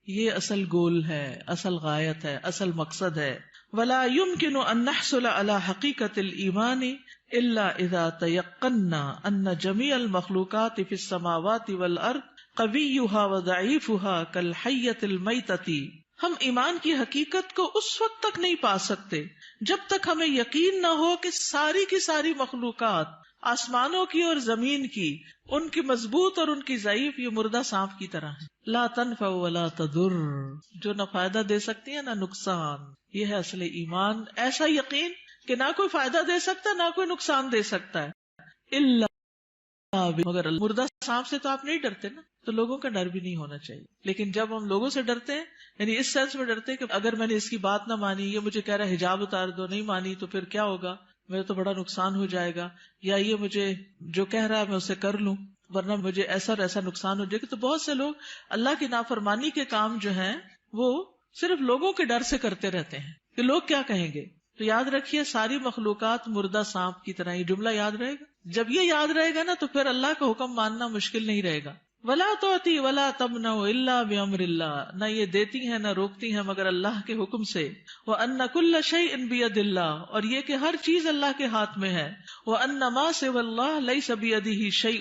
یہ اصل گول ہے، اصل غایت ہے، اصل مقصد ہے. ولا يمكن ان نحصل على حقیقت الایمان الا اذا تيقنا ان جميع المخلوقات في السماوات والارض قویها وضعیفها كالحیۃ المیتۃ. ہم ایمان کی حقیقت کو اس وقت تک نہیں پا سکتے جب تک ہمیں یقین نہ ہو کہ ساری کی ساری مخلوقات، آسمانوں کی اور زمین کی، ان کی مضبوط اور ان کی ضعیف یہ مردہ سانپ کی طرح ہے. لا تنفع ولا تضر، جو نہ فائدہ دے سکتی ہے نہ نقصان. یہ ہے اصل ایمان، ایسا یقین کہ نہ کوئی فائدہ دے سکتا نہ کوئی نقصان دے سکتا ہے. مگر مردہ سانپ سے تو آپ نہیں ڈرتے نا، تو لوگوں کا ڈر بھی نہیں ہونا چاہیے. لیکن جب ہم لوگوں سے ڈرتے ہیں، یعنی اس سینس میں ڈرتے ہیں کہ اگر میں نے اس کی بات نہ مانی، یہ مجھے کہہ رہا ہے حجاب اتار دو، نہیں مانی تو پھر کیا ہوگا، میرا تو بڑا نقصان ہو جائے گا، یا یہ مجھے جو کہہ رہا ہے میں اسے کر لوں ورنہ مجھے ایسا اور ایسا نقصان ہو جائے گا. تو بہت سے لوگ اللہ کی نافرمانی کے کام جو ہیں وہ صرف لوگوں کے ڈر سے کرتے رہتے ہیں کہ لوگ کیا کہیں گے. تو یاد رکھیے ساری مخلوقات مردہ سانپ کی طرح، یہ جملہ یاد رہے گا. جب یہ یاد رہے گا نا تو پھر اللہ کا حکم ماننا مشکل نہیں رہے گا. ولا تؤتی ولا تمنع الا بامر اللہ، نہ یہ دیتی ہیں نہ روکتی ہیں مگر اللہ کے حکم سے. وان کل شیء بید اللہ، اور یہ کہ ہر چیز اللہ کے ہاتھ میں ہے. وان ما سوى اللہ لیس بیدہ شیء،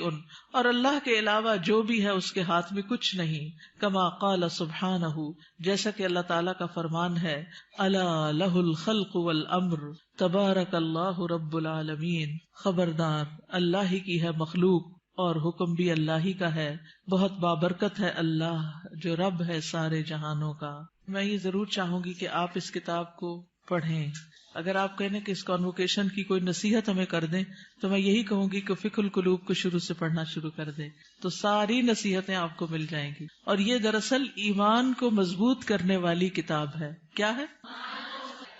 اور اللہ کے علاوہ جو بھی ہے اس کے ہاتھ میں کچھ نہیں. کما قال سبحانہ، جیسا کہ اللہ تعالیٰ کا فرمان ہے، الا لہ الخلق والامر تبارک اللہ رب العالمین. خبردار اللہ ہی کی ہے مخلوق اور حکم بھی اللہ ہی کا ہے، بہت بابرکت ہے اللہ جو رب ہے سارے جہانوں کا. میں یہ ضرور چاہوں گی کہ آپ اس کتاب کو پڑھیں. اگر آپ کہنے کہ اس کانوکیشن کی کوئی نصیحت ہمیں کر دیں تو میں یہی کہوں گی کہ فقہ القلوب کو شروع سے پڑھنا شروع کر دیں، تو ساری نصیحتیں آپ کو مل جائیں گی. اور یہ دراصل ایمان کو مضبوط کرنے والی کتاب ہے. کیا ہے؟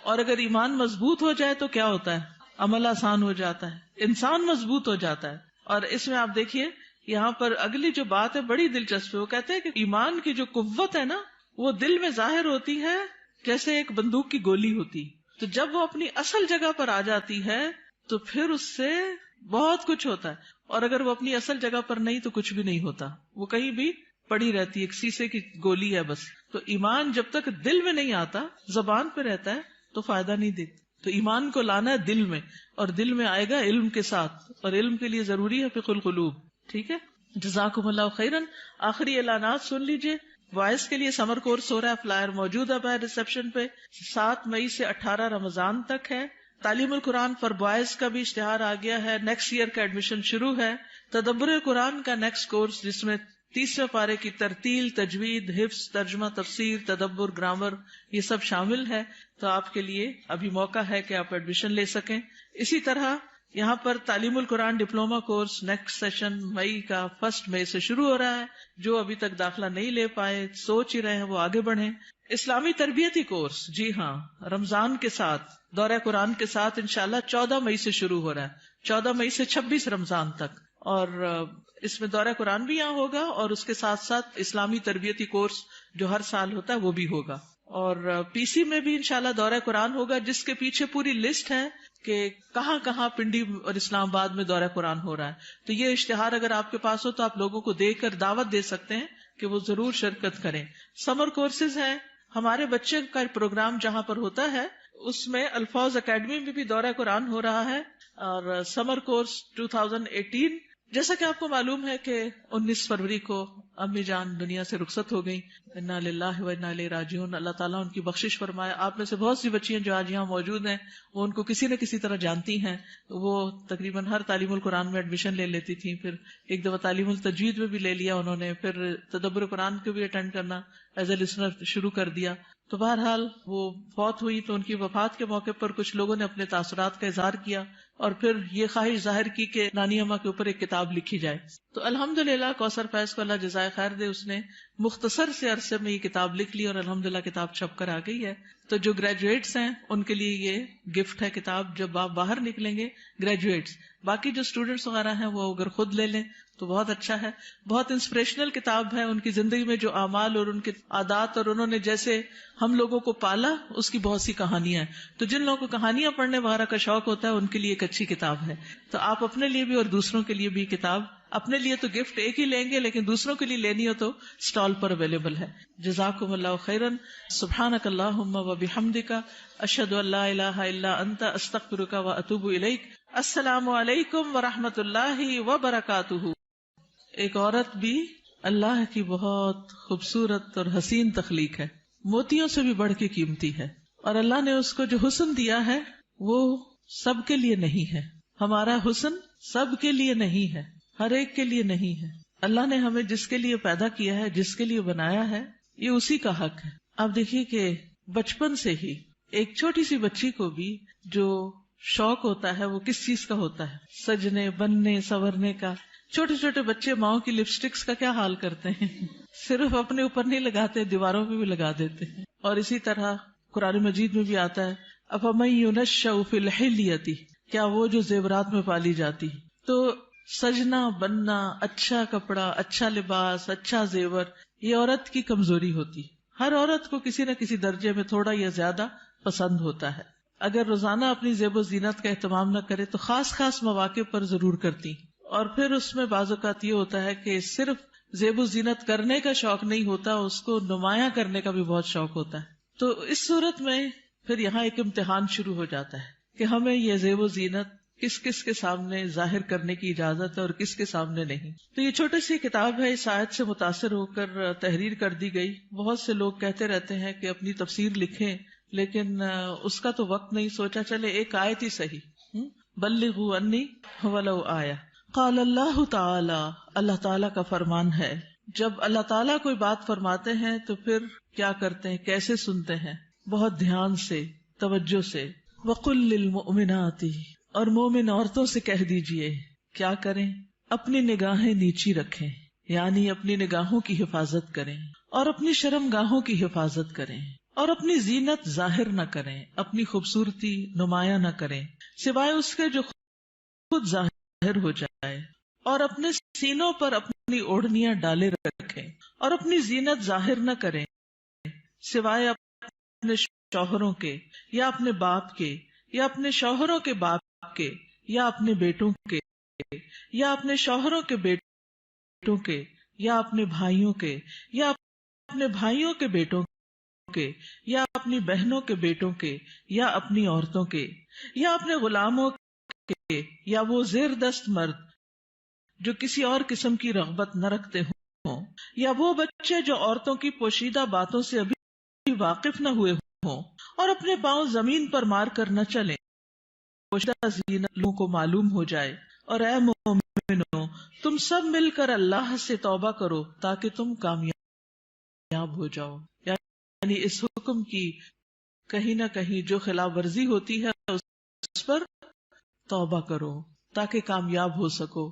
اور اگر ایمان مضبوط ہو جائے تو کیا ہوتا ہے؟ عمل آسان ہو جاتا ہے، انسان مضبوط ہو جاتا ہے. اور اس میں آپ دیکھیے یہاں پر اگلی جو بات ہے بڑی دلچسپ ہے. وہ کہتے ہیں کہ ایمان کی جو قوت ہے نا وہ دل میں ظاہر ہوتی ہے جیسے ایک بندوق کی گولی ہوتی. تو جب وہ اپنی اصل جگہ پر آ جاتی ہے تو پھر اس سے بہت کچھ ہوتا ہے. اور اگر وہ اپنی اصل جگہ پر نہیں تو کچھ بھی نہیں ہوتا، وہ کہیں بھی پڑی رہتی ہے، ایک شیشے کی گولی ہے بس. تو ایمان جب تک دل میں نہیں آتا، زبان پہ رہتا ہے تو فائدہ نہیں دیتا. تو ایمان کو لانا ہے دل میں، اور دل میں آئے گا علم کے ساتھ، اور علم کے لیے ضروری ہے فقہ القلوب. ٹھیک ہے، جزاکم اللہ خیرن. آخری اعلانات سن لیجئے. وائس کے لیے سمر کورس ہو رہا ہے، فلائر موجود ہے ریسپشن پہ. 7 مئی سے 18 رمضان تک ہے. تعلیم القرآن فار بوائز کا بھی اشتہار آ گیا ہے، نیکسٹ ایئر کا ایڈمیشن شروع ہے. تدبر قرآن کا نیکسٹ کورس جس میں 30ویں پارے کی ترتیل، تجوید، حفظ، ترجمہ، تفسیر، تدبر، گرامر یہ سب شامل ہے. تو آپ کے لیے ابھی موقع ہے کہ آپ ایڈمیشن لے سکیں. اسی طرح یہاں پر تعلیم القرآن ڈپلوما کورس نیکسٹ سیشن مئی کا 1 مئی سے شروع ہو رہا ہے. جو ابھی تک داخلہ نہیں لے پائے، سوچ ہی رہے ہیں، وہ آگے بڑھیں. اسلامی تربیتی کورس، جی ہاں، رمضان کے ساتھ دورہ قرآن کے ساتھ انشاءاللہ 14 مئی سے شروع ہو رہا ہے، 14 مئی سے 26 رمضان تک. اور اس میں دورہ قرآن بھی یہاں ہوگا اور اس کے ساتھ ساتھ اسلامی تربیتی کورس جو ہر سال ہوتا ہے وہ بھی ہوگا. اور پی سی میں بھی انشاءاللہ دورہ قرآن ہوگا، جس کے پیچھے پوری لسٹ ہے کہ کہاں کہاں پنڈی اور اسلام آباد میں دورہ قرآن ہو رہا ہے. تو یہ اشتہار اگر آپ کے پاس ہو تو آپ لوگوں کو دے کر دعوت دے سکتے ہیں کہ وہ ضرور شرکت کریں. سمر کورسز ہیں ہمارے بچے کا پروگرام جہاں پر ہوتا ہے اس میں الفاظ اکیڈمی میں بھی دورہ قرآن ہو رہا ہے. اور سمر کورس 2018 جیسا کہ آپ کو معلوم ہے کہ 19 فروری کو امی جان دنیا سے رخصت ہو گئی، انا للہ و انا الیہ راجعون، اللہ تعالیٰ ان کی بخشش فرمائے۔ آپ میں سے بہت سی بچیاں جو آج یہاں موجود ہیں وہ ان کو کسی نہ کسی طرح جانتی ہیں، وہ تقریباً ہر تعلیم القرآن میں ایڈمیشن لے لیتی تھیں، پھر ایک دفعہ تعلیم التجوید میں بھی لے لیا انہوں نے، پھر تدبر قرآن کو بھی اٹینڈ کرنا ایز اے لسنر شروع کر دیا۔ تو بہرحال وہ فوت ہوئی تو ان کی وفات کے موقع پر کچھ لوگوں نے اپنے تاثرات کا اظہار کیا اور پھر یہ خواہش ظاہر کی کہ نانی اماں کے اوپر ایک کتاب لکھی جائے۔ تو الحمدللہ کوثر فیض کو اللہ جزائے خیر دے، اس نے مختصر سے عرصے میں یہ کتاب لکھ لی اور الحمدللہ کتاب چھپ کر آ گئی ہے۔ تو جو گریجویٹس ہیں ان کے لیے یہ گفٹ ہے کتاب، جب آپ باہر نکلیں گے گریجویٹس، باقی جو اسٹوڈینٹس وغیرہ ہیں وہ اگر خود لے لیں تو بہت اچھا ہے۔ بہت انسپریشنل کتاب ہے، ان کی زندگی میں جو اعمال اور ان کے عادات اور انہوں نے جیسے ہم لوگوں کو پالا اس کی بہت سی کہانیاں ہیں۔ تو جن لوگوں کو کہانیاں پڑھنے وغیرہ کا شوق ہوتا ہے ان کے لیے ایک اچھی کتاب ہے۔ تو آپ اپنے لیے بھی اور دوسروں کے لیے بھی کتاب، اپنے لیے تو گفٹ ایک ہی لیں گے لیکن دوسروں کے لیے لینی ہو تو اسٹال پر اویلیبل ہے۔ جزاکم اللہ خیرا، سبحانک اللہم و بحمدک، اشہد ان لا الہ الا انت، استغفرک و اتوب الیک۔ السلام علیکم ورحمۃ اللہ وبرکاتہ۔ ایک عورت بھی اللہ کی بہت خوبصورت اور حسین تخلیق ہے، موتیوں سے بھی بڑھ کے قیمتی ہے، اور اللہ نے اس کو جو حسن دیا ہے وہ سب کے لیے نہیں ہے۔ ہمارا حسن سب کے لیے نہیں ہے، ہر ایک کے لیے نہیں ہے۔ اللہ نے ہمیں جس کے لیے پیدا کیا ہے، جس کے لیے بنایا ہے، یہ اسی کا حق ہے۔ آپ دیکھیے کہ بچپن سے ہی ایک چھوٹی سی بچی کو بھی جو شوق ہوتا ہے وہ کس چیز کا ہوتا ہے؟ سجنے، بننے، سنورنے کا۔ چھوٹے چھوٹے بچے ماؤں کی لپسٹکس کا کیا حال کرتے ہیں، صرف اپنے اوپر نہیں لگاتے، دیواروں پہ بھی لگا دیتے ہیں۔ اور اسی طرح قرآن مجید میں بھی آتا ہے افمن ينشأ فی الحلیۃ، کیا وہ جو زیورات میں پالی جاتی۔ تو سجنا، بننا، اچھا کپڑا، اچھا لباس، اچھا زیور، یہ عورت کی کمزوری ہوتی۔ ہر عورت کو کسی نہ کسی درجے میں تھوڑا یا زیادہ پسند ہوتا ہے۔ اگر روزانہ اپنی زیب و زینت کا اہتمام نہ کرے تو خاص خاص مواقع پر ضرور کرتی، اور پھر اس میں بعض اوقات یہ ہوتا ہے کہ صرف زیب و زینت کرنے کا شوق نہیں ہوتا، اس کو نمایاں کرنے کا بھی بہت شوق ہوتا ہے۔ تو اس صورت میں پھر یہاں ایک امتحان شروع ہو جاتا ہے کہ ہمیں یہ زیب و زینت کس کس کے سامنے ظاہر کرنے کی اجازت ہے اور کس کے سامنے نہیں۔ تو یہ چھوٹی سی کتاب ہے، اس آیت سے متاثر ہو کر تحریر کر دی گئی۔ بہت سے لوگ کہتے رہتے ہیں کہ اپنی تفسیر لکھیں، لیکن اس کا تو وقت نہیں، سوچا چلے ایک آیت ہی صحیح۔ بلغوا انی ولو آیہ۔ قال اللہ تعالی، اللہ تعالیٰ کا فرمان ہے، جب اللہ تعالیٰ کوئی بات فرماتے ہیں تو پھر کیا کرتے ہیں، کیسے سنتے ہیں؟ بہت دھیان سے، توجہ سے۔ وقل للمؤمنات، اور مومن عورتوں سے کہہ دیجئے کیا کریں؟ اپنی نگاہیں نیچی رکھیں، یعنی اپنی نگاہوں کی حفاظت کریں، اور اپنی شرم گاہوں کی حفاظت کریں، اور اپنی زینت ظاہر نہ کریں، اپنی خوبصورتی نمایاں نہ کریں سوائے اس کے جو خود ظاہر ہو جائے، اور اپنے سینوں پر اپنی اوڑھنیاں ڈالے رکھیں، اور اپنی زینت ظاہر نہ کریں سوائے اپنے شوہروں کے، یا اپنے باپ کے، یا اپنے شوہروں کے باپ کے، یا اپنے بیٹوں کے، یا اپنے شوہروں کے بیٹوں کے، یا اپنے بھائیوں کے، یا اپنے بھائیوں کے بیٹوں کے، یا اپنی بہنوں کے بیٹوں کے، یا اپنی عورتوں کے، یا اپنے غلاموں کے، یا وہ زیر دست مرد جو کسی اور قسم کی رغبت نہ رکھتے ہوں، یا وہ بچے جو عورتوں کی پوشیدہ باتوں سے ابھی واقف نہ ہوئے ہوں، اور اپنے پاؤں زمین پر مار کر نہ چلیں، پوشیدہ زینت لوگوں کو معلوم ہو جائے۔ اور اے مومنو، تم سب مل کر اللہ سے توبہ کرو تاکہ تم کامیاب ہو جاؤ۔ یعنی اس حکم کی کہیں نہ کہیں جو خلاف ورزی ہوتی ہے اس پر توبہ کرو تاکہ کامیاب ہو سکو۔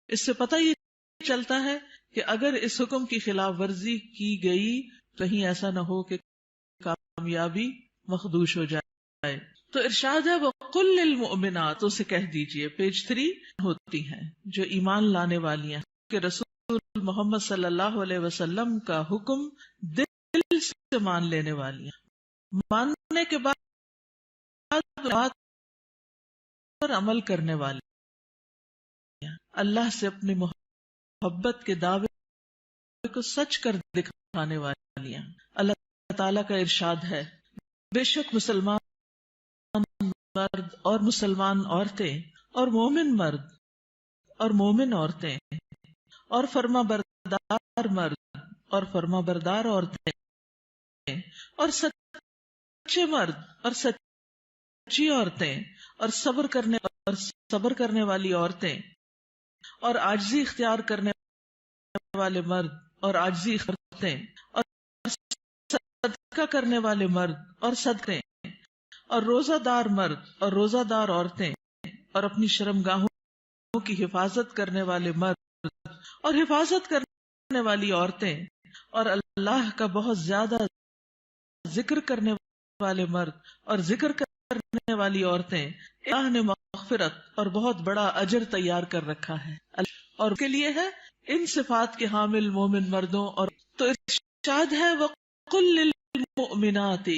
اس سے پتہ یہ چلتا ہے کہ اگر اس حکم کی خلاف ورزی کی گئی کہیں ایسا نہ ہو کہ کامیابی مخدوش ہو جائے۔ تو ارشاد ہے وَقُلْ لِلْمُؤْمِنَاتِ، اسے کہہ دیجئے، پیج 3 ہوتی ہیں جو ایمان لانے والی ہیں کہ رسول محمد صلی اللہ علیہ وسلم کا حکم دل سے مان لینے والی ہیں، ماننے کے بعد بات پر عمل کرنے والی ہیں، اللہ سے اپنی محبت کے دعوے کو سچ کر دکھانے والی ہیں۔ اللہ تعالیٰ کا ارشاد ہے، بے شک مسلمان مرد اور مسلمان عورتیں اور مومن مرد اور مومن عورتیں اور فرما بردار مرد اور فرما بردار عورتیں اور سچے مرد اور سچی عورتیں اور صبر کرنے والی عورتیں اور عاجزی اختیار کرنے والے مرد اور عاجزی عورتیں اور صدقہ کرنے والے مرد اور صدقے اور روزہ دار مرد اور روزہ دار عورتیں اور اپنی شرمگاہوں کی حفاظت کرنے والے مرد اور حفاظت کرنے والی عورتیں اور اللہ کا بہت زیادہ ذکر کرنے والے مرد اور ذکر کرنے والی عورتیں، اللہ نے مغفرت اور بہت بڑا اجر تیار کر رکھا ہے اور کے لیے ہے ان صفات کے حامل مومن مردوں. اور تو ارشاد ہے وَقُلْ لِلْمُؤْمِنَاتِ،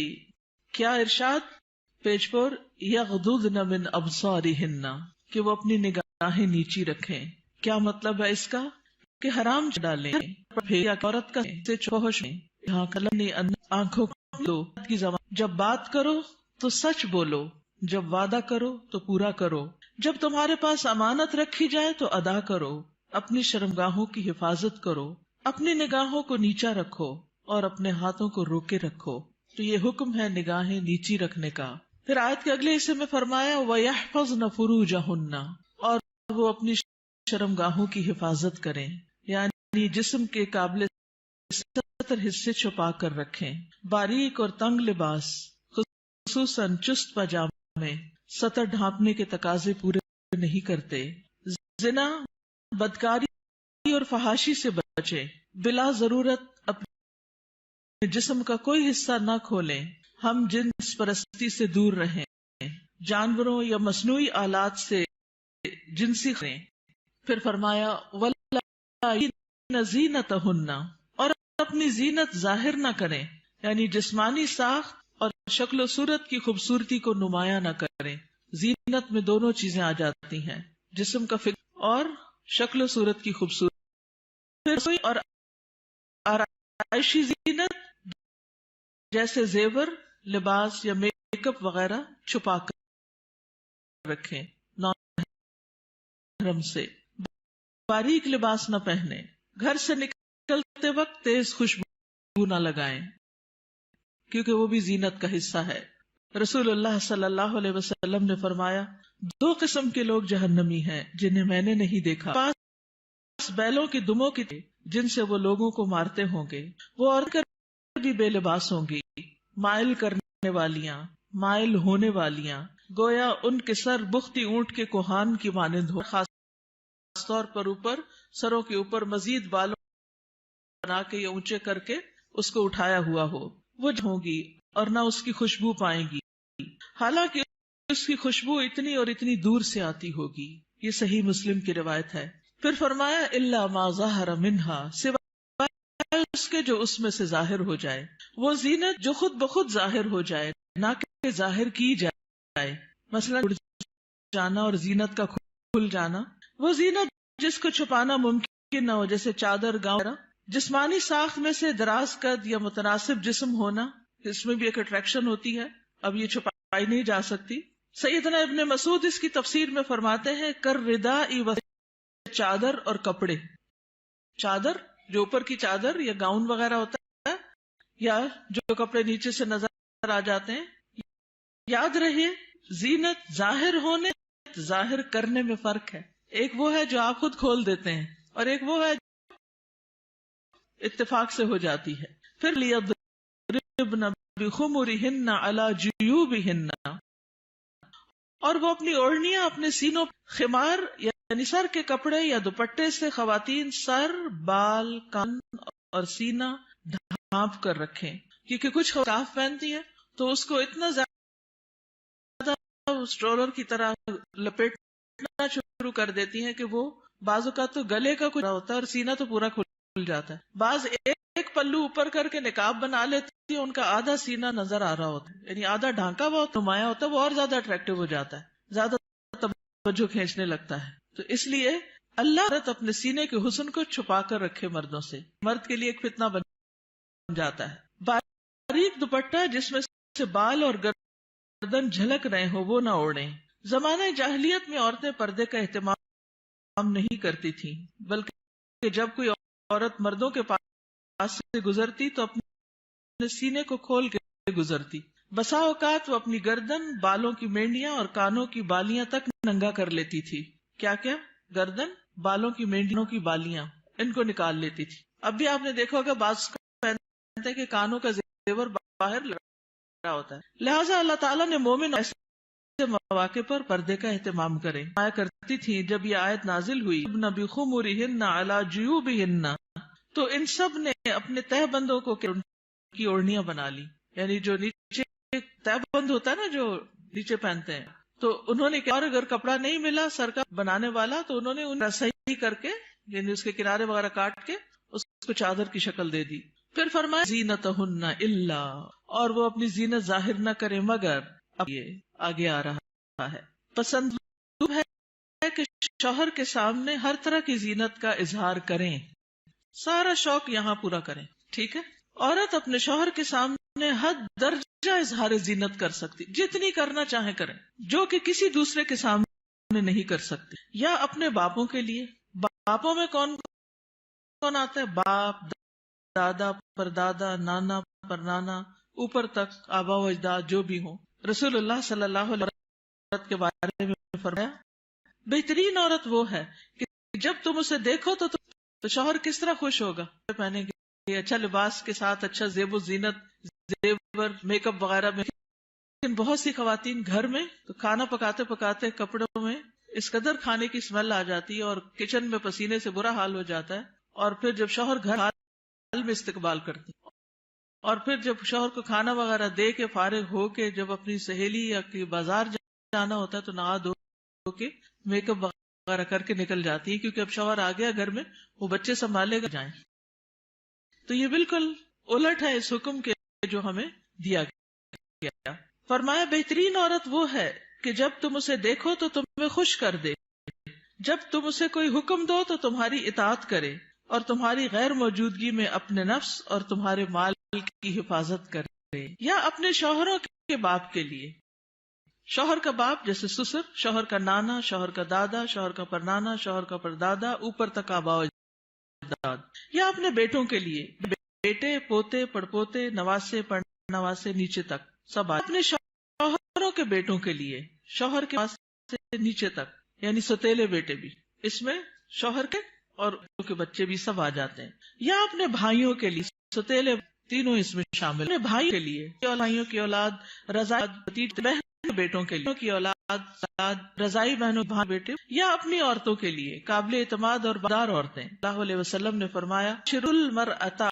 کیا ارشاد؟ پیج پر یغضضن من ابصارہن، کہ وہ اپنی نگاہیں نیچی رکھیں. کیا مطلب ہے اس کا؟ کہ حرام ڈالیں یا عورت کا سے فحش میں یہاں کلمنی آنکھوں کی زبان. جب بات کرو تو سچ بولو، جب وعدہ کرو تو پورا کرو، جب تمہارے پاس امانت رکھی جائے تو ادا کرو، اپنی شرمگاہوں کی حفاظت کرو، اپنی نگاہوں کو نیچا رکھو اور اپنے ہاتھوں کو روکے رکھو. تو یہ حکم ہے نگاہیں نیچی رکھنے کا. پھر آیت کے اگلے حصے میں فرمایا وَيَحْفَظْنَ فُرُوجَهُنَّ، اور وہ اپنی شرمگاہوں کی حفاظت کریں، یعنی جسم کے قابل ستر حصے چھپا کر رکھیں. باریک اور تنگ لباس خصوصاً چست پاجامے سطر ڈھانپنے کے تقاضے پورے نہیں کرتے. زنا، بدکاری اور فحاشی سے بچیں. بلا ضرورت اپنے جسم کا کوئی حصہ نہ کھولیں. ہم جنس پرستی سے دور رہیں. جانوروں یا مصنوعی آلات سے جنسی کریں. پھر فرمایا وَلَا يُبْدِينَ زِينَتَهُنَّ، اور اپنی زینت ظاہر نہ کریں، یعنی جسمانی ساخت اور شکل و صورت کی خوبصورتی کو نمایاں نہ کریں. زینت میں دونوں چیزیں آ جاتی ہیں، جسم کا فکر اور شکل و صورت کی خوبصورتی. اور آرائشی زینت جیسے زیور، لباس یا میک اپ وغیرہ چھپا کر رکھیں. نان سے باریک لباس نہ پہنے. گھر سے نکلتے وقت تیز خوشبو نہ لگائیں کیونکہ وہ بھی زینت کا حصہ ہے. رسول اللہ صلی اللہ علیہ وسلم نے فرمایا 2 قسم کے لوگ جہنمی ہیں جنہیں میں نے نہیں دیکھا. پاس بیلوں کی دموں کی جن سے وہ لوگوں کو مارتے ہوں گے. وہ عورتیں بھی بے لباس ہوں گی، مائل کرنے والیاں، مائل ہونے والیاں، گویا ان کے سر بختی اونٹ کے کوہان کی مانند ہو، خاص طور پر اوپر سروں کے اوپر مزید بالوں بنا کے یا اونچے کر کے اس کو اٹھایا ہوا ہو. وہ ہوگی اور نہ اس کی خوشبو پائیں گی، حالانکہ اس کی خوشبو اتنی اور اتنی دور سے آتی ہوگی. یہ صحیح مسلم کی روایت ہے. پھر فرمایا الا ما ظہر منہا، سوائے اس کے جو اس میں سے ظاہر ہو جائے. وہ زینت جو خود بخود ظاہر ہو جائے، نہ کہ ظاہر کی جائے، مثلا جانا اور زینت کا کھل جانا. وہ زینت جس کو چھپانا ممکن نہ ہو، جیسے چادر، گاؤں. جسمانی ساخت میں سے دراز قد یا متناسب جسم ہونا، اس میں بھی ایک اٹریکشن ہوتی ہے، اب یہ چھپائی نہیں جا سکتی. سیدنا ابن مسعود اس کی تفسیر میں فرماتے ہیں کر رداء و، چادر اور کپڑے. چادر جو اوپر کی چادر یا گاؤن وغیرہ ہوتا ہے، یا جو کپڑے نیچے سے نظر آ جاتے ہیں. یاد رہے زینت ظاہر ہونے ظاہر کرنے میں فرق ہے. ایک وہ ہے جو آپ خود کھول دیتے ہیں اور ایک وہ ہے اتفاق سے ہو جاتی ہے. پھر لیضربن بخمرہن علی جیوبہن، اور وہ اپنی اوڑھنیاں اپنے سینوں. خمار یعنی سر کے کپڑے یا دوپٹے سے خواتین سر، بال، کان اور سینہ ڈھانپ کر رکھیں، کیونکہ کچھ سکارف پہنتی ہیں تو اس کو اتنا زیادہ اسٹرولر کی طرح لپیٹنا شروع کر دیتی ہیں کہ وہ بعض اوقات تو گلے کا کچھ ہوتا ہے اور سینہ تو پورا کھل جاتا ہے. بعض ایک پلو اوپر کر کے نقاب بنا لیتی ہے، ان کا آدھا سینہ نظر آ رہا ہوتا ہے، یعنی آدھا ڈھانکا ہوا نمایاں ہوتا ہے، وہ اور زیادہ اٹریکٹیو ہو جاتا ہے، زیادہ توجہ کھینچنے لگتا ہے. تو اس لیے اللہ اپنے سینے کے حسن کو چھپا کر رکھے مردوں سے، مرد کے لیے ایک فتنہ بن جاتا ہے. باریک دوپٹہ جس میں سے بال اور گردن جھلک رہے ہو وہ نہ اوڑھیں. زمانہ جاہلیت میں عورتیں پردے کا اہتمام نہیں کرتی تھیں، بلکہ جب کوئی عورت مردوں کے پاس سے گزرتی تو اپنے سینے کو کھول کے گزرتی. بسا اوقات وہ اپنی گردن، بالوں کی مینڈیاں اور کانوں کی بالیاں تک ننگا کر لیتی تھی. کیا کیا؟ گردن، بالوں کی مینڈیوں کی بالیاں، ان کو نکال لیتی تھی. اب بھی آپ نے دیکھا ہوگا بعض پہنتے کہ کانوں کا زیور باہر لگا ہوتا ہے. لہٰذا اللہ تعالیٰ نے مومن ایسے مواقع پر پردے کا اہتمام کریں آیا کرتی تھی. جب یہ آیت نازل ہوئی بِخُمُرِهِنَّ عَلَى جُيُوبِهِنَّ، تو ان سب نے اپنے تہ بندوں کو ان کی اوڑھنیاں بنا لی. یعنی جو نیچے تہ بند ہوتا ہے نا، جو نیچے پہنتے ہیں، تو انہوں نے کیا، اور اگر کپڑا نہیں ملا سر کا بنانے والا تو انہوں نے ان صحیح کر کے، یعنی اس کے کنارے وغیرہ کاٹ کے اس کو چادر کی شکل دے دی. پھر فرمایا زینتہن الا، اور وہ اپنی زینت ظاہر نہ کرے مگر. اب یہ آگے آ رہا ہے. پسند ہے کہ شوہر کے سامنے ہر طرح کی زینت کا اظہار کریں، سارا شوق یہاں پورا کریں. ٹھیک ہے، عورت اپنے شوہر کے سامنے حد درجہ اظہار زینت کر سکتی، جتنی کرنا چاہے کریں، جو کہ کسی دوسرے کے سامنے نہیں کر سکتی. یا اپنے باپوں کے لیے، باپوں میں کون کون آتا ہے؟ باپ، دادا، پردادا، نانا، پرنانا، اوپر تک آبا و اجداد جو بھی ہوں. رسول اللہ صلی اللہ علیہ وسلم کے بارے میں فرمایا بہترین عورت وہ ہے کہ جب تم اسے دیکھو تو شوہر کس طرح خوش ہوگا، پہنے گے اچھا لباس کے ساتھ، اچھا زیب و زینت، زیور، میک اپ وغیرہ میں. لیکن بہت سی خواتین گھر میں تو کھانا پکاتے پکاتے کپڑوں میں اس قدر کھانے کی اسمیل آ جاتی ہے اور کچن میں پسینے سے برا حال ہو جاتا ہے. اور پھر جب شوہر گھر حال میں استقبال کرتے، اور پھر جب شوہر کو کھانا وغیرہ دے کے فارغ ہو کے جب اپنی سہیلی یا بازار جانا ہوتا ہے تو نہا دھو کے میک اپ وغیرہ کر کے نکل جاتی ہے، کیونکہ اب شوہر آ گیا گھر میں، وہ بچے سنبھالے گا جائیں. تو یہ بالکل الٹ ہے اس حکم کے جو ہمیں دیا گیا. فرمایا بہترین عورت وہ ہے کہ جب تم اسے دیکھو تو تمہیں خوش کر دے، جب تم اسے کوئی حکم دو تو تمہاری اطاعت کرے، اور تمہاری غیر موجودگی میں اپنے نفس اور تمہارے مال کی حفاظت کرے. یا اپنے شوہروں کے باپ کے لیے، شوہر کا باپ جیسے سسر، شوہر کا نانا، شوہر کا دادا، شوہر کا پرنانا، شوہر کا پردادا، اوپر تک آبا و اجداد. یا اپنے بیٹوں کے لیے، بیٹے، پوتے، پڑپوتے، نواسے، پڑنواسے، نیچے تک سب. اپنے شوہروں کے بیٹوں کے لیے، شوہر کے پاس سے نیچے تک، یعنی ستیلے بیٹے بھی، اس میں شوہر کے اور کے بچے بھی سب آ جاتے ہیں. یا اپنے بھائیوں کے لیے، ستیلے تینوں اس میں شامل. اپنے بھائی کے لیے، بھائیوں کی اولاد، رضائی بہن بیٹوں کے لیے کی اولاد، رضائی بہنوں بھائی بیٹے. یا اپنی عورتوں کے لیے، قابل اعتماد اور بردار عورتیں. اللہ علیہ وسلم نے فرمایا شر المرأة،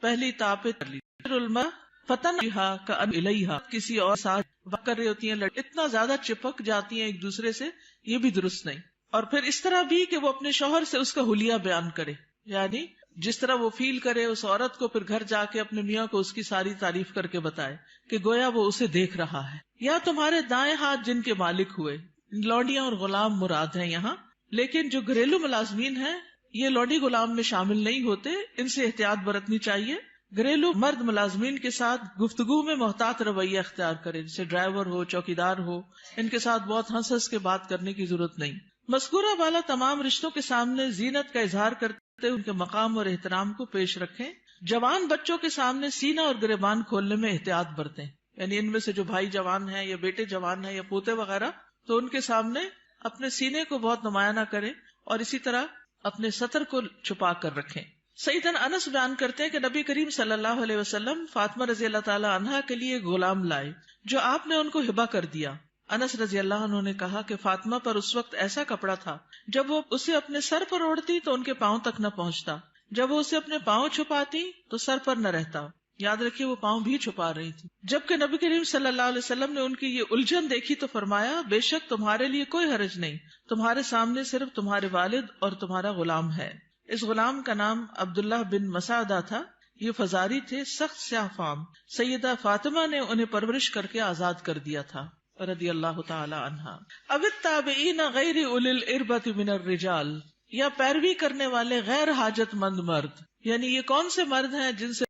پہلی طاقت کر لی، شر المرأة فتن کا الیہا، کسی اور ساتھ وقت کر رہی ہوتی ہیں، اتنا زیادہ چپک جاتی ہیں ایک دوسرے سے، یہ بھی درست نہیں. اور پھر اس طرح بھی کہ وہ اپنے شوہر سے اس کا حلیہ بیان کرے، یعنی جس طرح وہ فیل کرے اس عورت کو، پھر گھر جا کے اپنے میاں کو اس کی ساری تعریف کر کے بتائے کہ گویا وہ اسے دیکھ رہا ہے. یا تمہارے دائیں ہاتھ جن کے مالک ہوئے، لونڈیاں اور غلام مراد ہیں یہاں، لیکن جو گھریلو ملازمین ہیں یہ لونڈی غلام میں شامل نہیں ہوتے، ان سے احتیاط برتنی چاہیے. گھریلو مرد ملازمین کے ساتھ گفتگو میں محتاط رویہ اختیار کرے، جیسے ڈرائیور ہو، چوکیدار ہو، ان کے ساتھ بہت ہنس ہنس کے بات کرنے کی ضرورت نہیں. مذکورہ والا تمام رشتوں کے سامنے زینت کا اظہار کرتے ان کے مقام اور احترام کو پیش رکھیں. جوان بچوں کے سامنے سینہ اور گریبان کھولنے میں احتیاط برتیں، یعنی ان میں سے جو بھائی جوان ہیں یا بیٹے جوان ہیں یا پوتے وغیرہ، تو ان کے سامنے اپنے سینے کو بہت نمایاں نہ کریں، اور اسی طرح اپنے سطر کو چھپا کر رکھیں. سیدنا انس بیان کرتے ہیں کہ نبی کریم صلی اللہ علیہ وسلم فاطمہ رضی اللہ تعالی عنہا کے لیے غلام لائے جو آپ نے ان کو ہبہ کر دیا. انس رضی اللہ عنہ نے کہا کہ فاطمہ پر اس وقت ایسا کپڑا تھا جب وہ اسے اپنے سر پر اوڑھتی تو ان کے پاؤں تک نہ پہنچتا، جب وہ اسے اپنے پاؤں چھپاتی تو سر پر نہ رہتا. یاد رکھیے وہ پاؤں بھی چھپا رہی تھی. جبکہ نبی کریم صلی اللہ علیہ وسلم نے ان کی یہ الجھن دیکھی تو فرمایا بے شک تمہارے لیے کوئی حرج نہیں، تمہارے سامنے صرف تمہارے والد اور تمہارا غلام ہے. اس غلام کا نام عبداللہ بن مسعدہ تھا. یہ فزاری تھے، سخت سیاہ فام. سیدہ فاطمہ نے انہیں پرورش کر کے آزاد کر دیا تھا رضی اللہ تعالی عنہا. اب التابعین غیر اولی الاربۃ من الرجال، یا پیروی کرنے والے غیر حاجت مند مرد، یعنی یہ کون سے مرد ہیں جن سے